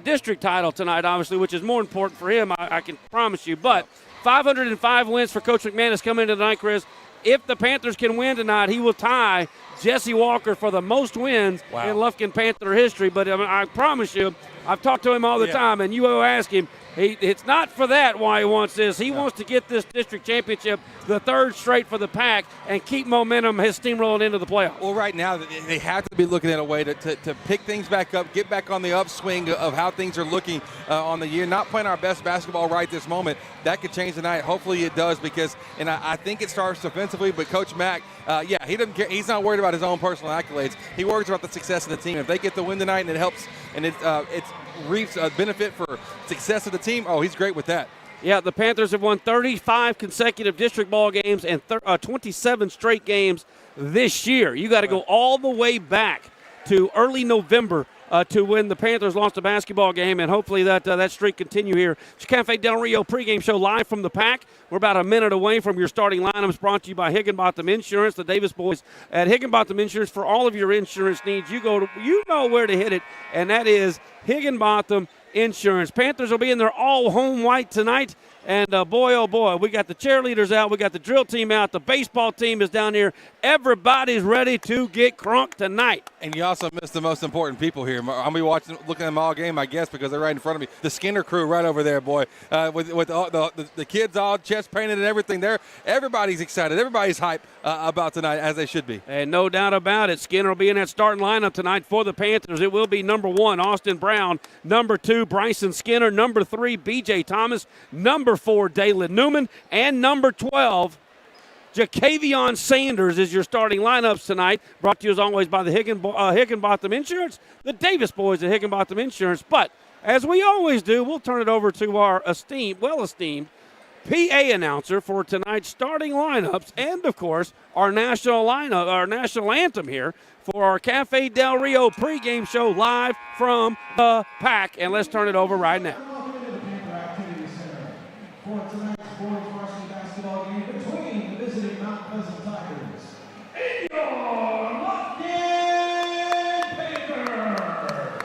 district title tonight, obviously, which is more important for him, I can promise you. But 505 wins for Coach McManus coming into tonight, Chris. If the Panthers can win tonight, he will tie Jesse Walker for the most wins in Lufkin Panther history. But I promise you, I've talked to him all the time, and you will ask him, it's not for that why he wants this. He wants to get this district championship, the 3rd straight for the Pack, and keep momentum, his steamrolling into the playoffs.
Well, right now they have to be looking at a way to pick things back up, get back on the upswing of how things are looking on the year. Not playing our best basketball right this moment. That could change tonight. Hopefully it does, because I think it starts defensively, but Coach Mack, he doesn't care. He's not worried about his own personal accolades. He worries about the success of the team. If they get the win tonight and it helps and it reaps a benefit for success of the team, he's great with that.
Yeah, the Panthers have won 35 consecutive district ball games and 27 straight games this year. You got to go all the way back to early November to when the Panthers lost a basketball game, and hopefully that streak continue here. It's Cafe Del Rio pregame show live from the Pack. We're about a minute away from your starting lineups, brought to you by Higginbotham Insurance, the Davis boys at Higginbotham Insurance. For all of your insurance needs, you know where to hit it, and that is Higginbotham Insurance. Panthers will be in their all-home white tonight. And boy, oh boy, we got the cheerleaders out. We got the drill team out. The baseball team is down here. Everybody's ready to get crunk tonight.
And you also missed the most important people here. I'll be looking at them all game, I guess, because they're right in front of me. The Skinner crew right over there, boy, with all the kids all chest painted and everything. Everybody's excited. Everybody's hyped about tonight, as they should be.
And no doubt about it, Skinner will be in that starting lineup tonight for the Panthers. It will be number 1, Austin Brown. Number 2, Bryson Skinner. Number 3, B.J. Thomas. Number 4, Dalen Newman. And number 12, Jacavion Sanders is your starting lineups tonight. Brought to you as always by the Higginbotham Insurance, the Davis boys at Higginbotham Insurance. But as we always do, we'll turn it over to our well-esteemed PA announcer for tonight's starting lineups, and of course our national anthem here for our Cafe Del Rio pregame show live from the Pack. And let's turn it over right now.
For tonight's boys varsity basketball game between the visiting Mount Pleasant Tigers and your Lufkin Panthers.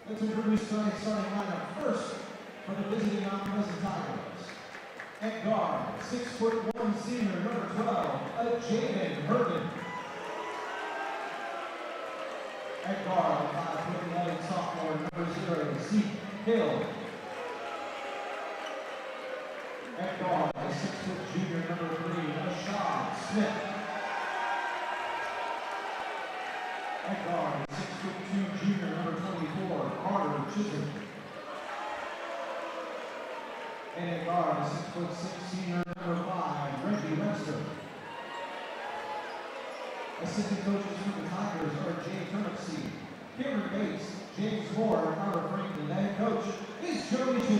Let's introduce tonight's starting lineup. First, for the visiting Mount Pleasant Tigers, at guard, 6'1" senior, number 12, Jaden Herman. At guard, 5'11" sophomore, number 0, Zeke Hill. At guard, 6' junior, number 3, Ashad Smith. At guard, 6'2" junior, number 24, Carter Chisholm. And at guard, 6'6" senior, number 5, Reggie Webster. Assistant coaches for the Tigers are Jay Turnipseed, Cameron Bates, James Moore, Howard Franklin. The head coach is Joey Chisholm.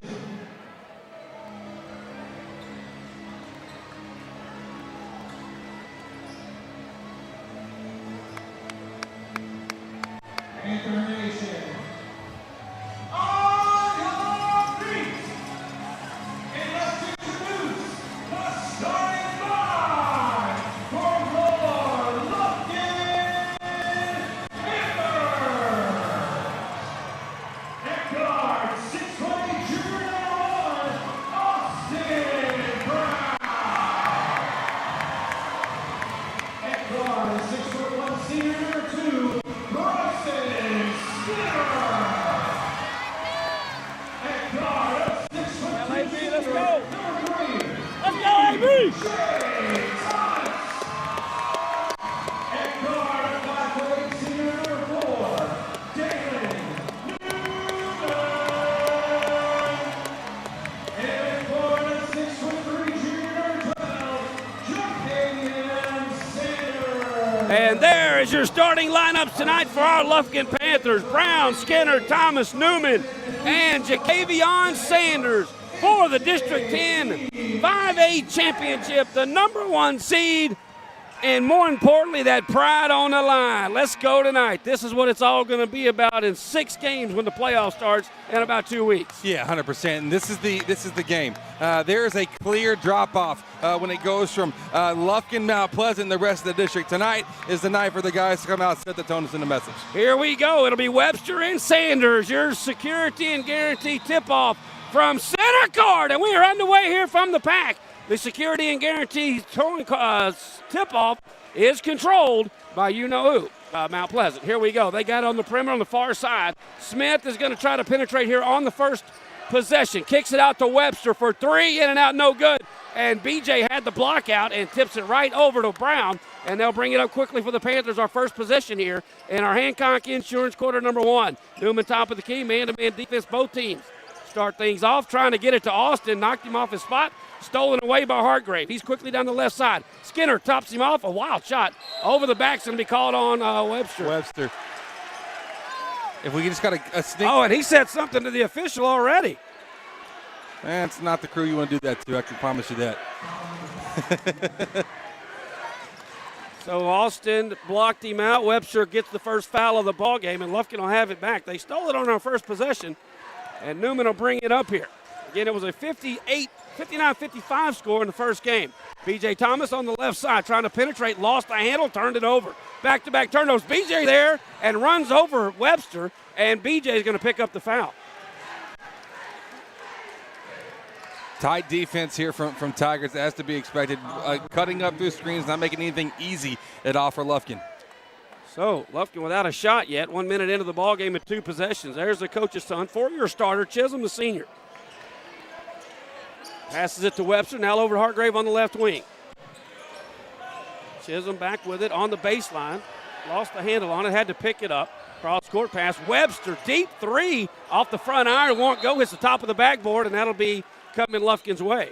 Panther Nation, on your feet, and let's introduce the starting five for your Lufkin Panthers. At guard, 6'20" junior
three. And there is your starting lineups tonight for our Lufkin Panthers. Brown, Skinner, Thomas, Newman, and Jacavion Sanders for the District 10 5A championship, the #1 seed, and more importantly, that pride on the line. Let's go tonight. This is what it's all going to be about in 6 games when the playoff starts in about 2 weeks.
Yeah, 100%. And this is the game. There is a clear drop-off when it goes from Lufkin, Mount Pleasant, and the rest of the district. Tonight is the night for the guys to come out, set the tone, and send a message.
Here we go. It'll be Webster and Sanders, your security and guarantee tip-off from center court. And we are underway here from the pack. The security and guarantee tip-off is controlled by you-know-who, Mount Pleasant. Here we go. They got on the perimeter on the far side. Smith is going to try to penetrate here on the first possession. Kicks it out to Webster for 3, in and out, no good. And BJ had the block out and tips it right over to Brown. And they'll bring it up quickly for the Panthers, our first possession here in our Hancock Insurance quarter #1. Newman top of the key, man-to-man defense, both teams. Start things off, trying to get it to Austin, knocked him off his spot. Stolen away by Hartgrave. He's quickly down the left side. Skinner tops him off. A wild shot over the back's going to be called on Webster.
If we just got a sneak.
Oh, and he said something to the official already.
That's not the crew you want to do that to. I can promise you that.
So Austin blocked him out. Webster gets the first foul of the ball game, and Lufkin will have it back. They stole it on our first possession, and Newman will bring it up here. Again, it was a 59-55 score in the first game. B.J. Thomas on the left side trying to penetrate, lost the handle, turned it over. Back-to-back turnovers. B.J. there and runs over Webster, and B.J. is going to pick up the foul.
Tight defense here from Tigers, as to be expected. Cutting up through screens, not making anything easy at all for Lufkin.
So Lufkin without a shot yet. 1 minute into the ball game with 2 possessions. There's the coach's son, 4-year starter, Chisholm the senior. Passes it to Webster, now over to Hartgrave on the left wing. Chisholm back with it on the baseline. Lost the handle on it, had to pick it up. Cross court pass. Webster, deep 3 off the front iron, won't go, hits the top of the backboard, and that'll be coming Lufkin's way.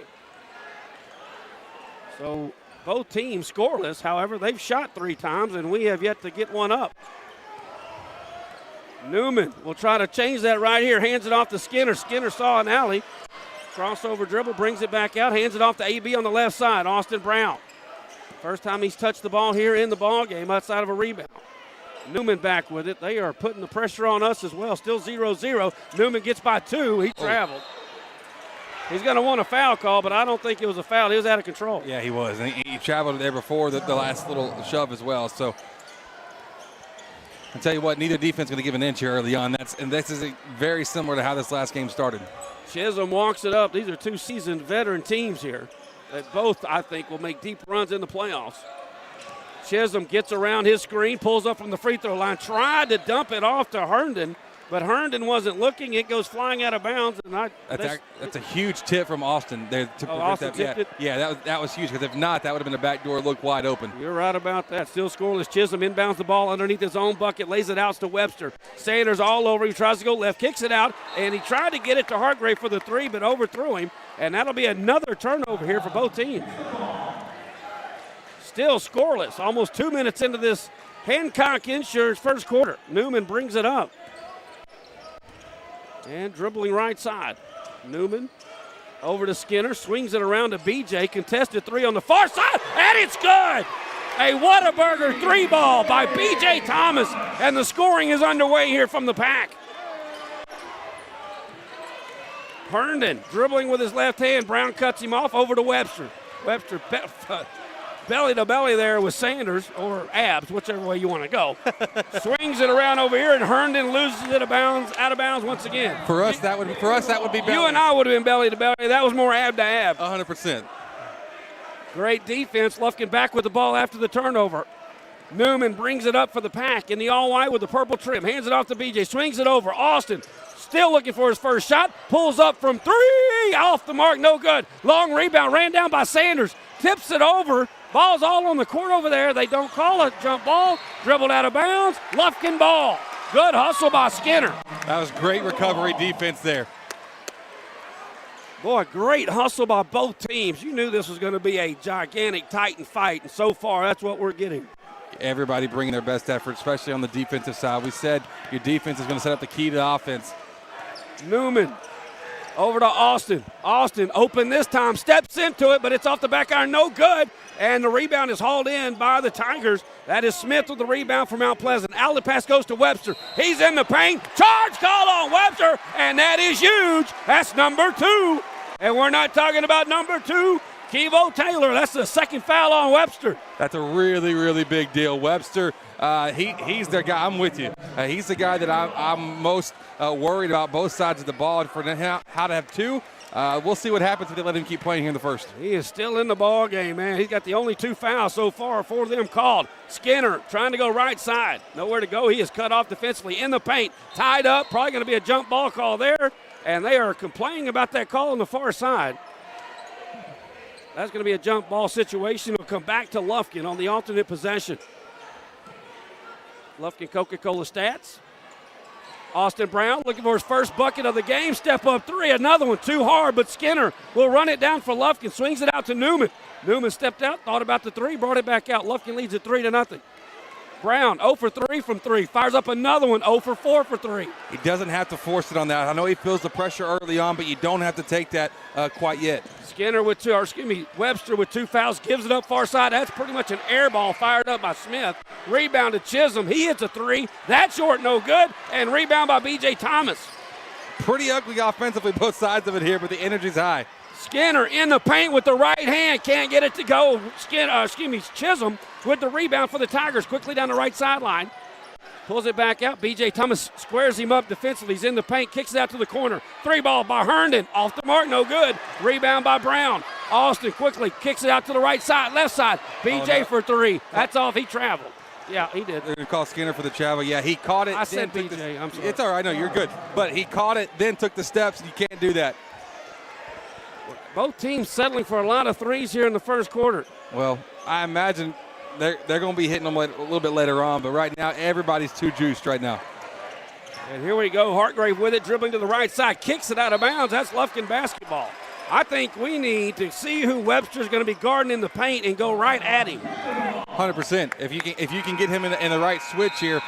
So both teams scoreless. However, they've shot 3 times, and we have yet to get one up. Newman will try to change that right here. Hands it off to Skinner. Skinner saw an alley. Crossover dribble, brings it back out, hands it off to AB on the left side. Austin Brown. First time he's touched the ball here in the ball game outside of a rebound. Newman back with it. They are putting the pressure on us as well. Still 0-0. Newman gets by 2. He traveled. He's going to want a foul call, but I don't think it was a foul. He was out of control.
Yeah, he was. And he traveled there before the last little shove as well. So I'll tell you what, neither defense going to give an inch here early on. This is very similar to how this last game started.
Chisholm walks it up. These are 2 seasoned veteran teams here that both, I think, will make deep runs in the playoffs. Chisholm gets around his screen, pulls up from the free throw line, tried to dump it off to Herndon, but Herndon wasn't looking. It goes flying out of bounds. And
that's a huge tip from Austin there to prevent that.
Tipped it?
Yeah, that was huge, because if not, that would have been a backdoor look wide open.
You're right about that. Still scoreless. Chisholm inbounds the ball underneath his own bucket, lays it out to Webster. Sanders all over. He tries to go left, kicks it out, and he tried to get it to Hartgrave for the 3, but overthrew him. And that'll be another turnover here for both teams. Still scoreless. Almost 2 minutes into this Hancock Insurance first quarter. Newman brings it up. And dribbling right side. Newman over to Skinner, swings it around to BJ, contested 3 on the far side, and it's good! A Whataburger 3 ball by BJ Thomas, and the scoring is underway here from the pack. Herndon dribbling with his left hand. Brown cuts him off over to Webster. Webster belly to belly there with Sanders, or abs, whichever way you want to go. Swings it around over here, and Herndon loses it out of bounds once again.
For us, that would be belly.
You and I would have been belly to belly. That was more ab to ab.
100%.
Great defense. Lufkin back with the ball after the turnover. Newman brings it up for the pack in the all-white with the purple trim. Hands it off to BJ. Swings it over. Austin still looking for his first shot. Pulls up from 3, three, off the mark, no good. Long rebound, ran down by Sanders, tips it over. Ball's all on the court over there. They don't call it. Jump ball, dribbled out of bounds. Lufkin ball. Good hustle by Skinner.
That was great recovery defense there.
Boy, great hustle by both teams. You knew this was going to be a gigantic Titan fight, and so far that's what we're getting.
Everybody bringing their best effort, especially on the defensive side. We said your defense is going to set up the key to the offense.
Newman over to Austin. Austin open this time, steps into it, but it's off the back iron, no good. And the rebound is hauled in by the Tigers. That is Smith with the rebound from Mount Pleasant. Outlet pass goes to Webster. He's in the paint. Charge call on Webster, and that is huge. That's number 2. And we're not talking about number 2, Kevo Taylor. That's the second foul on Webster.
That's a really, really big deal. Webster, he's their guy. I'm with you. He's the guy that I'm most worried about both sides of the ball. And for how to have 2, we'll see what happens if they let him keep playing here in the first.
He is still in the ball game, man. He's got the only 2 fouls so far, 4 of them called. Skinner trying to go right side. Nowhere to go. He is cut off defensively in the paint. Tied up. Probably going to be a jump ball call there. And they are complaining about that call on the far side. That's going to be a jump ball situation. It'll come back to Lufkin on the alternate possession. Lufkin Coca-Cola stats. Austin Brown looking for his first bucket of the game. Step up 3, another one, too hard, but Skinner will run it down for Lufkin. Swings it out to Newman. Newman stepped out, thought about the 3, brought it back out. Lufkin leads it 3-0. Brown 0 for 3 from 3. Fires up another one, 0 for 4 for 3.
He doesn't have to force it on that. I know he feels the pressure early on, but you don't have to take that quite yet.
Skinner with 2, or excuse me, Webster with 2 fouls, gives it up far side. That's pretty much an air ball fired up by Smith. Rebound to Chisholm. He hits a 3. That's short, no good. And rebound by B.J. Thomas.
Pretty ugly offensively, both sides of it here, but the energy's high.
Skinner in the paint with the right hand. Can't get it to go. Chisholm with the rebound for the Tigers. Quickly down the right sideline. Pulls it back out. B.J. Thomas squares him up defensively. He's in the paint. Kicks it out to the corner. 3 ball by Herndon. Off the mark. No good. Rebound by Brown. Austin quickly kicks it out to the right side. Left side. B.J. for 3. That's off. He traveled. Yeah, he did.
They're going to call Skinner for the travel. Yeah, he caught it.
I said B.J. I'm sorry.
It's all right. No, you're good. But he caught it, then took the steps. And you can't do that.
Both teams settling for a lot of 3s here in the first quarter.
Well, I imagine they're going to be hitting them a little bit later on, but right now everybody's too juiced right now.
And here we go. Hartgrave with it, dribbling to the right side, kicks it out of bounds. That's Lufkin basketball. I think we need to see who Webster's going to be guarding in the paint and go right at him.
100%. If you can get him in the right switch here.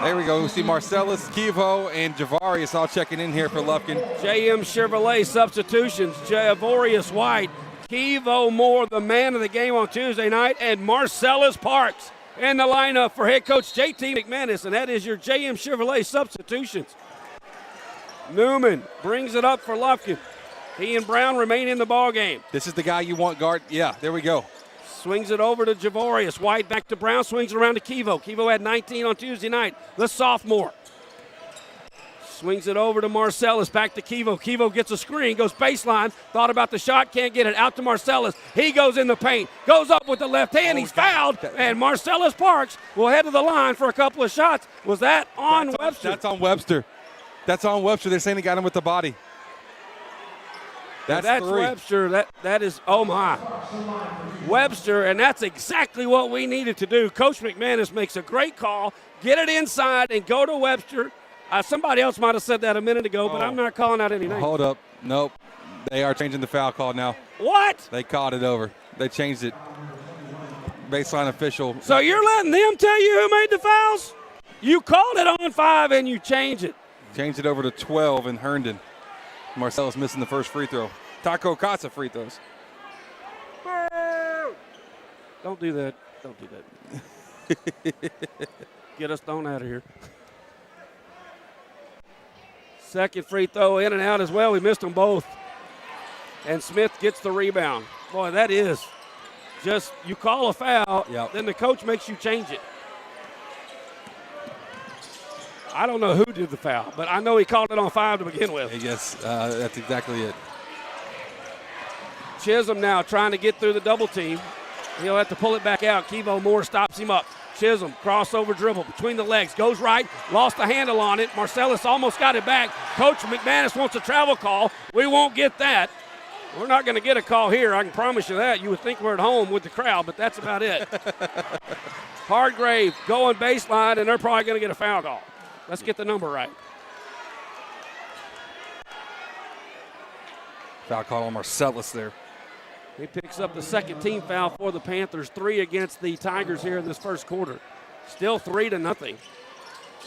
There we go. We see Marcellus, Kevo, and Javarius all checking in here for Lufkin.
JM Chevrolet substitutions. Javorius White, Kevo Moore, the man of the game on Tuesday night, and Marcellus Parks in the lineup for head coach JT McManus, and that is your JM Chevrolet substitutions. Newman brings it up for Lufkin. He and Brown remain in the ball game.
This is the guy you want guard. Yeah, there we go.
Swings it over to Javorius. White back to Brown. Swings it around to Kevo. Kevo had 19 on Tuesday night. The sophomore. Swings it over to Marcellus. Back to Kevo. Kevo gets a screen. Goes baseline. Thought about the shot. Can't get it. Out to Marcellus. He goes in the paint. Goes up with the left hand. He's fouled. And Marcellus Parks will head to the line for a couple of shots. Was that on Webster?
That's on Webster. That's on Webster. They're saying he got him with the body. That's 3.
Webster. That is, oh my. Webster, and that's exactly what we needed to do. Coach McManus makes a great call. Get it inside and go to Webster. Somebody else might have said that a minute ago, but I'm not calling out any names.
Hold up. Nope. They are changing the foul call now.
What?
They called it over. They changed it. Baseline official.
So you're letting them tell you who made the fouls? You called it on 5 and you changed it.
Changed it over to 12 in Herndon. Marcellus missing the first free throw. Taco Casa free throws.
Don't do that. Don't do that. Get us thrown out of here. Second free throw in and out as well. We missed them both. And Smith gets the rebound. Boy, that is just, you call a foul, then the coach makes you change it. I don't know who did the foul, but I know he called it on 5 to begin with.
Yes, that's exactly it.
Chisholm now trying to get through the double team. He'll have to pull it back out. Kevo Moore stops him up. Chisholm, crossover dribble between the legs, goes right, lost the handle on it. Marcellus almost got it back. Coach McManus wants a travel call. We won't get that. We're not going to get a call here, I can promise you that. You would think we're at home with the crowd, but that's about it. Hargrave going baseline, and they're probably going to get a foul call. Let's get the number right.
Foul call on Marcellus there.
He picks up the second team foul for the Panthers, 3 against the Tigers here in this first quarter. Still 3-0.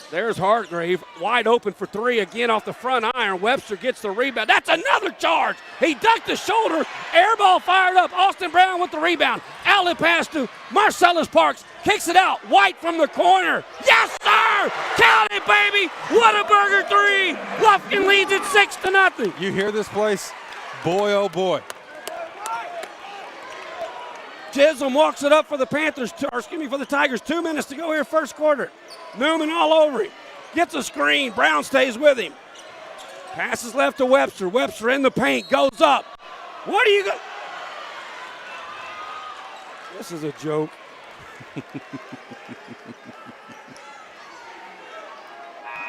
There's Hargrave, wide open for 3 again off the front iron. Webster gets the rebound. That's another charge. He ducked the shoulder. Air ball fired up. Austin Brown with the rebound. Outlet pass to Marcellus Parks. Kicks it out. White from the corner. Yes, sir! Count it, baby! Whataburger 3. Lufkin leads it 6-0.
You hear this place? Boy, oh boy.
Chisholm walks it up for the Panthers, for the Tigers. 2 minutes to go here, first quarter. Newman all over him. Gets a screen. Brown stays with him. Passes left to Webster. Webster in the paint. Goes up. What are you going? This is a joke.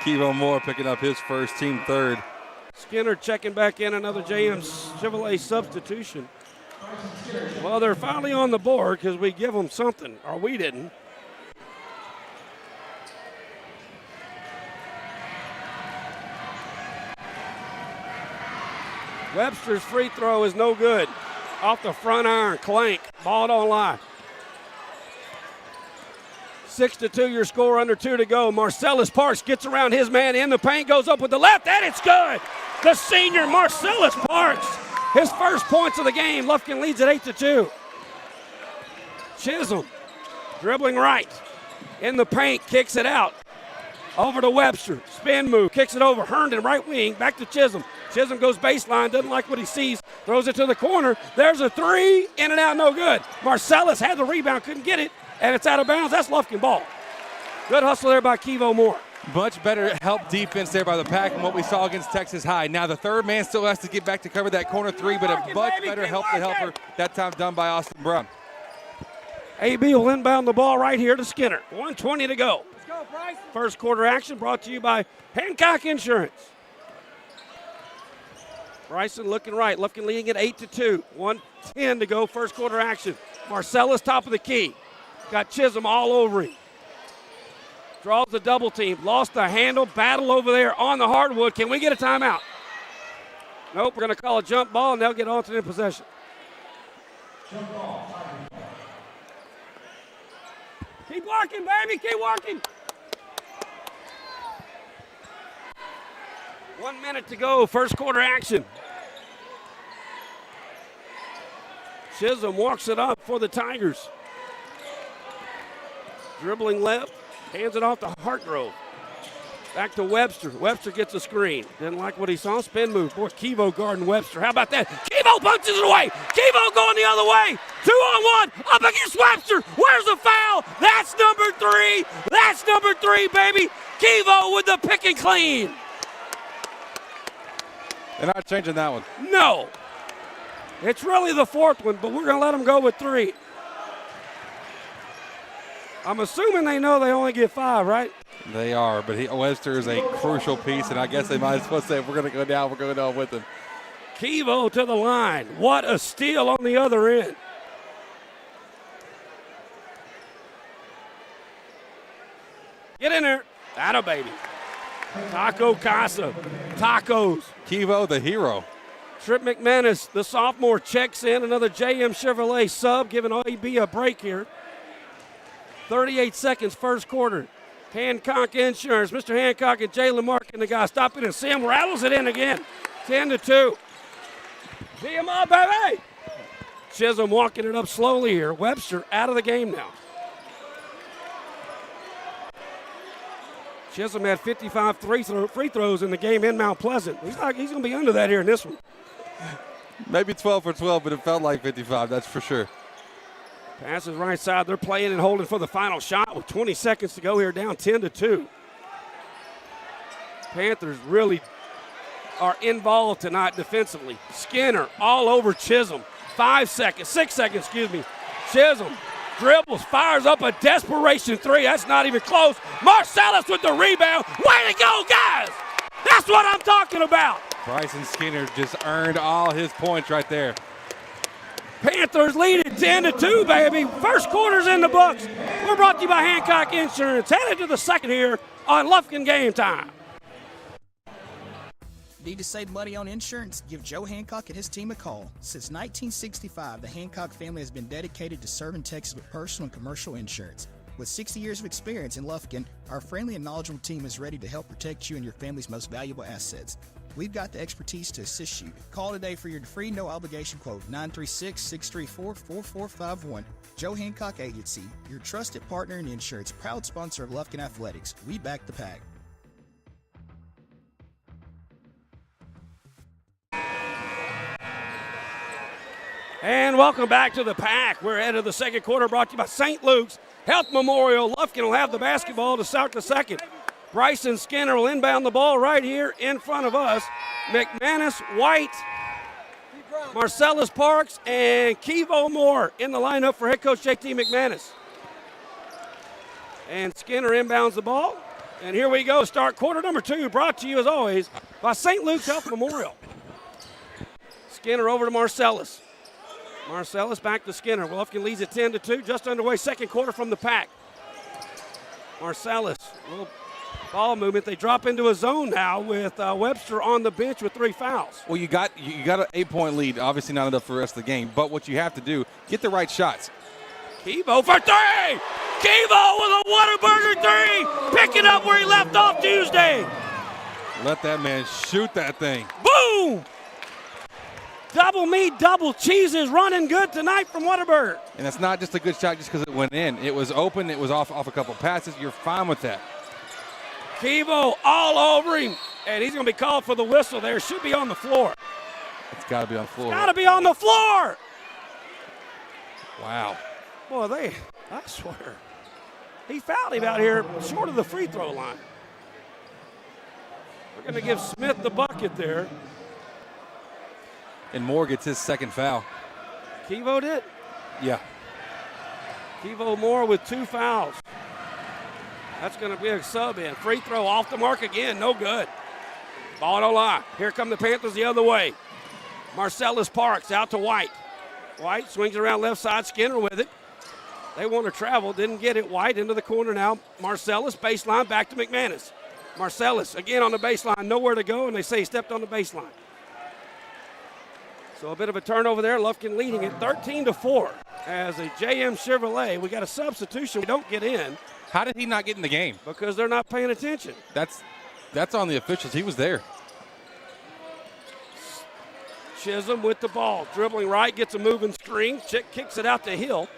Kevo Moore picking up his first, team third.
Skinner checking back in, another JM Chevrolet substitution. Well, they're finally on the board because we give them something, or we didn't. Webster's free throw is no good. Off the front iron, clank. Ball don't lie. 6-2 your score, under 2 to go. Marcellus Parks gets around his man in the paint, goes up with the left, and it's good. The senior Marcellus Parks, his first points of the game. Lufkin leads at 8-2. Chisholm dribbling right in the paint, kicks it out. Over to Webster, spin move, kicks it over. Herndon, right wing, back to Chisholm. Chisholm goes baseline, doesn't like what he sees, throws it to the corner. There's a 3, in and out, no good. Marcellus had the rebound, couldn't get it, and it's out of bounds. That's Lufkin ball. Good hustle there by Kevo Moore.
Much better help defense there by the Pack than what we saw against Texas High. Now the third man still has to get back to cover that corner 3, but a much better help to helper, that time done by Austin Brown.
AB will inbound the ball right here to Skinner. 1:20 to go. Let's go, Bryce. First quarter action brought to you by Hancock Insurance. Bryson looking right. Lufkin leading at 8-2. 1:10 to go. First quarter action. Marcellus top of the key. Got Chisholm all over him. Draws the double team. Lost the handle. Battle over there on the hardwood. Can we get a timeout? Nope. We're going to call a jump ball, and they'll get alternate possession.
Jump ball.
Keep working, baby. Keep working. 1 minute to go. First quarter action. Chisholm walks it up for the Tigers. Dribbling left. Hands it off to Hartgrove. Back to Webster. Webster gets a screen. Didn't like what he saw. Spin move. Boy, Kevo guarding Webster. How about that? Kevo punches it away. Kevo going the other way. 2-on-1. Up against Webster. Where's the foul? That's number 3. That's number 3, baby. Kevo with the pick and clean.
They're not changing that one.
No. It's really the 4th one, but we're going to let them go with 3. I'm assuming they know they only get 5, right?
They are, but Webster is a crucial piece, and I guess they might as well say if we're going to go down, we're going down with him.
Kevo to the line. What a steal on the other end. Get in there. Atta baby. Taco Casa. Tacos.
Kevo, the hero.
Trip McManus, the sophomore, checks in. Another JM Chevrolet sub, giving AB a break here. 38 seconds, first quarter. Hancock Insurance. Mr. Hancock and Jalen Markin, the guy stopping and Sam rattles it in again. 10-2. Tee him up, baby. Chisholm walking it up slowly here. Webster out of the game now. Chisholm had 55 free throws in the game in Mount Pleasant. He's going to be under that here in this one.
Maybe 12 for 12, but it felt like 55, that's for sure.
Passes right side. They're playing and holding for the final shot with 20 seconds to go here, down 10-2. Panthers really are involved tonight defensively. Skinner all over Chisholm. 6 seconds, excuse me. Chisholm dribbles, fires up a desperation three. That's not even close. Marcellus with the rebound. Way to go, guys! That's what I'm talking about.
Bryson Skinner just earned all his points right there.
Panthers lead it 10-2, baby. First quarter's in the books. We're brought to you by Hancock Insurance. Headed to the second here on Lufkin Game Time.
Need to save money on insurance? Give Joe Hancock and his team a call. Since 1965, the Hancock family has been dedicated to serving Texas with personal and commercial insurance. With 60 years of experience in Lufkin, our friendly and knowledgeable team is ready to help protect you and your family's most valuable assets. We've got the expertise to assist you. Call today for your free no-obligation quote, 936-634-4451. Joe Hancock Agency, your trusted partner in insurance, proud sponsor of Lufkin Athletics. We back the pack.
And welcome back to the pack. We're ahead of the second quarter, brought to you by St. Luke's Health Memorial. Lufkin will have the basketball to start the second. Bryson Skinner will inbound the ball right here in front of us. McManus, White, Marcellus Parks, and Kevo Moore in the lineup for head coach JT McManus. And Skinner inbounds the ball. And here we go, start quarter number 2, brought to you as always by St. Luke's Health Memorial. Skinner over to Marcellus. Marcellus back to Skinner. Lufkin leads at 10-2, just underway, second quarter from the pack. Marcellus, little ball movement. They drop into a zone now with Webster on the bench with 3 fouls.
Well, you got an 8-point lead. Obviously not enough for the rest of the game. But what you have to do, get the right shots.
Kevo for 3! Kevo with a Whataburger 3! Picking up where he left off Tuesday.
Let that man shoot that thing.
Boom! Double meat, double cheese is running good tonight from Whataburger.
And it's not just a good shot just because it went in. It was open. It was off a couple passes. You're fine with that.
Kevo all over him, and he's going to be called for the whistle there. Should be on the floor.
It's got to be on the floor.
Got to be on the floor.
Wow.
Boy, I swear. He fouled him out here short of the free throw line. We're going to give Smith the bucket there.
And Moore gets his second foul.
Kevo did?
Yeah.
Kevo Moore with 2 fouls. That's going to be a sub in. Free throw off the mark again. No good. Ball don't lie. Here come the Panthers the other way. Marcellus Parks out to White. White swings around left side. Skinner with it. They want to travel. Didn't get it. White into the corner now. Marcellus baseline back to McManus. Marcellus again on the baseline. Nowhere to go, and they say he stepped on the baseline. So a bit of a turnover there. Lufkin leading it 13-4 as a JM Chevrolet. We got a substitution. We don't get in.
How did he not get in the game?
Because they're not paying attention.
That's on the officials. He was there.
Chisholm with the ball. Dribbling right, gets a moving screen. Chick kicks it out to Hill.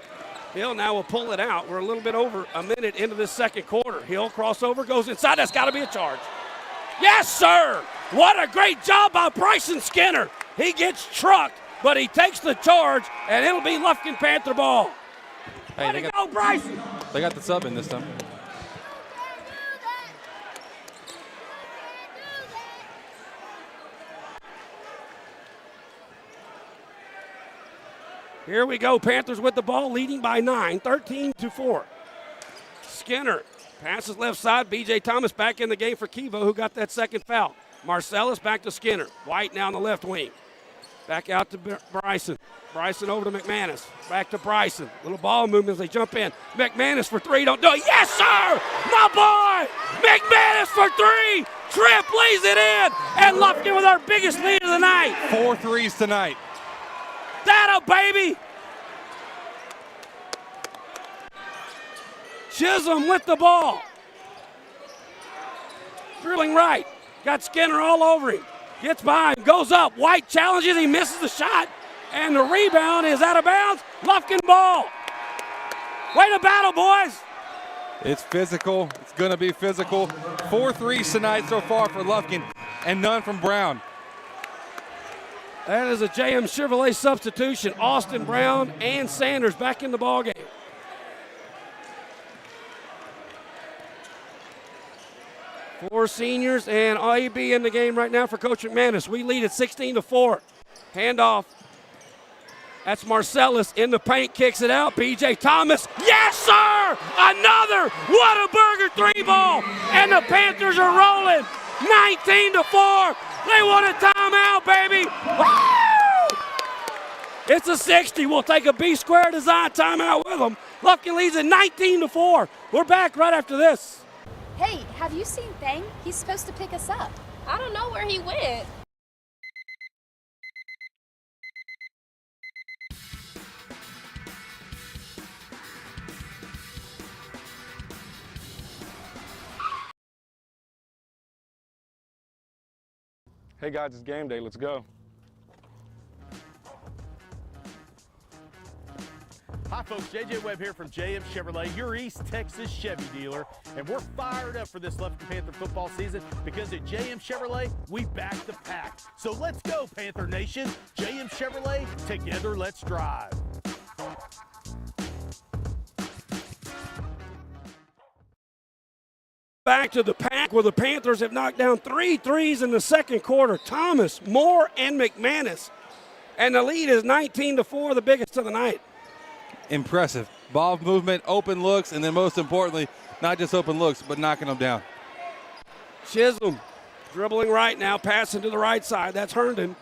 Hill now will pull it out. We're a little bit over a minute into this second quarter. Hill crossover, goes inside. That's got to be a charge. Yes, sir. What a great job by Bryson Skinner. He gets trucked, but he takes the charge, and it'll be Lufkin Panther ball.
Hey,
Let it go, Bryson.
They got the sub in this time.
Here we go. Panthers with the ball, leading by 9, 13-4. Skinner passes left side. B.J. Thomas back in the game for Kevo, who got that second foul. Marcellus back to Skinner. White now on the left wing. Back out to Bryson. Bryson over to McManus. Back to Bryson. Little ball movement as they jump in. McManus for 3. Don't do it. Yes, sir! My boy! McManus for 3! Tripp lays it in! And Lufkin with our biggest lead of the night.
4 threes tonight.
That a baby! Chisholm with the ball. Dribbling right. Got Skinner all over him. Gets by him, goes up. White challenges, he misses the shot. And the rebound is out of bounds. Lufkin ball. Way to battle, boys.
It's physical. It's going to be physical. 4 threes tonight so far for Lufkin, and none from Brown.
That is a JM Chevrolet substitution. Austin Brown and Sanders back in the ballgame. Four seniors and AB in the game right now for Coach McManus. We lead at 16-4. Handoff. That's Marcellus in the paint, kicks it out. B.J. Thomas, yes, sir! Another Whataburger 3-ball, and the Panthers are rolling 19-4. They want a timeout, baby. Woo! It's a 60. We'll take a B-square design timeout with them. Lufkin leads at 19-4. We're back right after this.
Hey, have you seen Thang? He's supposed to pick us up.
I don't know where he went.
Hey guys, it's game day. Let's go.
Hi folks, JJ Webb here from JM Chevrolet, your East Texas Chevy dealer, and we're fired up for this Lufkin Panther football season because at JM Chevrolet, we back the pack. So let's go, Panther Nation. JM Chevrolet, together let's drive.
Back to the pack where the Panthers have knocked down 3 threes in the second quarter. Thomas, Moore, and McManus. And the lead is 19-4, the biggest of the night.
Impressive. Ball movement, open looks, and then most importantly, not just open looks, but knocking them down.
Chisholm dribbling right now, passing to the right side. That's Herndon.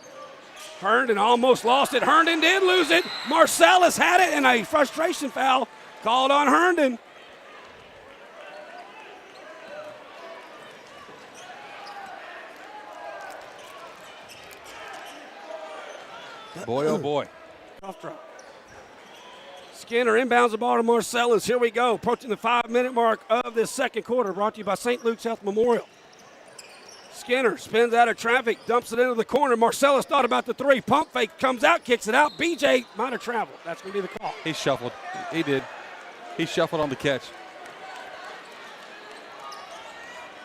Herndon almost lost it. Herndon did lose it. Marcellus had it, and a frustration foul called on Herndon.
Boy, oh boy.
Tough drop. Skinner inbounds the ball to Marcellus. Here we go, approaching the 5-minute mark of this second quarter, brought to you by St. Luke's Health Memorial. Skinner spins out of traffic, dumps it into the corner. Marcellus thought about the three. Pump fake, comes out, kicks it out. BJ might have traveled. That's going to be the call.
He shuffled. He did. He shuffled on the catch.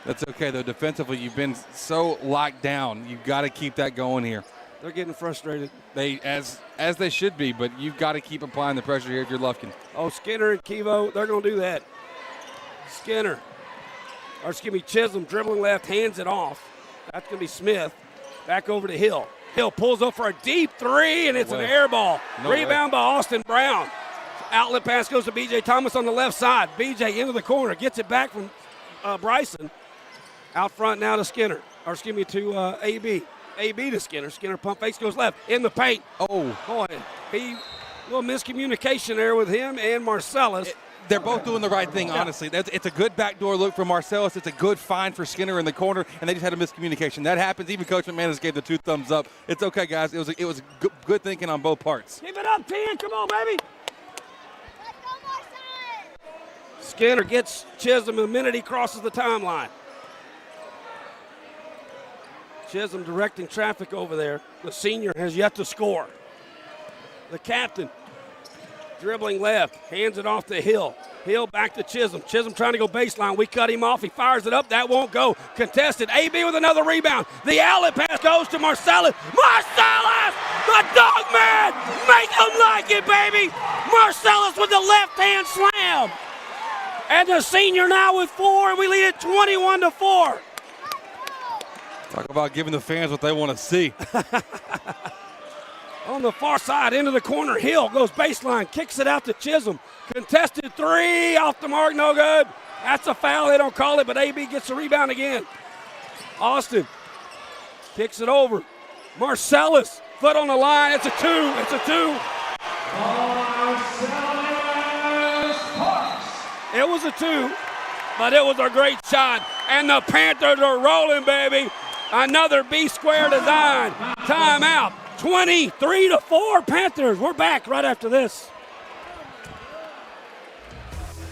That's okay, though. Defensively, you've been so locked down. You've got to keep that going here.
They're getting frustrated.
They as they should be, but you've got to keep applying the pressure here if you're Lufkin.
Oh, Skinner and Kevo, they're going to do that. Skinner, or excuse me, Chisholm dribbling left, hands it off. That's going to be Smith. Back over to Hill. Hill pulls up for a deep three, and it's an air ball.
No
Rebound by Austin Brown. Outlet pass goes to B.J. Thomas on the left side. B.J. into the corner, gets it back from Bryson. Out front now to Skinner, or excuse me, to A.B. A.B. to Skinner. Skinner pump fakes, goes left, in the paint.
Oh.
Boy, little miscommunication there with him and Marcellus.
They're both doing the right thing, honestly. It's a good backdoor look for Marcellus. It's a good find for Skinner in the corner, and they just had a miscommunication. That happens. Even Coach McManus gave the 2 thumbs up. It's okay, guys. It was good thinking on both parts.
Keep it up, Ten. Come on, baby. Skinner gets Chisholm the minute he crosses the timeline. Chisholm directing traffic over there. The senior has yet to score. The captain dribbling left, hands it off to Hill. Hill back to Chisholm. Chisholm trying to go baseline. We cut him off. He fires it up. That won't go. Contested. A.B. with another rebound. The outlet pass goes to Marcellus. Marcellus! The dog man! Make him like it, baby! Marcellus with the left-hand slam. And the senior now with 4, and we lead it 21-4.
Talk about giving the fans what they want to see.
On the far side, into the corner, Hill goes baseline, kicks it out to Chisholm. Contested 3, off the mark, no good. That's a foul, they don't call it, but A.B. gets the rebound again. Austin kicks it over. Marcellus, foot on the line, it's a 2, it's a 2. It was a 2, but it was a great shot, and the Panthers are rolling, baby. Another B-square design. Timeout. 23-4 Panthers. We're back right after this.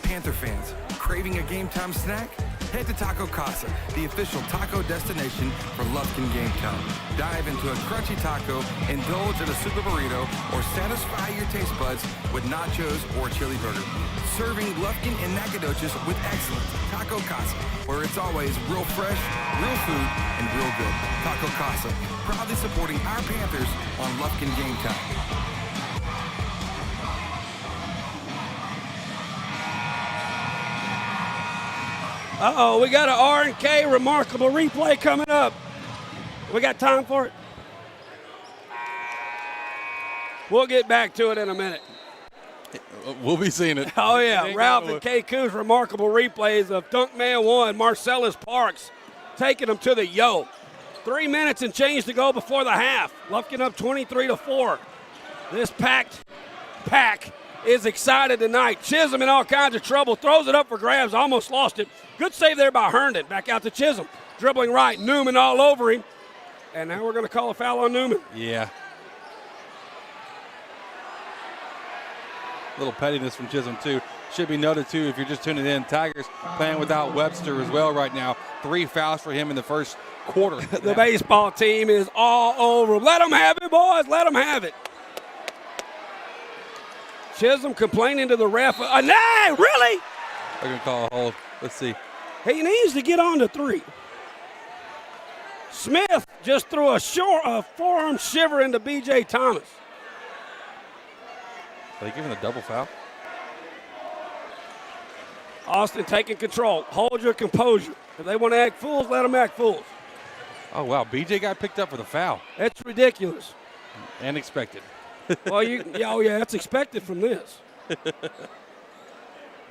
Panther fans, craving a game time snack? Head to Taco Casa, the official taco destination for Lufkin Game Time. Dive into a crunchy taco, indulge in a super burrito, or satisfy your taste buds with nachos or chili burger. Serving Lufkin and Nacogdoches with excellence. Taco Casa, where it's always real fresh, real food, and real good. Taco Casa, proudly supporting our Panthers on Lufkin Game Time.
Uh-oh, we got an R&K remarkable replay coming up. We got time for it? We'll get back to it in a minute.
We'll be seeing it.
Oh, yeah. Ralph and Kay Coons remarkable replays of Dunkman 1, Marcellus Parks taking them to the yo. 3 minutes and change to go before the half. Lufkin up 23-4. This pack is excited tonight. Chisholm in all kinds of trouble. Throws it up for grabs. Almost lost it. Good save there by Herndon. Back out to Chisholm. Dribbling right. Newman all over him. And now we're going to call a foul on Newman.
Yeah. A little pettiness from Chisholm, too. Should be noted, too, if you're just tuning in, Tigers playing without Webster as well right now. 3 fouls for him in the first quarter.
The baseball team is all over him. Let them have it, boys. Let them have it. Chisholm complaining to the ref. Nay, really?
They're going to call a hold. Let's see.
He needs to get on to 3. Smith just threw a forearm shiver into B.J. Thomas.
Are they giving a double foul?
Austin taking control. Hold your composure. If they want to act fools, let them act fools.
Oh, wow. B.J. got picked up for the foul.
That's ridiculous.
And expected.
Well, that's expected from this.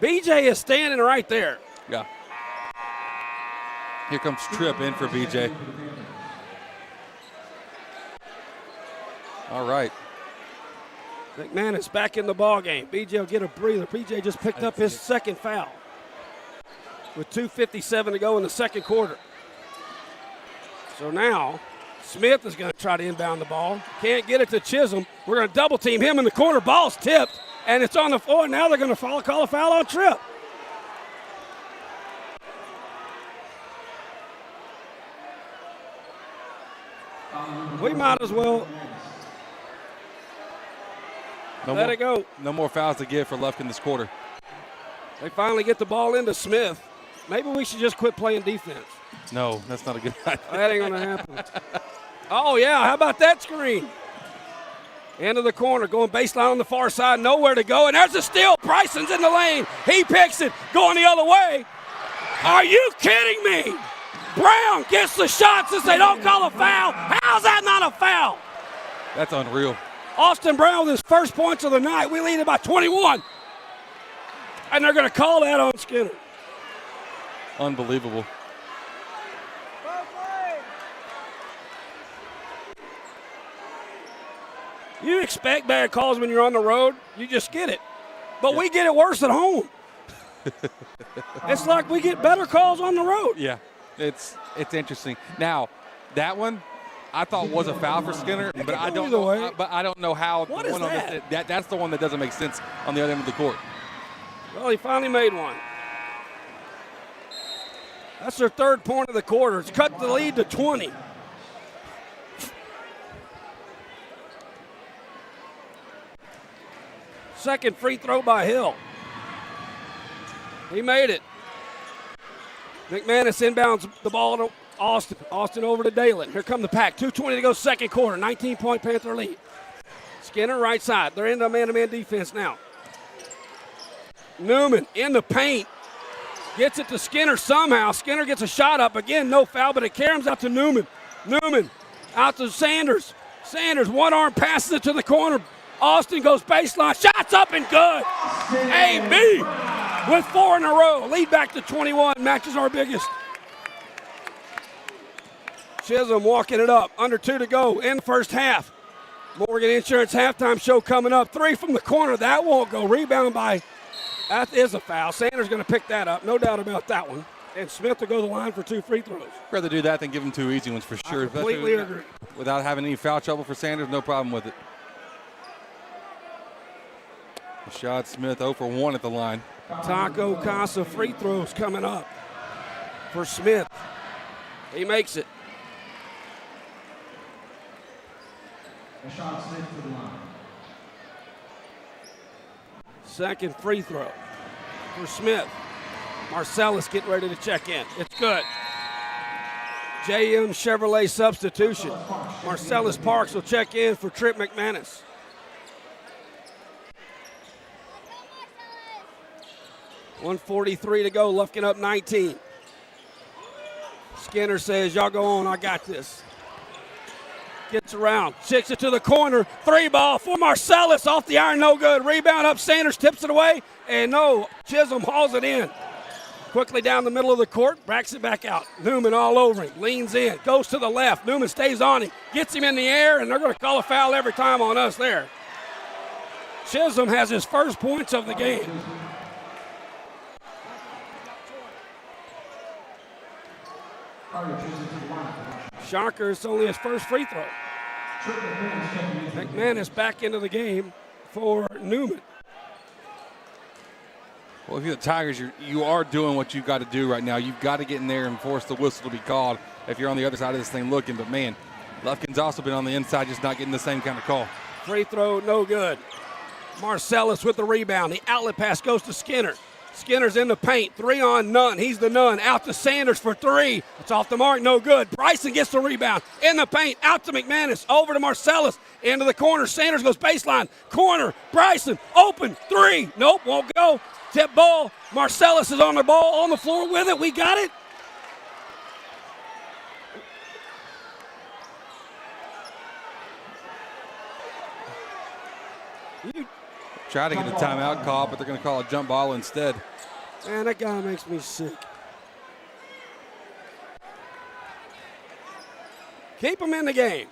B.J. is standing right there.
Yeah. Here comes Tripp in for B.J. All right.
McManus back in the ball game. B.J. will get a breather. B.J. just picked up his second foul with 2:57 to go in the second quarter. So now Smith is going to try to inbound the ball. Can't get it to Chisholm. We're going to double team him in the corner. Ball's tipped, and it's on the floor. Now they're going to call a foul on Tripp. We might as well let it go.
No more fouls to give for Lufkin this quarter.
They finally get the ball into Smith. Maybe we should just quit playing defense.
No, that's not a good idea.
That ain't going to happen. Oh, yeah, how about that screen? Into the corner, going baseline on the far side, nowhere to go. And there's a steal. Bryson's in the lane. He picks it, going the other way. Are you kidding me? Brown gets the shot since they don't call a foul. How's that not a foul?
That's unreal.
Austin Brown with his first points of the night. We lead it by 21. And they're going to call that on Skinner.
Unbelievable.
You expect bad calls when you're on the road. You just get it. But we get it worse at home. It's like we get better calls on the road.
Yeah, it's interesting. Now, that one I thought was a foul for Skinner, but I don't know. But I don't know how.
What is that?
That's the one that doesn't make sense on the other end of the court.
Well, he finally made one. That's their third point of the quarter. It's cut the lead to 20. Second free throw by Hill. He made it. McManus inbounds the ball to Austin. Austin over to Dalen. Here come the pack. 2:20 to go second quarter. 19-point Panther lead. Skinner right side. They're into man-to-man defense now. Newman in the paint. Gets it to Skinner somehow. Skinner gets a shot up. Again, no foul, but it carries out to Newman. Newman out to Sanders. Sanders, one arm passes it to the corner. Austin goes baseline. Shots up and good. AB with 4 in a row. Lead back to 21. Matches our biggest. Chisholm walking it up. Under 2 to go in the first half. Morgan Insurance halftime show coming up. 3 from the corner. That won't go. Rebound by, that is a foul. Sanders going to pick that up. No doubt about that one. And Smith will go to the line for 2 free throws.
Rather do that than give him 2 easy ones for sure.
I completely agree.
Without having any foul trouble for Sanders, no problem with it. Rashad Smith 0 for 1 at the line.
Taco Casa free throws coming up for Smith. He makes it.
Rashad Smith to the line.
Second free throw for Smith. Marcellus getting ready to check in. It's good. JM Chevrolet substitution. Marcellus Parks will check in for Tripp McManus. .143 to go. Lufkin up 19. Skinner says, y'all go on. I got this. Gets around, kicks it to the corner. 3-ball for Marcellus. Off the iron, no good. Rebound up, Sanders tips it away. And no, Chisholm hauls it in. Quickly down the middle of the court, backs it back out. Newman all over him, leans in, goes to the left. Newman stays on him, gets him in the air, and they're going to call a foul every time on us there. Chisholm has his first points of the game. Shocker, it's only his first free throw. McManus back into the game for Newman.
Well, if you're the Tigers, you are doing what you've got to do right now. You've got to get in there and force the whistle to be called if you're on the other side of this thing looking. But, man, Lufkin's also been on the inside, just not getting the same kind of call.
Free throw, no good. Marcellus with the rebound. The outlet pass goes to Skinner. Skinner's in the paint. 3 on none. He's the none. Out to Sanders for 3. It's off the mark, no good. Bryson gets the rebound. In the paint, out to McManus. Over to Marcellus. Into the corner. Sanders goes baseline. Corner. Bryson. Open. 3. Nope, won't go. Tip ball. Marcellus is on the ball, on the floor with it. We got it.
Try to get a timeout call, but they're going to call a jump ball instead.
Man, that guy makes me sick. Keep him in the game.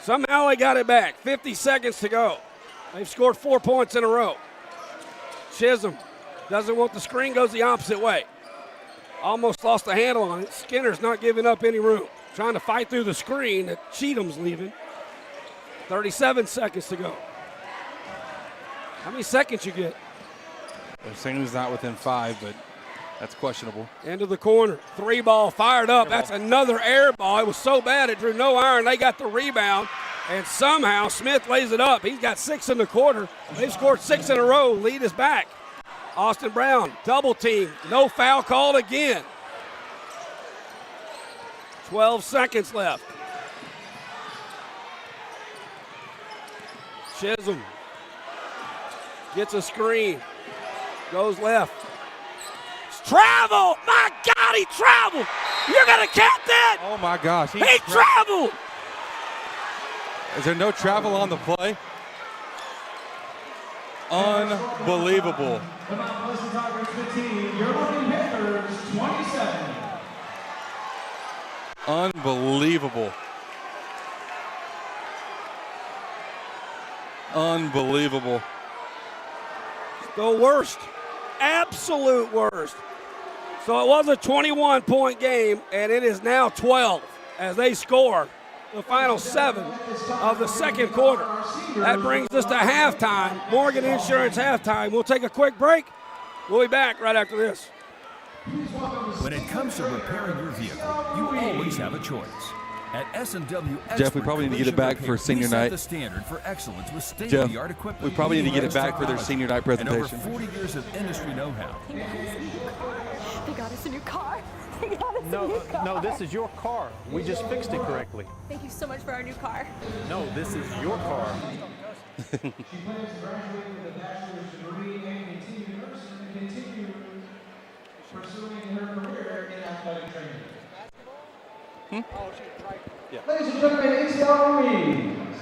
Somehow they got it back. 50 seconds to go. They've scored 4 points in a row. Chisholm doesn't want the screen, goes the opposite way. Almost lost the handle on it. Skinner's not giving up any room. Trying to fight through the screen that Cheatham's leaving. 37 seconds to go. How many seconds you get?
They're saying he's not within 5, but that's questionable.
Into the corner. 3-ball fired up. That's another air ball. It was so bad it drew no iron. They got the rebound. And somehow Smith lays it up. He's got 6 in the quarter. They've scored 6 in a row. Lead is back. Austin Brown, double team. No foul called again. 12 seconds left. Chisholm gets a screen. Goes left. Travel! My God, he traveled! You're going to count that?
Oh, my gosh.
He traveled!
Is there no travel on the play? Unbelievable.
The Mount Pleasant Tigers 15, your Lufkin Panthers 27.
Unbelievable. Unbelievable.
The worst. Absolute worst. So it was a 21-point game, and it is now 12 as they score the final 7 of the second quarter. That brings us to halftime. Morgan Insurance halftime. We'll take a quick break. We'll be back right after this.
When it comes to repairing your vehicle, you always have a choice. At S&W Expert
Jeff, we probably need to get it back for senior night.
The standard for excellence with
Jeff,
state-of-the-art equipment.
we probably need to get it back for their senior night presentation.
And over 40 years of industry know-how.
They got us a new car. They got us a new car.
No, this is your car. We just fixed it correctly.
Thank you so much for our new car.
No, this is your car.
She plans to graduate with a bachelor's degree and continue nursing and continue pursuing her career in athletic training.
Yeah.
Ladies and gentlemen, ACL Reeves.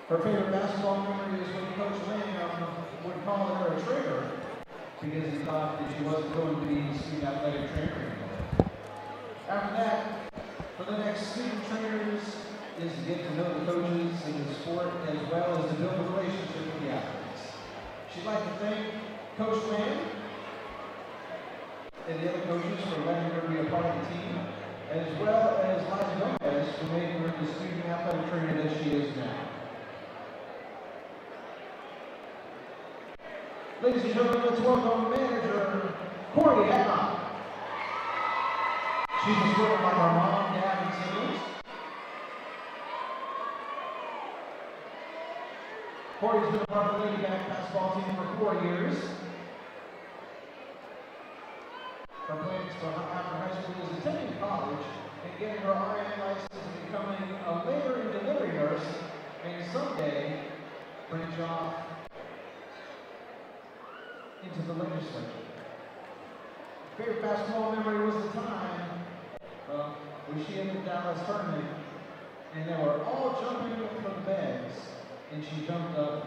Her favorite basketball memory is when Coach Langham would call her a traitor because he thought that she wasn't going to be student athletic trainer anymore. After that, for the next student trainers is to get to know the coaches in the sport as well as to build a relationship with the athletes. She'd like to thank Coach Lamb and the other coaches for letting her be a part of the team, as well as Liza Gomez for making her the student athletic trainer that she is now. Ladies and gentlemen, let's welcome manager Corey Haddock. She's a supported by her mom, dad, and siblings. Corey's been a part of the Lady Back basketball team for 4 years. Her plans for after high school is attending college and getting her RN license and becoming a labor and delivery nurse, and someday branch off into the legislature. Favorite basketball memory was the time when she entered the Dallas tournament and they were all jumping from the beds and she jumped up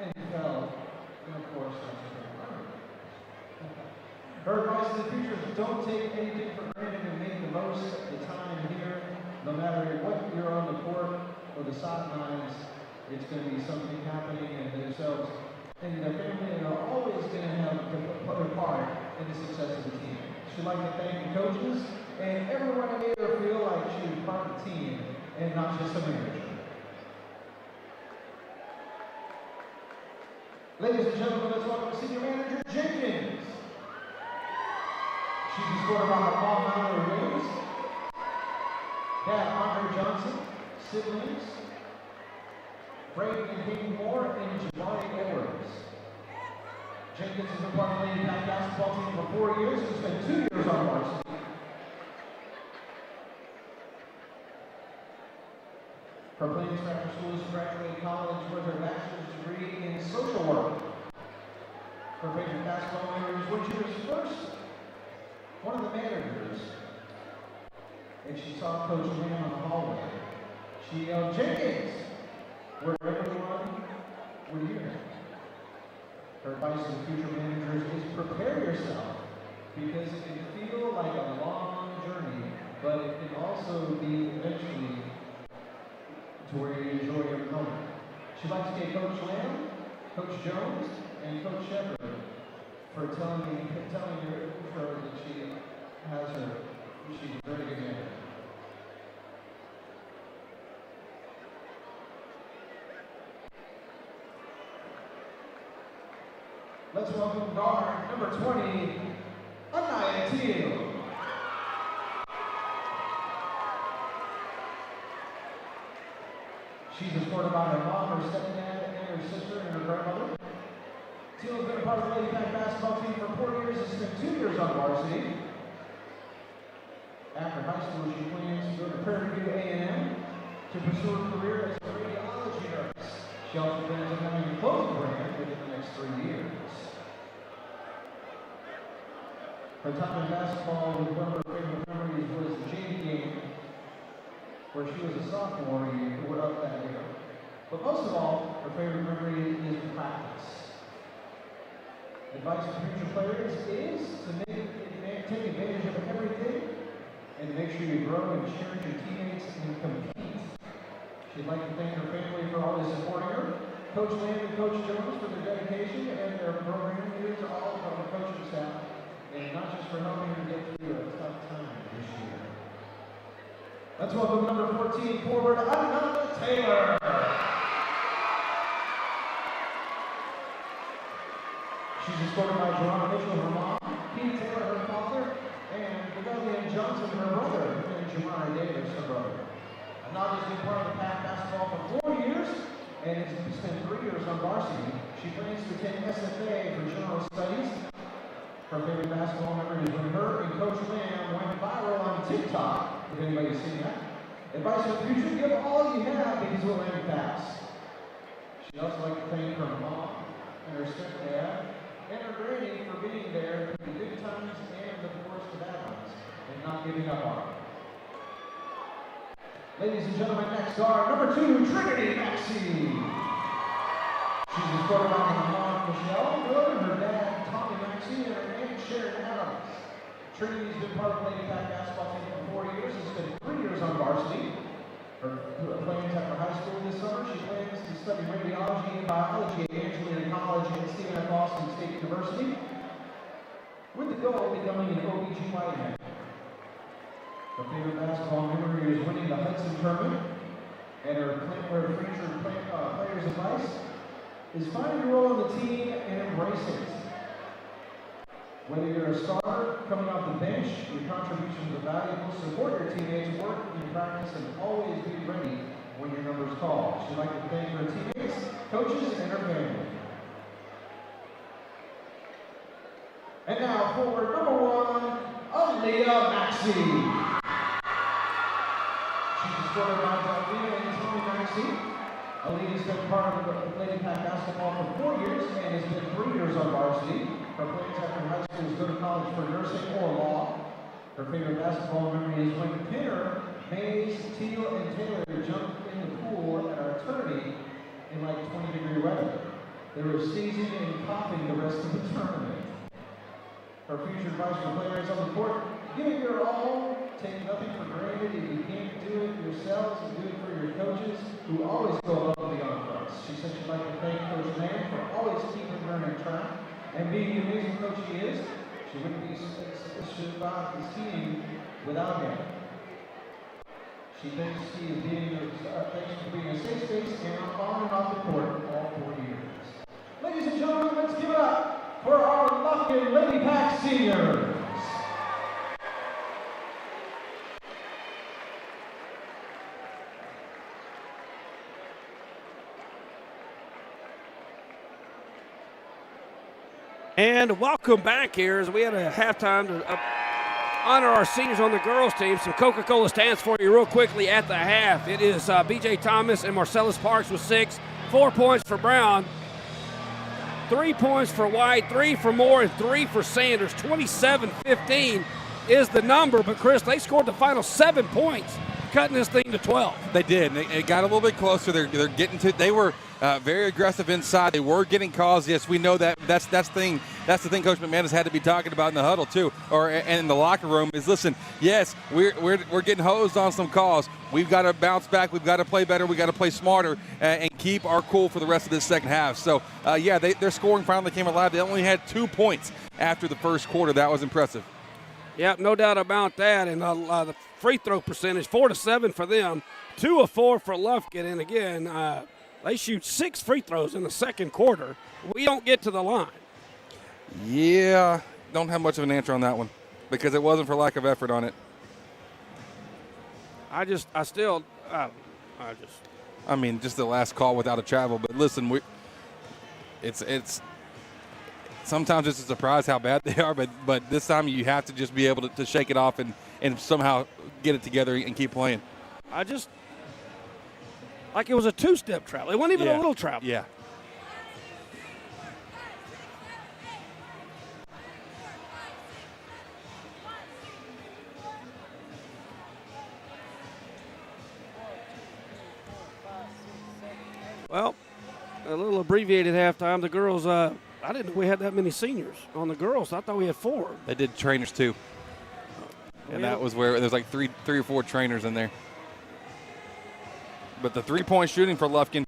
and fell, and of course that's her memory. Her advice to the future is don't take anything for granted and make the most of the time here. No matter what you're on the court or the sidelines, it's going to be something happening and themselves and their family are always going to have to put their part in the success of the team. She'd like to thank the coaches and everyone that made her feel like she was part of the team and not just a manager. Ladies and gentlemen, let's welcome Senior Manager Jenkins. She's escorted by her mom, Mallory Williams, Dad, Andre Johnson, siblings, Brayden and Hayden Moore, and Jamari Edwards. Jenkins has been part of the Lady Pack basketball team for 4 years and spent 2 years on varsity. Her plans for after school is to graduate college with her bachelor's degree in social work. Her favorite basketball memory is when she was first one of the managers, and she saw Coach Lamb on the hallway. She yelled, "Jenkins!" where everyone would hear it. Her advice to the future managers is prepare yourself, because it can feel like a long journey, but it can also be eventually to where you enjoy every moment. She'd like to thank Coach Lamb, Coach Jones, and Coach Shepard for telling her that she's a very good manager. Let's welcome guard number 20, Anaya Teal. She's escorted by her mom, her stepdad, and her sister, and her grandmother. Teal has been a part of the Lady Pack basketball team for 4 years and spent 2 years on varsity. After high school, she plans to go to Pregame A&M to pursue a career as a radiology nurse. She also plans on having a clothing brand within the next 3 years. Her time in basketball with one of her favorite memories was the JV game, where she was a sophomore and we're up that year. But most of all, her favorite memory is practice. Advice to future players is to take advantage of everything and make sure you grow and cherish your teammates and compete. She'd like to thank her family for always supporting her, Coach Lamb and Coach Jones for their dedication and their program leaders, all from the coaching staff, and not just for helping her get through a tough time this year. Let's welcome number 14 forward, Ananda Taylor. She's escorted by Jerron Mitchell, her mom, Pete Taylor, her father, and Rebellion Johnson, her brother, and Jamari Davis, her brother. Ananda's been part of the Pack basketball for 4 years and has spent 3 years on varsity. She plans to attend SFA for general studies. Her favorite basketball memory is when her and Coach Lamb went viral on TikTok, if anybody's seen that. Advice for the future, give all you have because we'll end fast. She'd also like to thank her mom and her stepdad and her granny for being there through the good times and of course the bad ones, and not giving up on her. Ladies and gentlemen, next guard, number 2, Trinity Maxey. She's escorted by her mom, Michelle Good, and her dad, Tommy Maxey, and her aunt, Sharon Adams. Trinity's been part of the Lady Pack basketball team for 4 years and spent 3 years on varsity. Her plans after high school this summer, she plans to study radiology and biology at Angelina College and Stephen F. Austin State University, with the goal of becoming an OBGYN. Her favorite basketball memory is winning the Hudson Tournament, and her future player's advice is find your role on the team and embrace it. Whether you're a starter, coming off the bench, your contributions are valuable. Support your teammates, work in practice, and always be ready when your number is called. She'd like to thank her teammates, coaches, and her family. And now forward number 1, Aaliyah Maxey. She's escorted by Aaliyah and Tommy Maxey. Aaliyah's been part of the Lady Pack basketball for 4 years and has been 3 years on varsity. for nursing or law. Her favorite basketball memory is when Pinner, Mays, Teal, and Taylor jumped in the pool at our tourney in like 20-degree weather. They were seizing and coughing the rest of the tournament. Her future advice for players on the court: give it your all, take nothing for granted. If you can't do it yourselves, do it for your coaches, who always go above and beyond for us. She said she'd like to thank Coach Mann for always keeping her on track, and being the amazing coach he is, she wouldn't be survived this team without him. She thinks he is thanks for being a safe space and on and off the court all 4 years. Ladies and gentlemen, let's give it up for our Lufkin Lady Pack seniors.
And welcome back here as we had a halftime to honor our seniors on the girls team. Some Coca-Cola stands for you real quickly at the half. It is B.J. Thomas and Marcellus Parks with 6, 4 points for Brown, 3 points for White, 3 for Moore, and 3 for Sanders. 27-15 is the number, but Chris, they scored the final 7 points, cutting this thing to 12.
They did. It got a little bit closer. They're getting to. They were very aggressive inside. They were getting calls. Yes, we know that. That's the thing. That's the thing Coach McMahon has had to be talking about in the huddle too, and in the locker room is, listen. Yes, we're getting hosed on some calls. We've got to bounce back. We've got to play better. We've got to play smarter and keep our cool for the rest of this second half. So yeah, their scoring finally came alive. They only had 2 points after the first quarter. That was impressive.
Yep, no doubt about that. And the free throw percentage, 4-7 for them, 2 of 4 for Lufkin. And again, they shoot 6 free throws in the second quarter. We don't get to the line.
Yeah, don't have much of an answer on that one because it wasn't for lack of effort on it.
I
mean, just the last call without a travel. But listen, it's sometimes it's a surprise how bad they are, but this time you have to just be able to shake it off and somehow get it together and keep playing.
Like it was a 2-step travel. It wasn't even a little travel.
Yeah.
Well, a little abbreviated halftime. The girls, I didn't know we had that many seniors on the girls. I thought we had 4.
They did trainers too. And that was where there's like three or 4 trainers in there. But the 3-point shooting for Lufkin,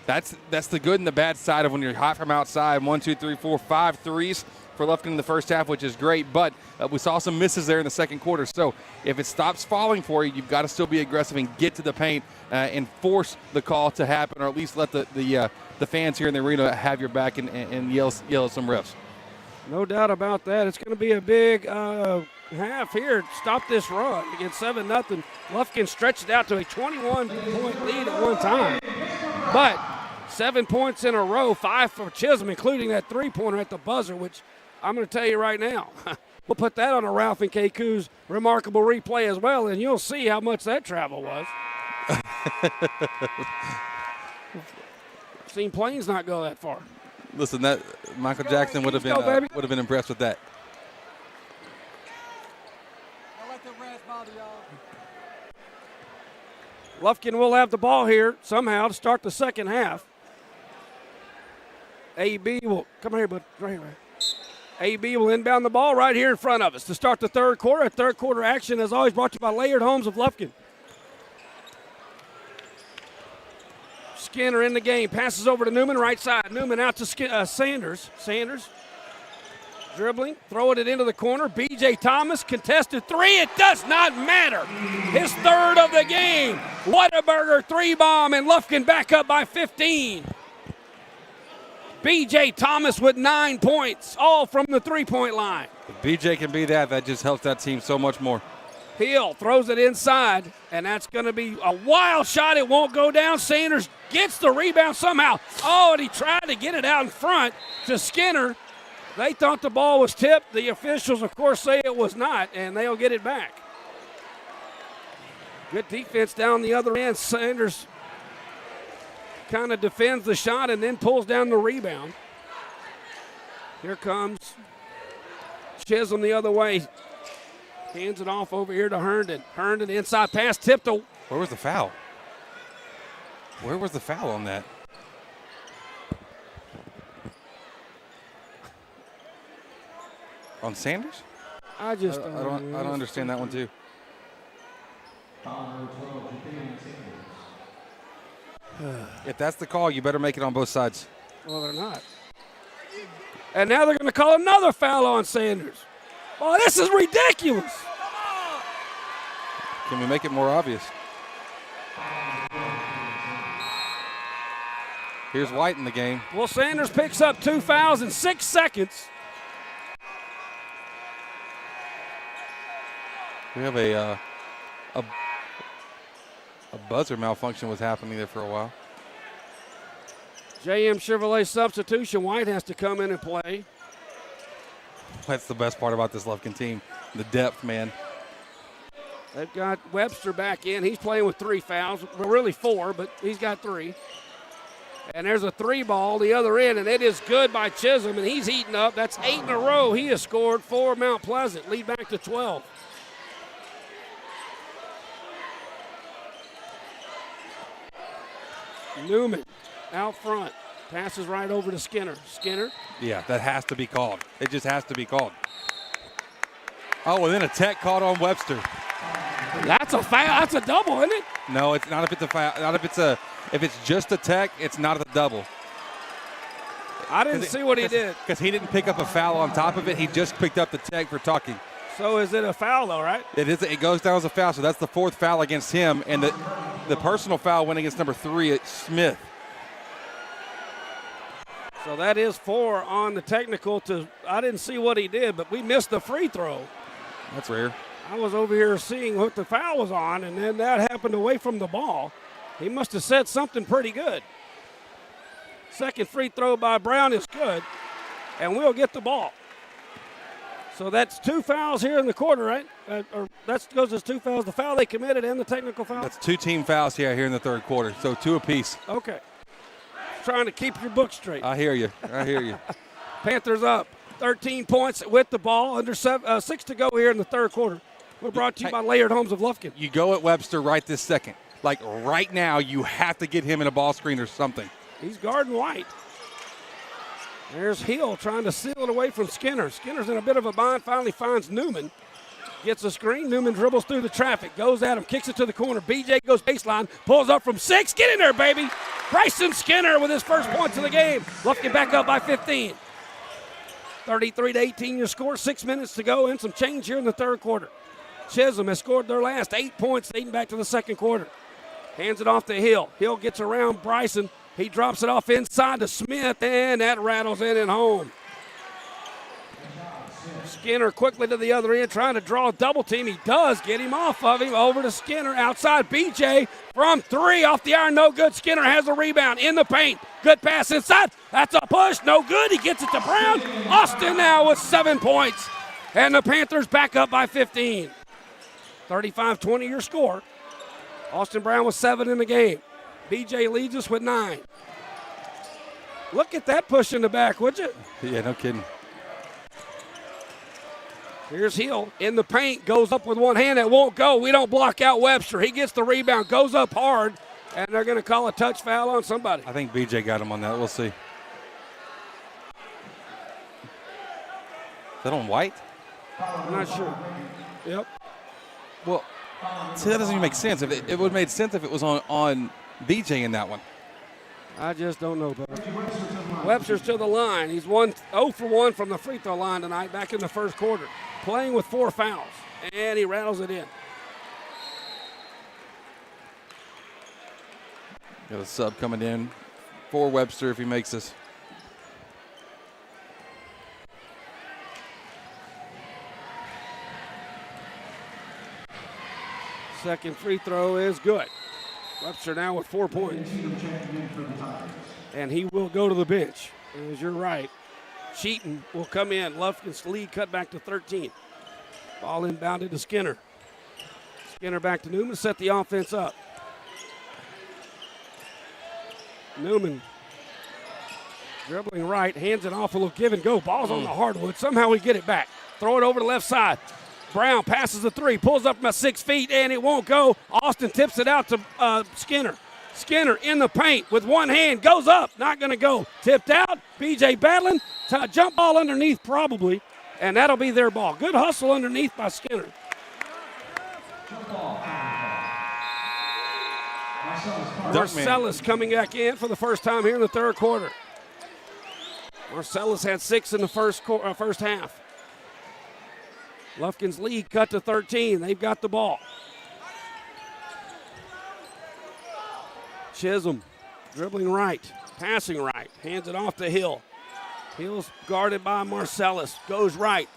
that's the good and the bad side of when you're hot from outside. 1, 2, 3, 4, 5 threes for Lufkin in the first half, which is great. But we saw some misses there in the second quarter. So if it stops falling for you, you've got to still be aggressive and get to the paint and force the call to happen, or at least let the fans here in the arena have your back and yell some refs.
No doubt about that. It's going to be a big half here. Stop this run. Against 7-0. Lufkin stretched it out to a 21-point lead at one time. But 7 points in a row, 5 for Chisholm, including that 3-pointer at the buzzer, which I'm going to tell you right now. We'll put that on a Ralph and Keku's remarkable replay as well, and you'll see how much that travel was. Seen planes not go that far.
Listen, that Michael Jackson would have been impressed with that.
Lufkin will have the ball here somehow to start the second half. AB will come here, but right here. AB will inbound the ball right here in front of us to start the third quarter. Third quarter action, as always, brought to you by Layered Homes of Lufkin. Skinner in the game, passes over to Newman, right side. Newman out to Sanders. Sanders dribbling, throwing it into the corner. B.J. Thomas, contested 3. It does not matter. His third of the game. Whataburger 3-bomb, and Lufkin back up by 15. B.J. Thomas with 9 points, all from the 3-point line.
If B.J. can be that just helps that team so much more.
Hill throws it inside, and that's going to be a wild shot. It won't go down. Sanders gets the rebound somehow. Oh, and he tried to get it out in front to Skinner. They thought the ball was tipped. The officials, of course, say it was not, and they'll get it back. Good defense down the other end. Sanders kind of defends the shot and then pulls down the rebound. Here comes Chisholm the other way. Hands it off over here to Herndon. Herndon inside pass, tipped to.
Where was the foul? Where was the foul on that? On Sanders?
I just
I don't understand that one too. If that's the call, you better make it on both sides.
Well, they're not. And now they're going to call another foul on Sanders. Oh, this is ridiculous.
Can we make it more obvious? Here's White in the game.
Well, Sanders picks up 2 fouls in 6 seconds.
We have a buzzer malfunction was happening there for a while.
JM Chevrolet substitution. White has to come in and play.
That's the best part about this Lufkin team, the depth, man.
They've got Webster back in. He's playing with 3 fouls. Well, really 4, but he's got 3. And there's a 3 ball the other end, and it is good by Chisholm, and he's heating up. That's 8 in a row. He has scored for Mount Pleasant. Lead back to 12. Newman out front. Passes right over to Skinner. Skinner.
Yeah, that has to be called. It just has to be called. Oh, and then a tech caught on Webster.
That's a foul. That's a double, isn't it?
No, it's not if it's a foul. Not if it's just a tech, it's not a double.
I didn't see what he did.
Because he didn't pick up a foul on top of it. He just picked up the tech for talking.
So is it a foul though, right?
It is. It goes down as a foul. So that's the 4th foul against him, and the personal foul went against number 3 at Smith.
So that is 4 on the technical. I didn't see what he did, but we missed the free throw.
That's rare.
I was over here seeing what the foul was on, and then that happened away from the ball. He must have said something pretty good. Second free throw by Brown is good, and we'll get the ball. So that's 2 fouls here in the quarter, right? Or that goes as 2 fouls, the foul they committed and the technical foul?
That's 2 team fouls here in the 3rd quarter, so 2 apiece.
Okay. Trying to keep your book straight.
I hear you. I hear you.
Panthers up 13 points with the ball, under 6 to go here in the 3rd quarter. We're brought to you by Layered Homes of Lufkin.
You go at Webster right this second. Like right now, you have to get him in a ball screen or something.
He's guarding White. There's Hill trying to seal it away from Skinner. Skinner's in a bit of a bind, finally finds Newman. Gets a screen. Newman dribbles through the traffic, goes at him, kicks it to the corner. BJ goes baseline, pulls up from 6. Get in there, baby. Bryson Skinner with his first points of the game. Lufkin back up by 15. 33-18 your score. 6 minutes to go and some change here in the 3rd quarter. Chisholm has scored their last 8 points leading back to the 2nd quarter. Hands it off to Hill. Hill gets around Bryson. He drops it off inside to Smith, and that rattles in and home. Skinner quickly to the other end, trying to draw a double team. He does get him off of him. Over to Skinner, outside BJ from 3, off the iron, no good. Skinner has a rebound in the paint. Good pass inside. That's a push, no good. He gets it to Brown. Austin now with 7 points. And the Panthers back up by 15. 35-20 your score. Austin Brown with 7 in the game. BJ leads us with 9. Look at that push in the back, would you?
Yeah, no kidding.
Here's Hill in the paint, goes up with one hand. That won't go. We don't block out Webster. He gets the rebound, goes up hard, and they're going to call a touch foul on somebody.
I think BJ got him on that. We'll see. Is that on White?
I'm not sure. Yep.
Well, see, that doesn't even make sense. It would have made sense if it was on BJ in that one.
I just don't know, brother. Webster's to the line. He's 0 for 1 from the free throw line tonight back in the 1st quarter. Playing with 4 fouls, and he rattles it in.
Got a sub coming in for Webster if he makes this.
Second free throw is good. Webster now with 4 points. And he will go to the bench. As you're right, Cheaton will come in. Lufkin's lead cut back to 13. Ball inbounded to Skinner. Skinner back to Newman, set the offense up. Dribbling right, hands it off, a little give and go. Ball's on the hardwood. Somehow we get it back. Throw it over the left side. Brown passes the three, pulls up about 6 feet, and it won't go. Austin tips it out to Skinner. Skinner in the paint with one hand, goes up, not going to go. Tipped out, BJ battling, jump ball underneath probably, and that'll be their ball. Good hustle underneath by Skinner. Marcellus coming back in for the first time here in the third quarter. Marcellus had 6 in the first half. Lufkin's lead cut to 13. They've got the ball. Chisholm dribbling right, passing right, hands it off to Hill. Hill's guarded by Marcellus, goes right,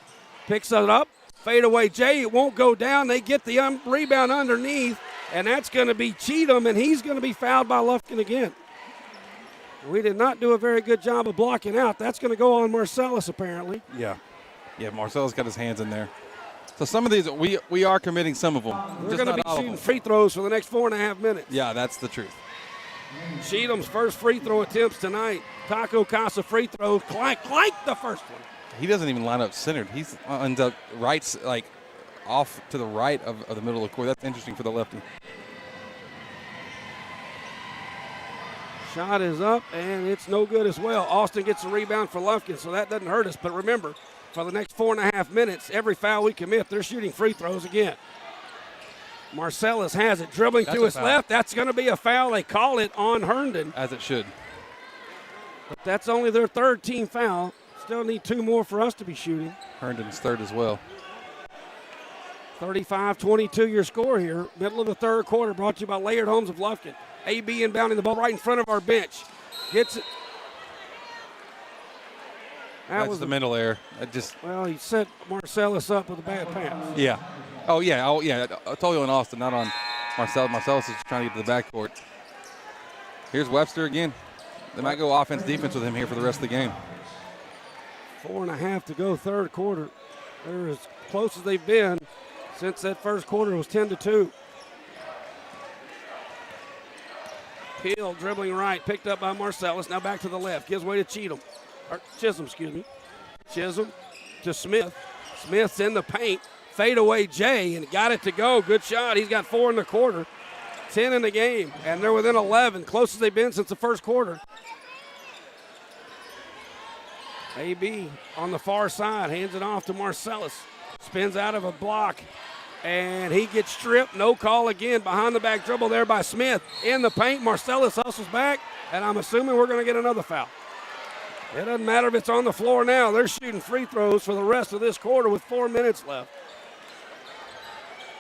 picks it up, fadeaway Jay, it won't go down. They get the rebound underneath, and that's going to be Cheatham, and he's going to be fouled by Lufkin again. We did not do a very good job of blocking out. That's going to go on Marcellus apparently.
Yeah, Marcellus got his hands in there. So some of these, we are committing some of them.
We're going to be shooting free throws for the next 4.5 minutes.
Yeah, that's the truth.
Cheatham's first free throw attempts tonight. Taco Casa free throws, clank the first one.
He doesn't even line up centered. He ends up right, like off to the right of the middle of the court. That's interesting for the lefty.
Shot is up, and it's no good as well. Austin gets the rebound for Lufkin, so that doesn't hurt us. But remember, for the next 4.5 minutes, every foul we commit, they're shooting free throws again. Marcellus has it, dribbling to his left. That's going to be a foul. They call it on Herndon.
As it should.
But that's only their third team foul. Still need 2 more for us to be shooting.
Herndon's third as well.
35-22 your score here. Middle of the third quarter, brought to you by Laird Homes of Lufkin. AB inbounding the ball right in front of our bench. Gets it.
That's the mental error.
Well, he set Marcellus up with a bad pass.
Yeah. Oh, yeah. Totally on Austin, not on Marcellus. Marcellus is trying to get to the backcourt. Here's Webster again. They might go offense-defense with him here for the rest of the game.
4.5 to go, third quarter. They're as close as they've been since that first quarter was 10-2. Hill dribbling right, picked up by Marcellus. Now back to the left, gives way to Chisholm, excuse me. Chisholm to Smith. Smith's in the paint. Fadeaway Jay, and got it to go. Good shot. He's got 4 in the quarter. 10 in the game, and they're within 11. Closest they've been since the first quarter. AB on the far side, hands it off to Marcellus. Spins out of a block, and he gets stripped. No call again. Behind the back dribble there by Smith. In the paint, Marcellus hustles back, and I'm assuming we're going to get another foul. It doesn't matter if it's on the floor now. They're shooting free throws for the rest of this quarter with 4 minutes left.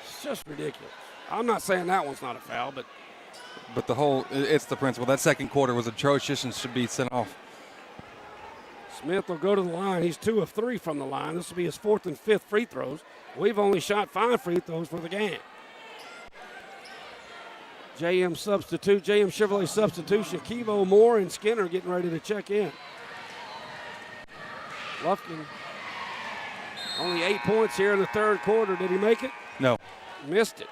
It's just ridiculous. I'm not saying that one's not a foul, but
it's the principle. That second quarter was atrocious and should be sent off.
Smith will go to the line. He's 2 of 3 from the line. This will be his 4th and 5th free throws. We've only shot 5 free throws for the game. JM Chevrolet substitution. Kevo, Moore, and Skinner getting ready to check in. Lufkin, only 8 points here in the third quarter. Did he make it?
No.
Missed it.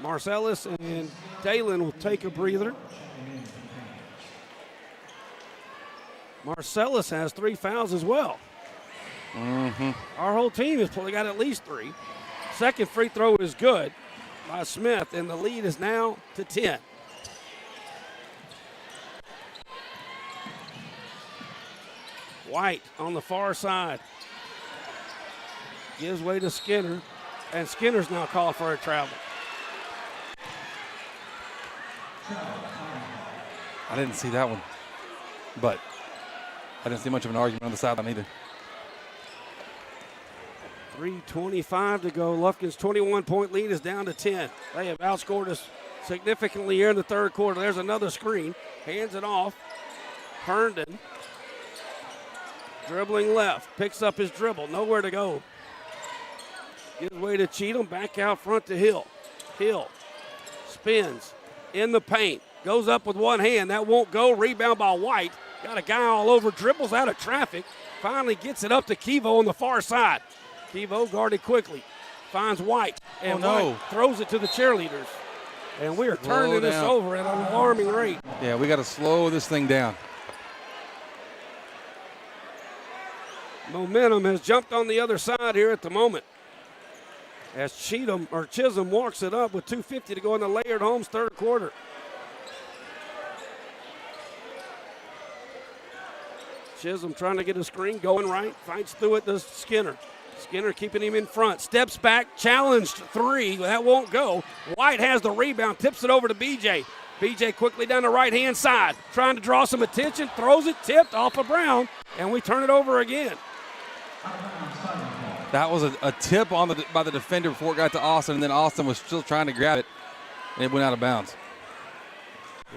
Marcellus and Dalen will take a breather. Marcellus has 3 fouls as well.
Mm-hmm.
Our whole team has got at least 3. Second free throw is good by Smith, and the lead is now to 10. White on the far side. Gives way to Skinner, and Skinner's now called for a travel.
I didn't see that one, but I didn't see much of an argument on the sideline either.
3:25 to go. Lufkin's 21-point lead is down to 10. They have outscored us significantly here in the third quarter. There's another screen. Hands it off. Herndon. Dribbling left. Picks up his dribble. Nowhere to go. Gives way to Cheatham. Back out front to Hill. Hill spins in the paint. Goes up with one hand. That won't go. Rebound by White. Got a guy all over. Dribbles out of traffic. Finally gets it up to Kevo on the far side. Kevo guarded quickly. Finds White. And White throws it to the cheerleaders. And we are turning this over at an alarming rate.
Yeah, we got to slow this thing down.
Momentum has jumped on the other side here at the moment. As Chisholm walks it up with 2:50 to go in the Laird Homes third quarter. Chisholm trying to get a screen going right, fights through it to Skinner. Skinner keeping him in front, steps back, challenged three, that won't go. White has the rebound, tips it over to BJ. BJ quickly down the right-hand side, trying to draw some attention, throws it, tipped off of Brown, and we turn it over again.
That was a tip by the defender before it got to Austin, and then Austin was still trying to grab it, and it went out of bounds.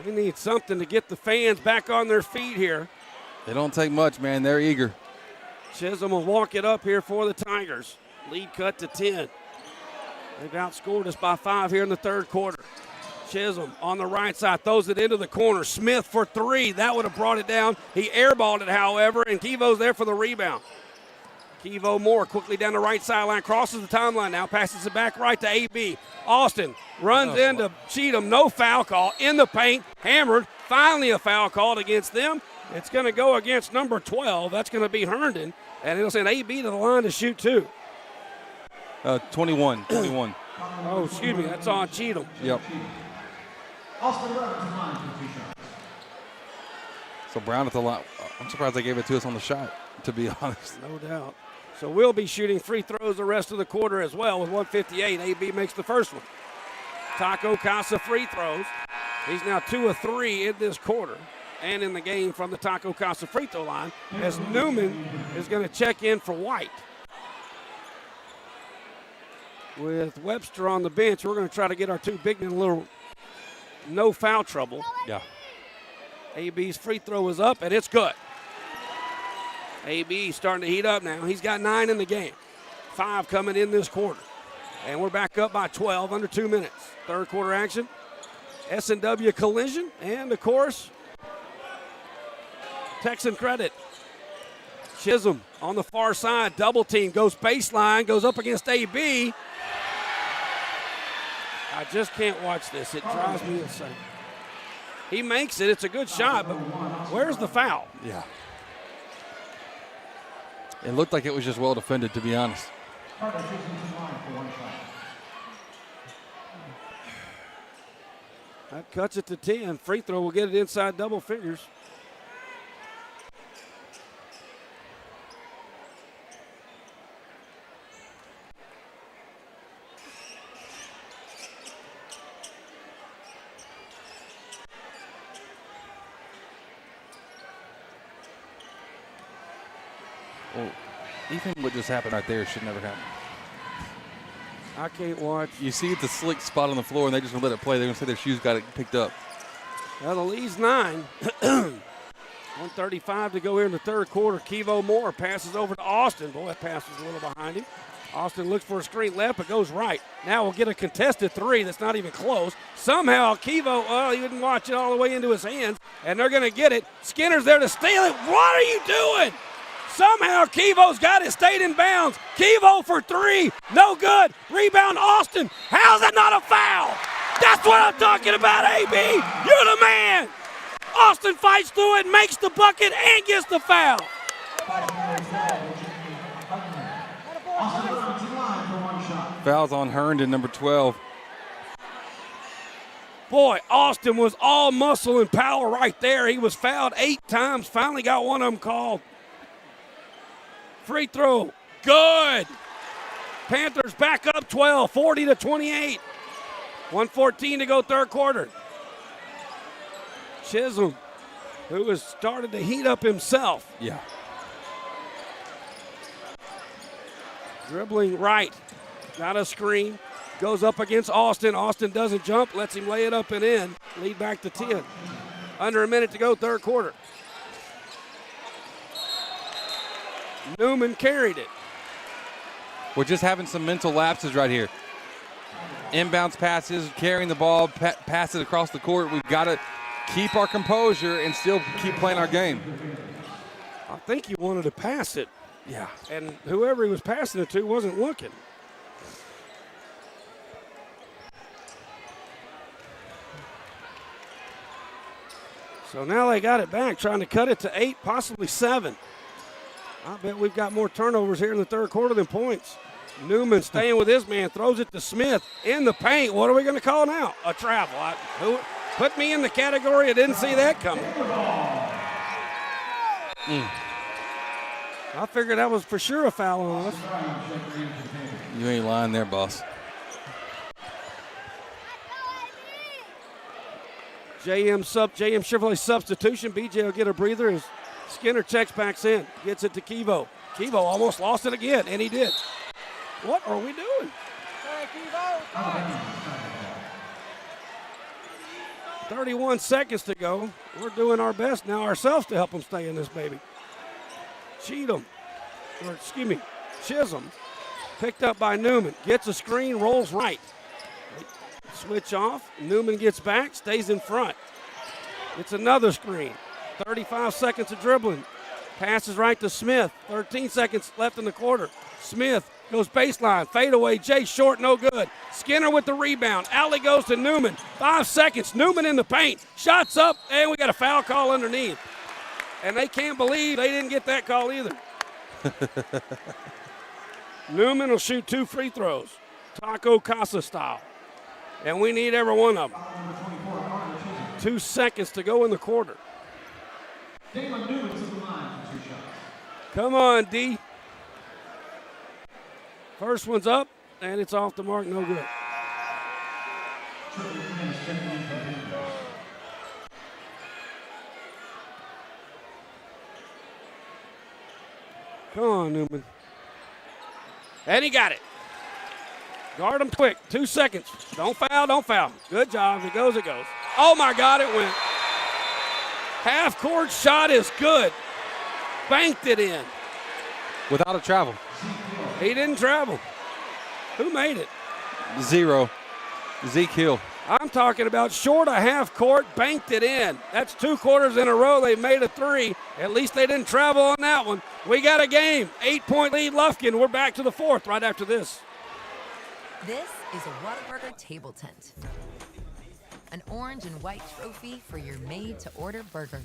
We need something to get the fans back on their feet here.
They don't take much, man. They're eager.
Chisholm will walk it up here for the Tigers. Lead cut to 10. They've outscored us by 5 here in the third quarter. Chisholm on the right side throws it into the corner. Smith for three. That would have brought it down. He airballed it, however, and Kevo's there for the rebound. Kevo Moore quickly down the right sideline, crosses the timeline now, passes it back right to AB. Austin runs into Cheatham. No foul call in the paint. Hammered. Finally a foul called against them. It's going to go against number 12. That's going to be Herndon, and it'll send AB to the line to shoot two.
21.
Oh, excuse me. That's on Cheatham.
Yep. So Brown at the line. I'm surprised they gave it to us on the shot, to be honest.
No doubt. So we'll be shooting free throws the rest of the quarter as well with 1:58. AB makes the first one. Taco Casa free throws. He's now 2 of 3 in this quarter and in the game from the Taco Casa free throw line, as Newman is going to check in for White. With Webster on the bench, we're going to try to get our two big men a little no foul trouble.
Yeah.
AB's free throw is up, and it's good. AB starting to heat up now. He's got 9 in the game. 5 coming in this quarter. And we're back up by 12, under 2 minutes. Third quarter action. S&W collision, and of course, Texan credit. Chisholm on the far side, double team, goes baseline, goes up against AB. I just can't watch this. It drives me insane. He makes it. It's a good shot, but where's the foul?
Yeah. It looked like it was just well defended, to be honest.
That cuts it to 10. Free throw will get it inside double figures.
Well, even what just happened right there should never happen.
I can't watch.
You see the slick spot on the floor, and they just gonna let it play. They're gonna say their shoes got it picked up.
Well, the lead's 9. 1:35 to go here in the third quarter. Kevo Moore passes over to Austin. Boy, that pass was a little behind him. Austin looks for a screen left, but goes right. Now we'll get a contested three that's not even close. Somehow Kevo, he didn't watch it all the way into his hands, and they're going to get it. Skinner's there to steal it. What are you doing? Somehow Kevo's got it, stayed in bounds. Kevo for three, no good. Rebound Austin. How's that not a foul? That's what I'm talking about, AB. You're the man. Austin fights through it, makes the bucket, and gets the foul.
Fouls on Herndon, number 12.
Boy, Austin was all muscle and power right there. He was fouled 8 times, finally got one of them called. Free throw, good. Panthers back up 12, 40-28. 1:14 to go third quarter. Chisholm, who has started to heat up himself.
Yeah.
Dribbling right, got a screen, goes up against Austin. Austin doesn't jump, lets him lay it up and in. Lead back to 10. Under a minute to go third quarter. Newman carried it.
We're just having some mental lapses right here. Inbounds passes, carrying the ball, passes across the court. We've got to keep our composure and still keep playing our game.
I think he wanted to pass it.
Yeah.
And whoever he was passing it to wasn't looking. So now they got it back, trying to cut it to 8, possibly 7. I bet we've got more turnovers here in the third quarter than points. Newman staying with his man, throws it to Smith in the paint. What are we going to call now? A travel. Put me in the category. I didn't see that coming. I figured that was for sure a foul on us.
You ain't lying there, boss.
JM Chevrolet substitution. BJ will get a breather as Skinner checks back in. Gets it to Kevo. Kevo almost lost it again, and he did. What are we doing? 31 seconds to go. We're doing our best now ourselves to help them stay in this baby. Chisholm picked up by Newman. Gets a screen, rolls right. Switch off. Newman gets back, stays in front. It's another screen. 35 seconds of dribbling. Passes right to Smith. 13 seconds left in the quarter. Smith goes baseline. Fadeaway. Jay short, no good. Skinner with the rebound. Alley goes to Newman. 5 seconds. Newman in the paint. Shots up, and we got a foul call underneath. And they can't believe they didn't get that call either. Newman will shoot 2 free throws. Taco Casa style. And we need every one of them. 2 seconds to go in the quarter. Come on, D. First one's up, and it's off the mark, no good. Come on, Newman. And he got it. Guard him quick. 2 seconds. Don't foul, don't foul. Good job. If it goes, it goes. Oh, my God, it went. Half-court shot is good. Banked it in.
Without a travel.
He didn't travel. Who made it?
0. Zeke Hill.
I'm talking about short a half court, banked it in. That's 2 quarters in a row. They made a 3. At least they didn't travel on that one. We got a game. 8-point lead, Lufkin. We're back to the 4th right after this.
This is a Whataburger table tent. An orange and white trophy for your made-to-order burger.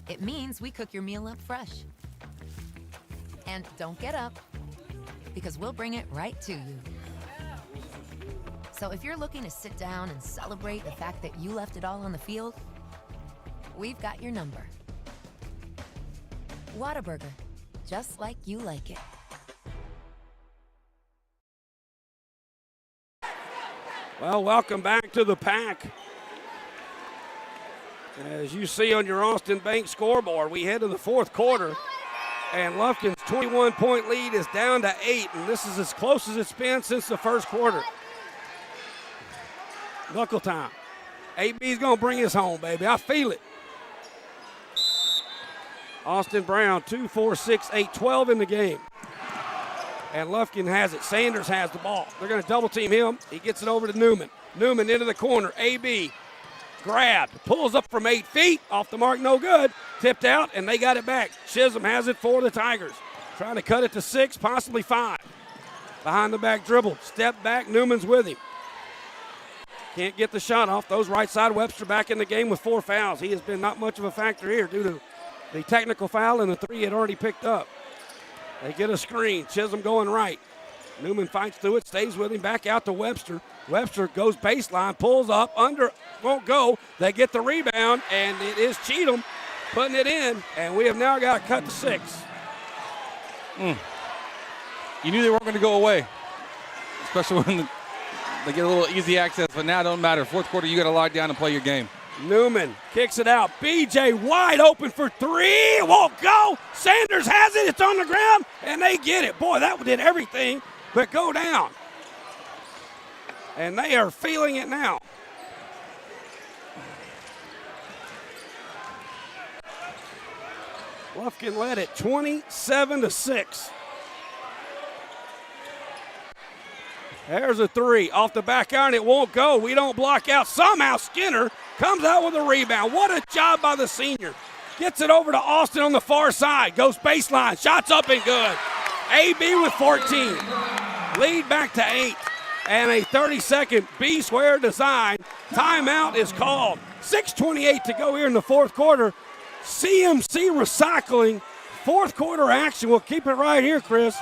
It means we cook your meal up fresh. And don't get up, because we'll bring it right to you. So if you're looking to sit down and celebrate the fact that you left it all on the field, we've got your number. Whataburger, just like you like it.
Well, welcome back to the pack. As you see on your Austin Bank scoreboard, we head to the 4th quarter, and Lufkin's 21-point lead is down to 8, and this is as close as it's been since the first quarter. Knuckle time. AB's going to bring us home, baby. I feel it. Austin Brown, 2, 4, 6, 8, 12 in the game. And Lufkin has it. Sanders has the ball. They're going to double team him. He gets it over to Newman. Newman into the corner. AB grabbed. Pulls up from 8 feet. Off the mark, no good. Tipped out, and they got it back. Chisholm has it for the Tigers. Trying to cut it to 6, possibly 5. Behind the back dribble. Step back. Newman's with him. Can't get the shot off. Those right side. Webster back in the game with 4 fouls. He has been not much of a factor here due to the technical foul and the 3 he had already picked up. They get a screen. Chisholm going right. Newman fights through it, stays with him, back out to Webster. Webster goes baseline, pulls up, under, won't go. They get the rebound, and it is Cheatham putting it in, and we have now got to cut to 6.
You knew they weren't going to go away, especially when they get a little easy access, but now it don't matter. 4th quarter, you got to lock down and play your game.
Newman kicks it out. BJ wide open for 3. Won't go. Sanders has it. It's on the ground, and they get it. Boy, that did everything but go down. And they are feeling it now. Lufkin led it 27-6. There's a 3 off the back iron. It won't go. We don't block out. Somehow Skinner comes out with a rebound. What a job by the senior. Gets it over to Austin on the far side. Goes baseline. Shots up and good. AB with 14. Lead back to 8. And a 30-second B-square design. Timeout is called. 6:28 to go here in the fourth quarter. CMC Recycling, fourth quarter action. We'll keep it right here, Chris.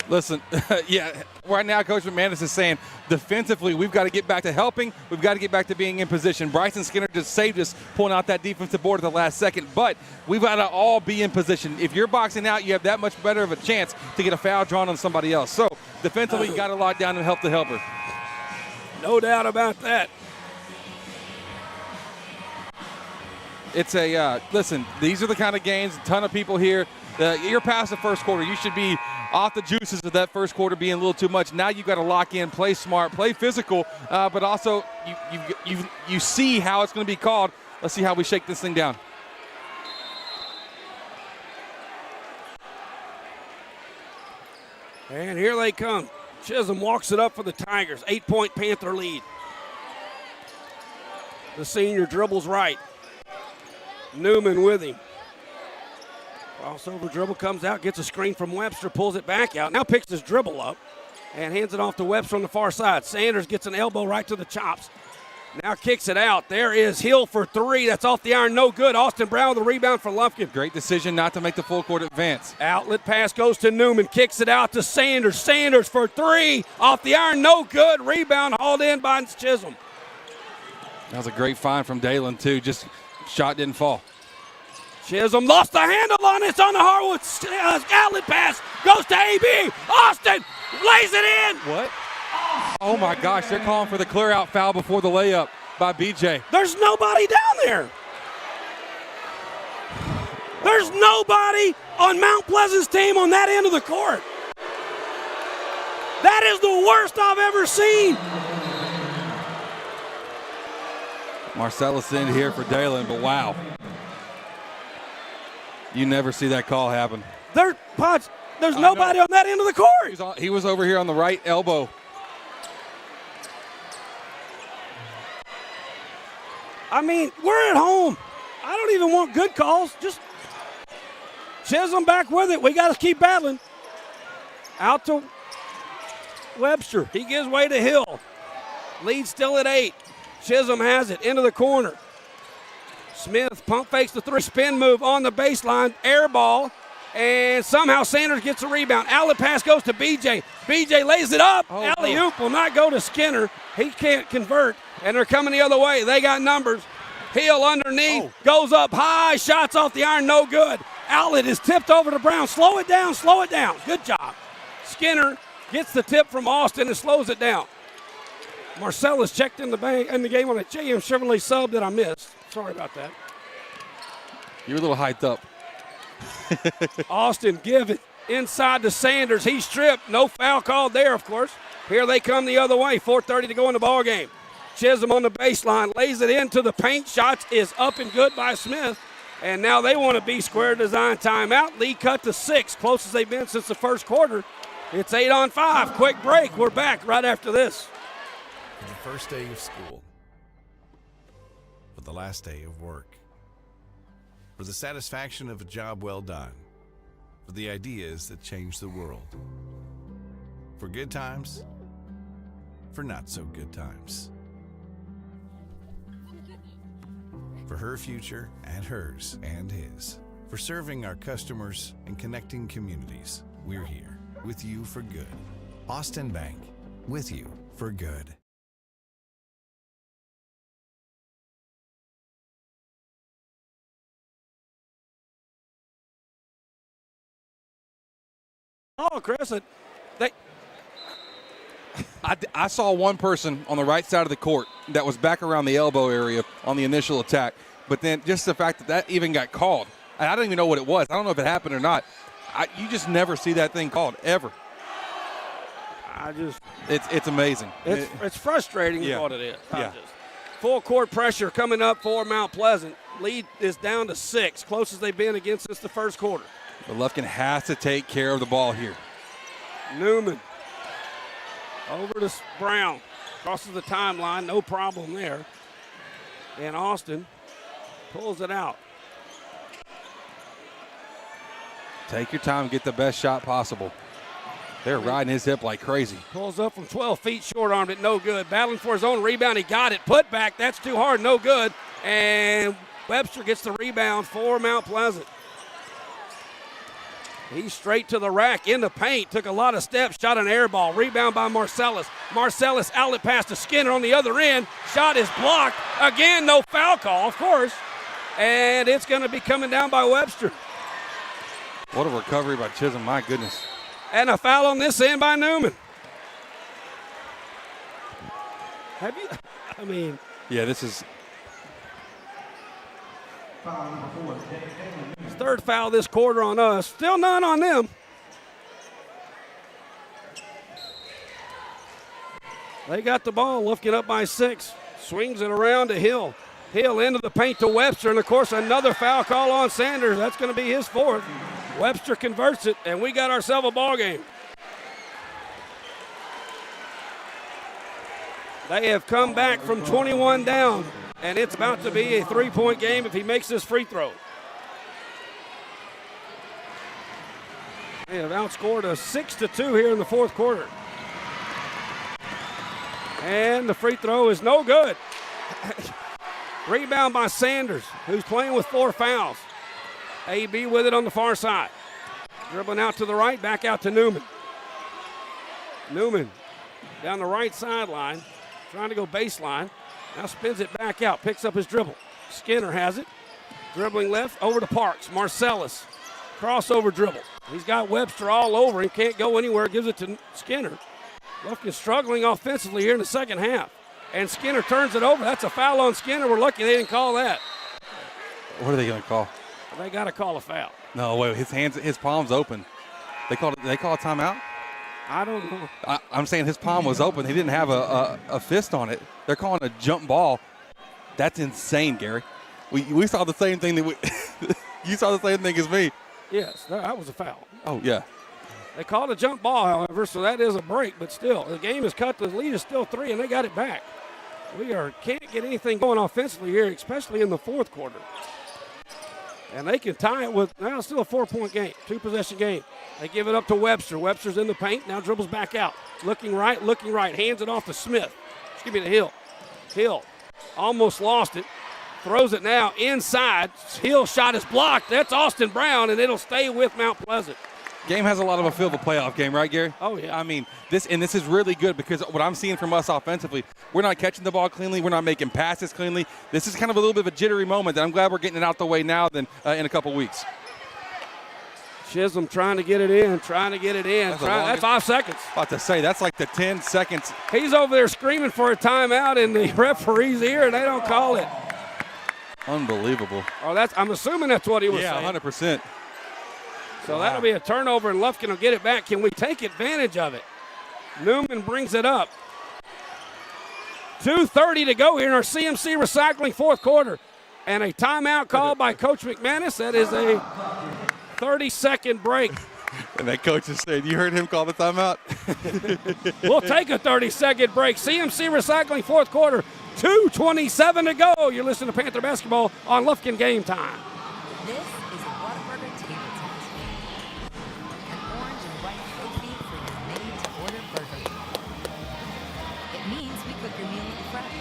Listen, yeah, right now Coach McManus is saying defensively we've got to get back to helping. We've got to get back to being in position. Bryson Skinner just saved us pulling out that defensive board at the last second, but we've got to all be in position. If you're boxing out, you have that much better of a chance to get a foul drawn on somebody else. So defensively, you got to lock down and help the helper.
No doubt about that.
It's a listen, these are the kind of games, a ton of people here. You're past the first quarter. You should be off the juices of that first quarter being a little too much. Now you've got to lock in, play smart, play physical, but also you see how it's going to be called. Let's see how we shake this thing down.
And here they come. Chisholm walks it up for the Tigers. 8-point Panther lead. The senior dribbles right. Newman with him. Crossover dribble comes out, gets a screen from Webster, pulls it back out. Now picks his dribble up and hands it off to Webster on the far side. Sanders gets an elbow right to the chops. Now kicks it out. There is Hill for three. That's off the iron, no good. Austin Brown with the rebound for Lufkin.
Great decision not to make the full court advance.
Outlet pass goes to Newman, kicks it out to Sanders. Sanders for three, off the iron, no good. Rebound hauled in by Chisholm.
That was a great find from Dalen too. Just shot didn't fall.
Chisholm lost the handle on it. It's on the hardwood. Outlet pass goes to AB. Austin lays it in.
What? Oh my gosh, they're calling for the clear out foul before the layup by BJ.
There's nobody down there. There's nobody on Mount Pleasant's team on that end of the court. That is the worst I've ever seen.
Marcellus in here for Dalen, but wow. You never see that call happen.
There's nobody on that end of the court.
He was over here on the right elbow.
I mean, we're at home. I don't even want good calls. Just Chisholm back with it. We got to keep battling. Out to Webster. He gives way to Hill. Lead still at 8. Chisholm has it into the corner. Smith pump fakes the three, spin move on the baseline, air ball, and somehow Sanders gets a rebound. Outlet pass goes to BJ. BJ lays it up. Alley-oop will not go to Skinner. He can't convert, and they're coming the other way. They got numbers. Hill underneath, goes up high, shots off the iron, no good. Outlet is tipped over to Brown. Slow it down, slow it down. Good job. Skinner gets the tip from Austin and slows it down. Marcellus checked in the game on a JM Chevrolet sub that I missed. Sorry about that.
You were a little hyped up.
Austin give it inside to Sanders. He's stripped. No foul called there, of course. Here they come the other way. 4:30 to go in the ball game. Chisholm on the baseline, lays it into the paint. Shots is up and good by Smith. And now they want a B-square design timeout. Lead cut to 6, closest they've been since the first quarter. It's 8-on-5. Quick break. We're back right after this.
For the first day of school. For the last day of work. For the satisfaction of a job well done. For the ideas that change the world. For good times. For not so good times. For her future and hers and his. For serving our customers and connecting communities. We're here with you for good. Austin Bank, with you for good.
Oh, Chris,
I saw one person on the right side of the court that was back around the elbow area on the initial attack. But then just the fact that even got called, I don't even know what it was. I don't know if it happened or not. You just never see that thing called, ever. It's amazing.
It's frustrating is what it is.
Yeah.
Full court pressure coming up for Mount Pleasant. Lead is down to 6, closest they've been against since the first quarter.
But Lufkin has to take care of the ball here.
Newman over to Brown. Crosses the timeline, no problem there. And Austin pulls it out.
Take your time, get the best shot possible. They're riding his hip like crazy.
Pulls up from 12 feet, short-armed it, no good. Battling for his own rebound, he got it. Put back, that's too hard, no good. And Webster gets the rebound for Mount Pleasant. He's straight to the rack in the paint, took a lot of steps, shot an air ball. Rebound by Marcellus. Marcellus outlet pass to Skinner on the other end. Shot is blocked. Again, no foul call, of course. And it's going to be coming down by Webster.
What a recovery by Chisholm, my goodness.
And a foul on this end by Newman.
Yeah, this is.
Third foul this quarter on us. Still none on them. They got the ball, looking up by 6. Swings it around to Hill. Hill into the paint to Webster, and of course another foul call on Sanders. That's going to be his 4th. Webster converts it, and we got ourselves a ball game. They have come back from 21 down, and it's about to be a 3-point game if he makes this free throw. They have outscored us 6-2 here in the 4th quarter. And the free throw is no good. Rebound by Sanders, who's playing with 4 fouls. AB with it on the far side. Dribbling out to the right, back out to Newman. Newman down the right sideline, trying to go baseline. Now spins it back out, picks up his dribble. Skinner has it. Dribbling left, over to Parks. Marcellus, crossover dribble. He's got Webster all over him, can't go anywhere, gives it to Skinner. Lufkin struggling offensively here in the second half. And Skinner turns it over. That's a foul on Skinner. We're lucky they didn't call that.
What are they going to call?
They got to call a foul.
No, wait, his palm's open. They call a timeout?
I don't know.
I'm saying his palm was open. He didn't have a fist on it. They're calling a jump ball. That's insane, Gary. We saw the same thing you saw the same thing as me.
Yes, that was a foul.
Oh, yeah.
They called a jump ball, however, so that is a break, but still, the game is cut. The lead is still 3, and they got it back. We can't get anything going offensively here, especially in the 4th quarter. And they can tie it with, now still a 4-point game, 2-possession game. They give it up to Webster. Webster's in the paint, now dribbles back out. Looking right, hands it off to Smith. Excuse me, to Hill. Hill almost lost it. Throws it now inside. Hill shot is blocked. That's Austin Brown, and it'll stay with Mount Pleasant.
Game has a lot of a feel of a playoff game, right, Gary?
Oh, yeah.
I mean, this is really good because what I'm seeing from us offensively, we're not catching the ball cleanly. We're not making passes cleanly. This is kind of a little bit of a jittery moment that I'm glad we're getting it out the way now than in a couple weeks.
Chisholm trying to get it in, That's 5 seconds.
About to say, that's like the 10 seconds.
He's over there screaming for a timeout in the referee's ear, and they don't call it.
Unbelievable.
Oh, I'm assuming that's what he was saying.
Yeah, 100%.
So that'll be a turnover, and Lufkin will get it back. Can we take advantage of it? Newman brings it up. 2:30 to go here in our CMC Recycling 4th quarter. And a timeout called by Coach McManus. That is a 30-second break.
And that coach is saying, you heard him call the timeout?
We'll take a 30-second break. CMC Recycling 4th quarter, 2:27 to go. You're listening to Panther Basketball on Lufkin Game Time.
This is a Whataburger table tennis game. An orange and white trophy for your made-to-order burger. It means we cook your meal fresh.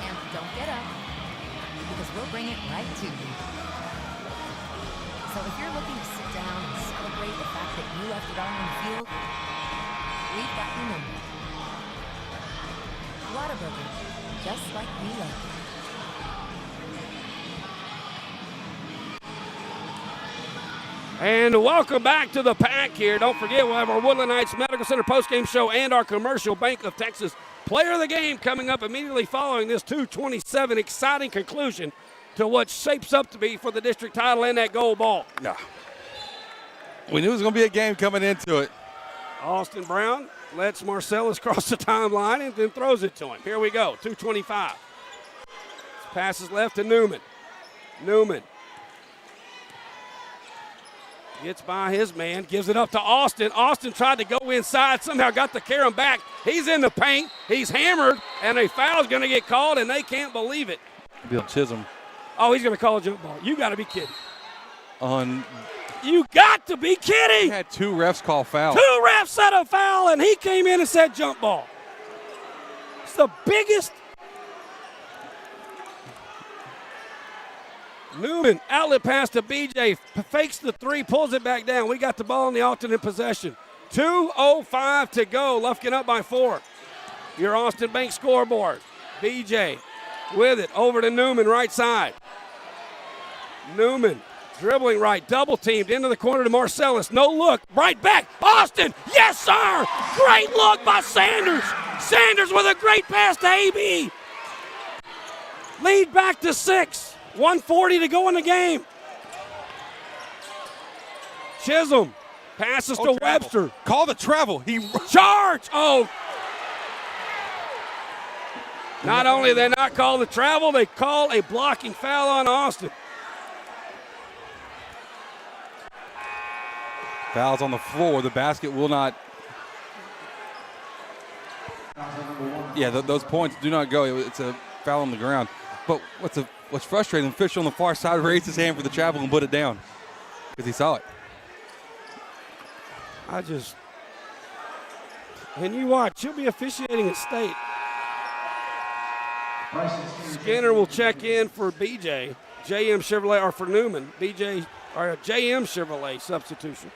And don't get up, because we'll bring it right to you. So if you're looking to sit down and celebrate the fact that you left it all on the field, we've got you numbered. Whataburger, just like we like it.
And welcome back to the pack here. Don't forget, we'll have our Woodland Heights Medical Center postgame show and our Commercial Bank of Texas Player of the Game coming up immediately following this 2:27 exciting conclusion to what shapes up to be for the district title and that gold ball.
Yeah. We knew it was going to be a game coming into it.
Austin Brown lets Marcellus cross the timeline and then throws it to him. Here we go, 2:25. Passes left to Newman. Newman gets by his man, gives it up to Austin. Austin tried to go inside, somehow got the Carom back. He's in the paint, he's hammered, and a foul's going to get called, and they can't believe it.
Bill Chisholm.
Oh, he's going to call a jump ball. You got to be kidding.
You
got to be kidding.
He had 2 refs call foul.
2 refs said a foul, and he came in and said jump ball. It's the biggest. Newman, outlet pass to BJ, fakes the three, pulls it back down. We got the ball in the alternate possession. 2:05 to go. Lufkin up by 4. Your Austin Bank scoreboard. BJ with it over to Newman, right side. Newman dribbling right, double teamed into the corner to Marcellus. No look, right back. Austin, yes sir! Great look by Sanders. Sanders with a great pass to AB. Lead back to 6. 1:40 to go in the game. Chisholm passes to Webster.
Call the travel. He
charge. Oh. Not only did they not call the travel, they call a blocking foul on Austin.
Foul's on the floor. The basket will not. Yeah, those points do not go. It's a foul on the ground. But what's frustrating, the official on the far side raised his hand for the travel and put it down because he saw it.
And you watch, he'll be officiating at state. Skinner will check in for BJ. JM Chevrolet, or for Newman. BJ, or JM Chevrolet substitution.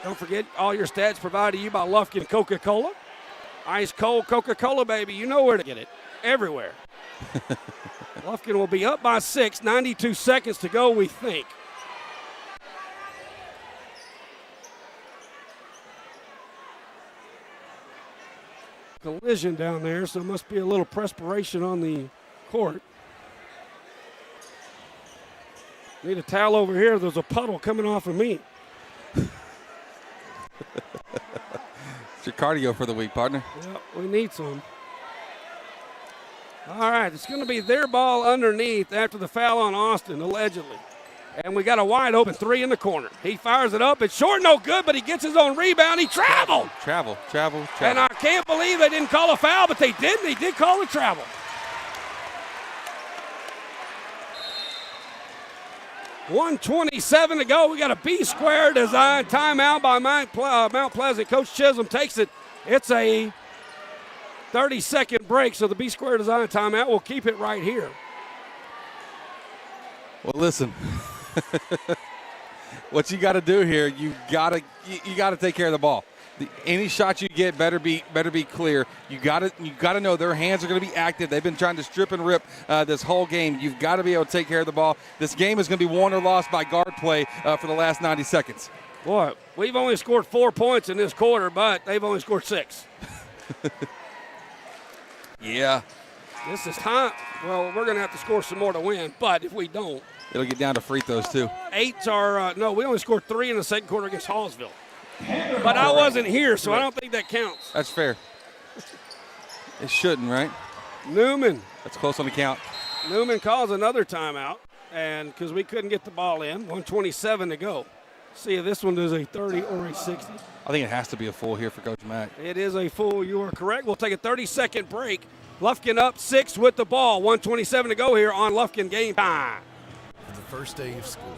Don't forget, all your stats provided to you by Lufkin Coca-Cola. Ice cold Coca-Cola, baby. You know where to get it. Everywhere. Lufkin will be up by 6, 92 seconds to go, we think. Collision down there, so must be a little perspiration on the court. Need a towel over here. There's a puddle coming off of me.
It's your cardio for the week, partner.
Yeah, we need some. All right, it's going to be their ball underneath after the foul on Austin, allegedly. And we got a wide open 3 in the corner. He fires it up. It's short, no good, but he gets his own rebound. He traveled.
Travel.
And I can't believe they didn't call a foul, but they didn't. They did call a travel. .127 to go. We got a B-square design timeout by Mount Pleasant. Coach Chisholm takes it. It's a 30-second break, so the B-square design timeout will keep it right here.
Well, listen. What you got to do here, you got to take care of the ball. Any shot you get better be clear. You got to know their hands are going to be active. They've been trying to strip and rip this whole game. You've got to be able to take care of the ball. This game is going to be won or lost by guard play for the last 90 seconds.
Boy, we've only scored 4 points in this quarter, but they've only scored 6.
Yeah.
This is time. Well, we're going to have to score some more to win, but if we don't.
It'll get down to free throws, too.
8s are, no, we only scored 3 in the second quarter against Hallsville. But I wasn't here, so I don't think that counts.
That's fair. It shouldn't, right?
Newman.
That's close on the count.
Newman calls another timeout, and because we couldn't get the ball in, 1:27 to go. See if this one is a 30 or a 60.
I think it has to be a full here for Coach Mack.
It is a full. You are correct. We'll take a 30-second break. Lufkin up 6 with the ball. 1:27 to go here on Lufkin Game Time.
For the first day of school,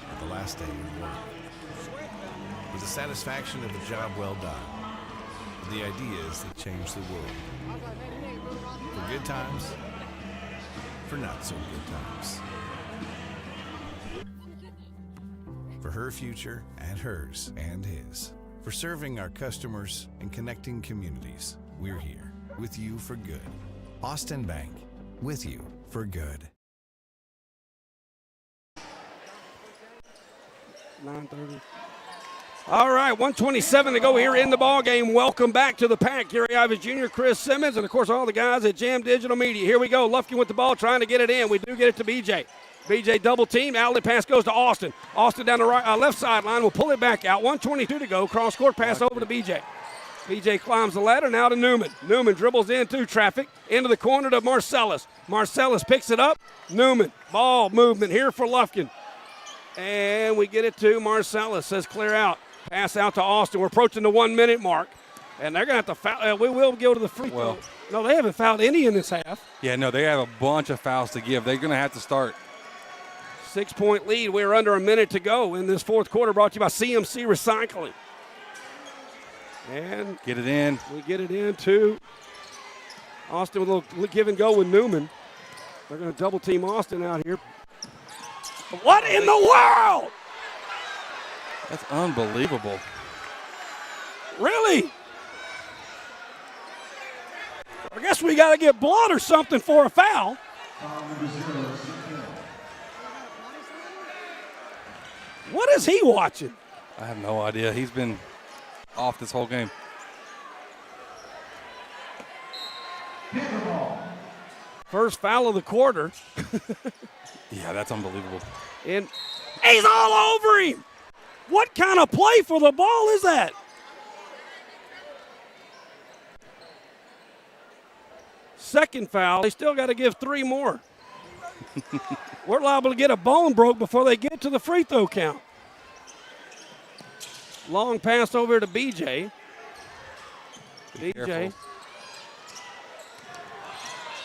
for the last day of work, for the satisfaction of a job well done, for the ideas that change the world, for good times, for not so good times, for her future and hers and his, for serving our customers and connecting communities. We're here with you for good. Austin Bank, with you for good.
9:30. All right, 1:27 to go here in the ball game. Welcome back to the pack. Gary Ivins Jr., Chris Simmons, and, of course, all the guys at Jam Digital Media. Here we go. Lufkin with the ball, trying to get it in. We do get it to BJ. BJ double team. Outlet pass goes to Austin. Austin down the right, left sideline. Will pull it back out. 1:22 to go. Cross court pass over to BJ. BJ climbs the ladder. Now to Newman. Newman dribbles into traffic. Into the corner to Marcellus. Marcellus picks it up. Newman. Ball movement here for Lufkin. And we get it to Marcellus. Says clear out. Pass out to Austin. We're approaching the 1 minute mark. And they're going to have to foul. We will go to the free throw. No, they haven't fouled any in this half.
Yeah, no, they have a bunch of fouls to give. They're going to have to start.
6-point lead. We're under a minute to go in this fourth quarter, brought to you by CMC Recycling. And
get it in.
We get it in to Austin with a little give and go with Newman. They're going to double team Austin out here. What in the world?
That's unbelievable.
Really? I guess we got to get blood or something for a foul. What is he watching?
I have no idea. He's been off this whole game.
First foul of the quarter.
Yeah, that's unbelievable.
And he's all over him. What kind of play for the ball is that? Second foul. They still got to give 3 more. We're liable to get a bone broke before they get to the free throw count. Long pass over to BJ. BJ.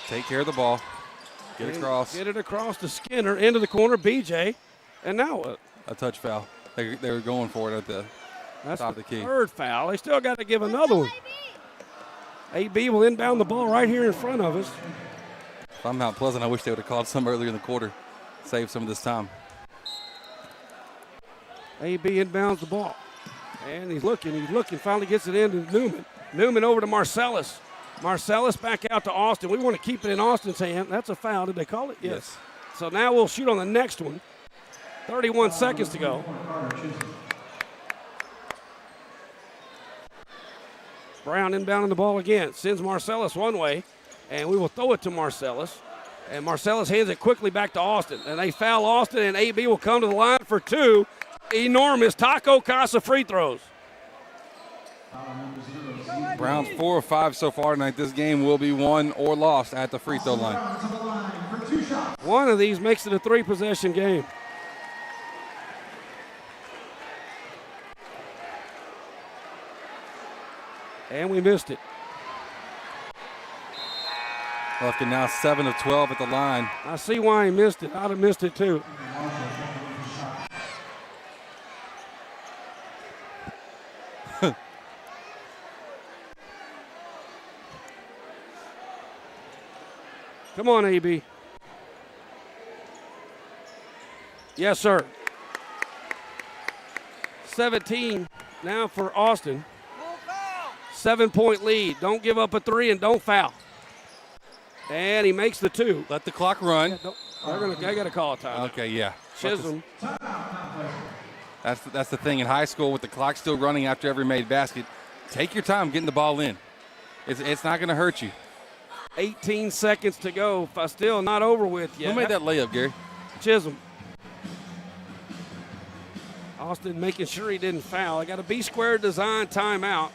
Take care of the ball. Get it across.
Get it across to Skinner, into the corner, BJ. And now what?
A touch foul. They were going for it at the top of the key.
Third foul. They still got to give another one. AB will inbound the ball right here in front of us.
If I'm Mount Pleasant, I wish they would have called some earlier in the quarter. Save some of this time.
AB inbounds the ball. And he's looking, finally gets it into Newman. Newman over to Marcellus. Marcellus back out to Austin. We want to keep it in Austin's hand. That's a foul. Did they call it? Yes. So now we'll shoot on the next one. 31 seconds to go. Brown inbounding the ball again. Sends Marcellus one way, and we will throw it to Marcellus. And Marcellus hands it quickly back to Austin. And they foul Austin, and AB will come to the line for 2 enormous Taco Casa free throws.
Brown's 4 of 5 so far tonight. This game will be won or lost at the free throw line.
One of these makes it a 3-possession game. And we missed it.
Lufkin now 7 of 12 at the line.
I see why he missed it. I'd have missed it too. Come on, AB. Yes, sir. 17 now for Austin. 7-point lead. Don't give up a 3 and don't foul. And he makes the 2.
Let the clock run.
They got to call a time.
Okay, yeah.
Chisholm.
That's the thing in high school with the clock still running after every made basket. Take your time getting the ball in. It's not going to hurt you.
18 seconds to go. Still not over with yet.
Who made that layup, Gary?
Chisholm. Austin making sure he didn't foul. I got a B-squared design timeout.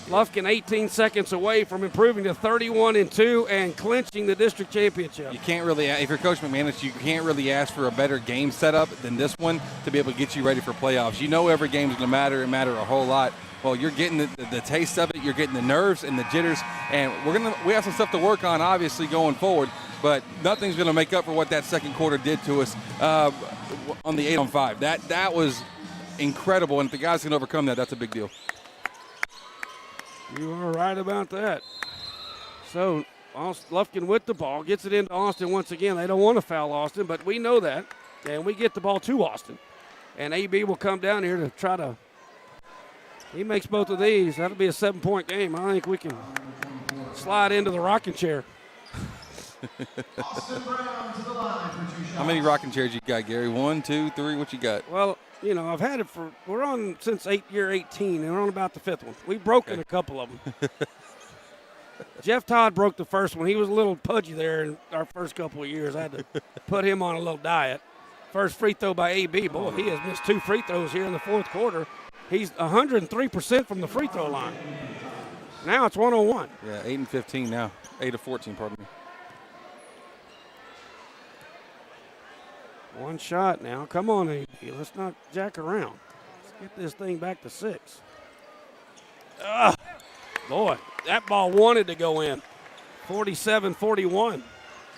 Lufkin 18 seconds away from improving to 31-2 and clinching the district championship.
You can't really, if you're Coach McManus, you can't really ask for a better game setup than this one to be able to get you ready for playoffs. You know every game is going to matter and matter a whole lot. Well, you're getting the taste of it. You're getting the nerves and the jitters, and we have some stuff to work on, obviously, going forward. But nothing's going to make up for what that second quarter did to us on the 8-on-5. That was incredible, and if the guys can overcome that, that's a big deal.
You are right about that. So Lufkin with the ball, gets it into Austin once again. They don't want to foul Austin, but we know that, and we get the ball to Austin. And AB will come down here to try to – he makes both of these. That'll be a 7-point game. I think we can slide into the rocking chair.
How many rocking chairs you got, Gary? 1, 2, 3, what you got?
Well, you know, I've had it we're on since year 18, and we're on about the 5th one. We've broken a couple of them. Jeff Todd broke the first one. He was a little pudgy there in our first couple of years. I had to put him on a little diet. First free throw by AB. Boy, he has missed 2 free throws here in the fourth quarter. He's 103% from the free throw line. Now it's 101.
Yeah, 8 and 15 now. 8 of 14, pardon me.
One shot now. Come on, AB. Let's not jack around. Let's get this thing back to 6. Boy, that ball wanted to go in. 47-41.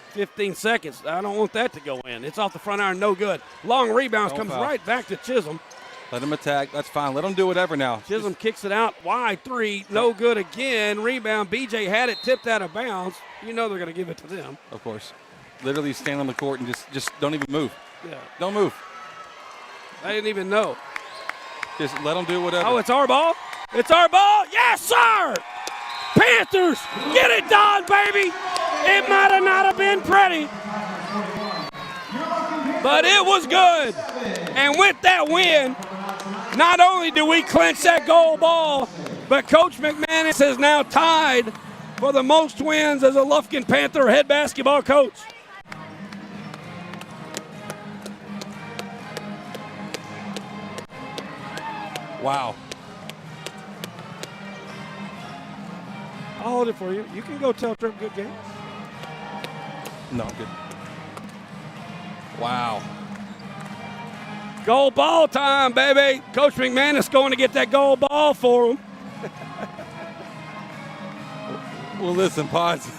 15 seconds. I don't want that to go in. It's off the front iron, no good. Long rebounds, comes right back to Chisholm.
Let him attack. That's fine. Let him do whatever now.
Chisholm kicks it out. Wide 3. No good again. Rebound. BJ had it tipped out of bounds. You know they're going to give it to them.
Of course. literally stand on the court and just don't even move.
Yeah.
Don't move.
I didn't even know.
Just let them do whatever.
Oh, it's our ball? It's our ball? Yes, sir! Panthers, get it done, baby! It might have not have been pretty, but it was good. And with that win, not only do we clinch that gold ball, but Coach McManus is now tied for the most wins as a Lufkin Panther head basketball coach.
Wow.
I'll hold it for you. You can go tell Trip good game.
No, I'm good. Wow.
Gold ball time, baby. Coach McManus going to get that gold ball for him.
Well, listen, Pods.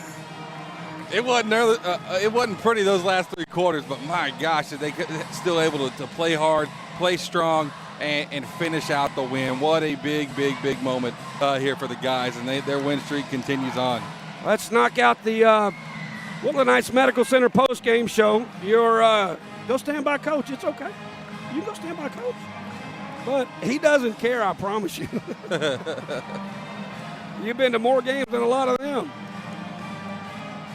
It wasn't pretty those last 3 quarters, but my gosh, they still able to play hard, play strong, and finish out the win. What a big moment here for the guys, and their win streak continues on.
Let's knock out the Woodland Heights Medical Center post-game show. Go stand by Coach. It's okay. You can go stand by Coach. But he doesn't care, I promise you. You've been to more games than a lot of them.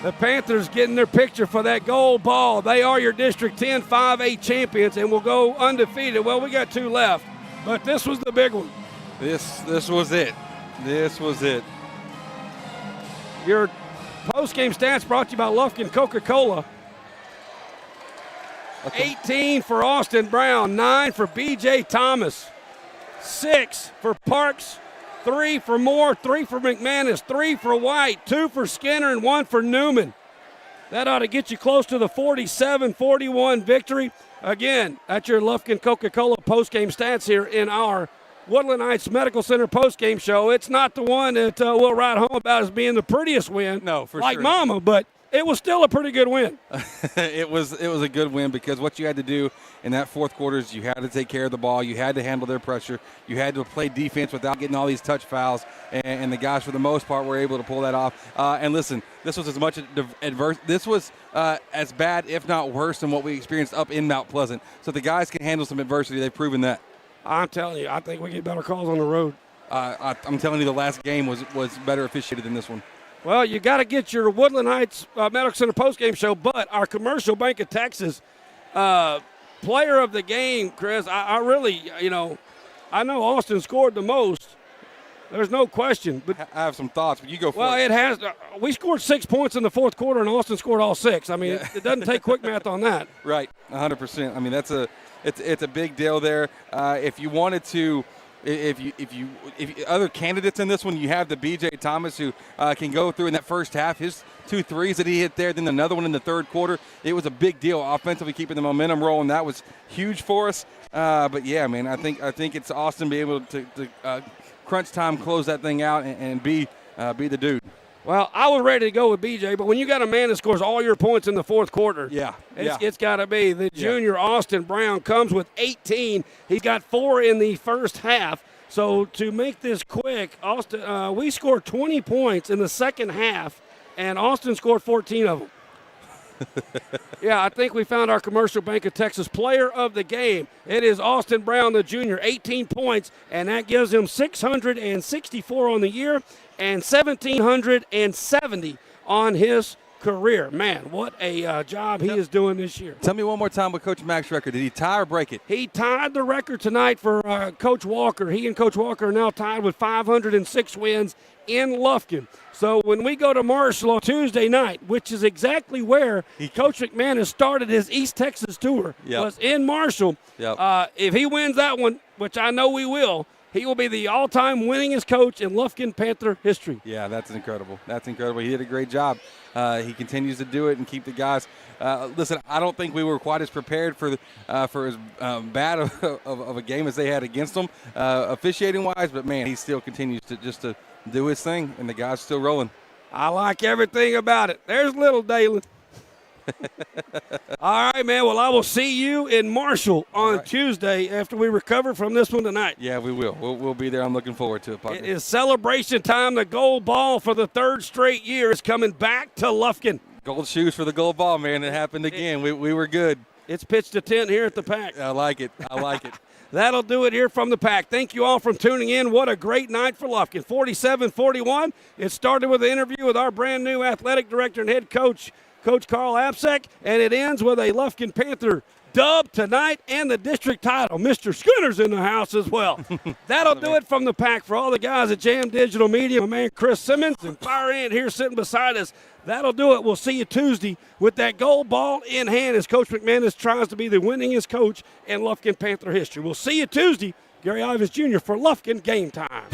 The Panthers getting their picture for that gold ball. They are your District 10 5A champions and will go undefeated. Well, we got 2 left, but this was the big one.
This was it. This was it.
Your post-game stats brought to you by Lufkin Coca-Cola. Okay. 18 for Austin Brown, 9 for B.J. Thomas, 6 for Parks, 3 for Moore, 3 for McManus, 3 for White, 2 for Skinner, and 1 for Newman. That ought to get you close to the 47-41 victory. Again, that's your Lufkin Coca-Cola postgame stats here in our Woodland Heights Medical Center postgame show. It's not the one that we'll write home about as being the prettiest win,
no, for
like
sure.
Mama, but it was still a pretty good win.
It was a good win because what you had to do in that fourth quarter is you had to take care of the ball. You had to handle their pressure. You had to play defense without getting all these touch fouls. And the guys, for the most part, were able to pull that off. And listen, this was as much adverse. This was as bad, if not worse, than what we experienced up in Mount Pleasant. So the guys can handle some adversity. They've proven that.
I'm telling you, I think we get better calls on the road.
I'm telling you, the last game was better officiated than this one.
Well, you got to get your Woodland Heights Medical Center postgame show, but our Commercial Bank of Texas player of the game, Chris, I really, I know Austin scored the most. There's no question. But
I have some thoughts, but you go for it.
Well, it has. We scored 6 points in the fourth quarter, and Austin scored all 6. I mean, it doesn't take quick math on that.
Right, 100%. I mean, it's a big deal there. If you wanted to. If other candidates in this one, you have the B.J. Thomas who can go through in that first half. His 2 threes that he hit there, then another one in the third quarter. It was a big deal offensively, keeping the momentum rolling. That was huge for us. But yeah, man, I think it's Austin be able to crunch time, close that thing out, and be the dude.
Well, I was ready to go with B.J., but when you got a man that scores all your points in the fourth quarter, it's got to be. The junior Austin Brown comes with 18. He's got 4 in the first half. So to make this quick, Austin, we scored 20 points in the second half, and Austin scored 14 of them. Yeah, I think we found our Commercial Bank of Texas player of the game. It is Austin Brown, the junior, 18 points, and that gives him 664 on the year and 1,770 on his career. Man, what a job he is doing this year.
Tell me one more time what Coach Mack's record. Did he tie or break it?
He tied the record tonight for Coach Walker. He and Coach Walker are now tied with 506 wins in Lufkin. So when we go to Marshall on Tuesday night, which is exactly where Coach McManus started his East Texas tour, was in Marshall. If he wins that one, which I know we will, he will be the all-time winningest coach in Lufkin Panther history.
Yeah, that's incredible. That's incredible. He did a great job. He continues to do it and keep the guys. Listen, I don't think we were quite as prepared for as bad of a game as they had against them, officiating-wise. But, man, he still continues to do his thing, and the guys still rolling.
I like everything about it. There's little Dalen. All right, man. Well, I will see you in Marshall on Tuesday after we recover from this one tonight.
Yeah, we will. We'll be there. I'm looking forward to it, partner.
It is celebration time. The gold ball for the 3rd straight year is coming back to Lufkin.
Gold shoes for the gold ball, man. It happened again. We were good.
It's pitched a tent here at the Pack.
I like it. I like it.
That'll do it here from the Pack. Thank you all for tuning in. What a great night for Lufkin. 47-41. It started with an interview with our brand new athletic director and head coach, Coach Carl Apsek, and it ends with a Lufkin Panther dub tonight and the district title. Mr. Skinner's in the house as well. That'll do it from the Pack. For all the guys at JM Digital Media, my man Chris Simmons and Fire Ant here sitting beside us. That'll do it. We'll see you Tuesday with that gold ball in hand as Coach McManus tries to be the winningest coach in Lufkin Panther history. We'll see you Tuesday. Gary Ivins Jr. for Lufkin Game Time.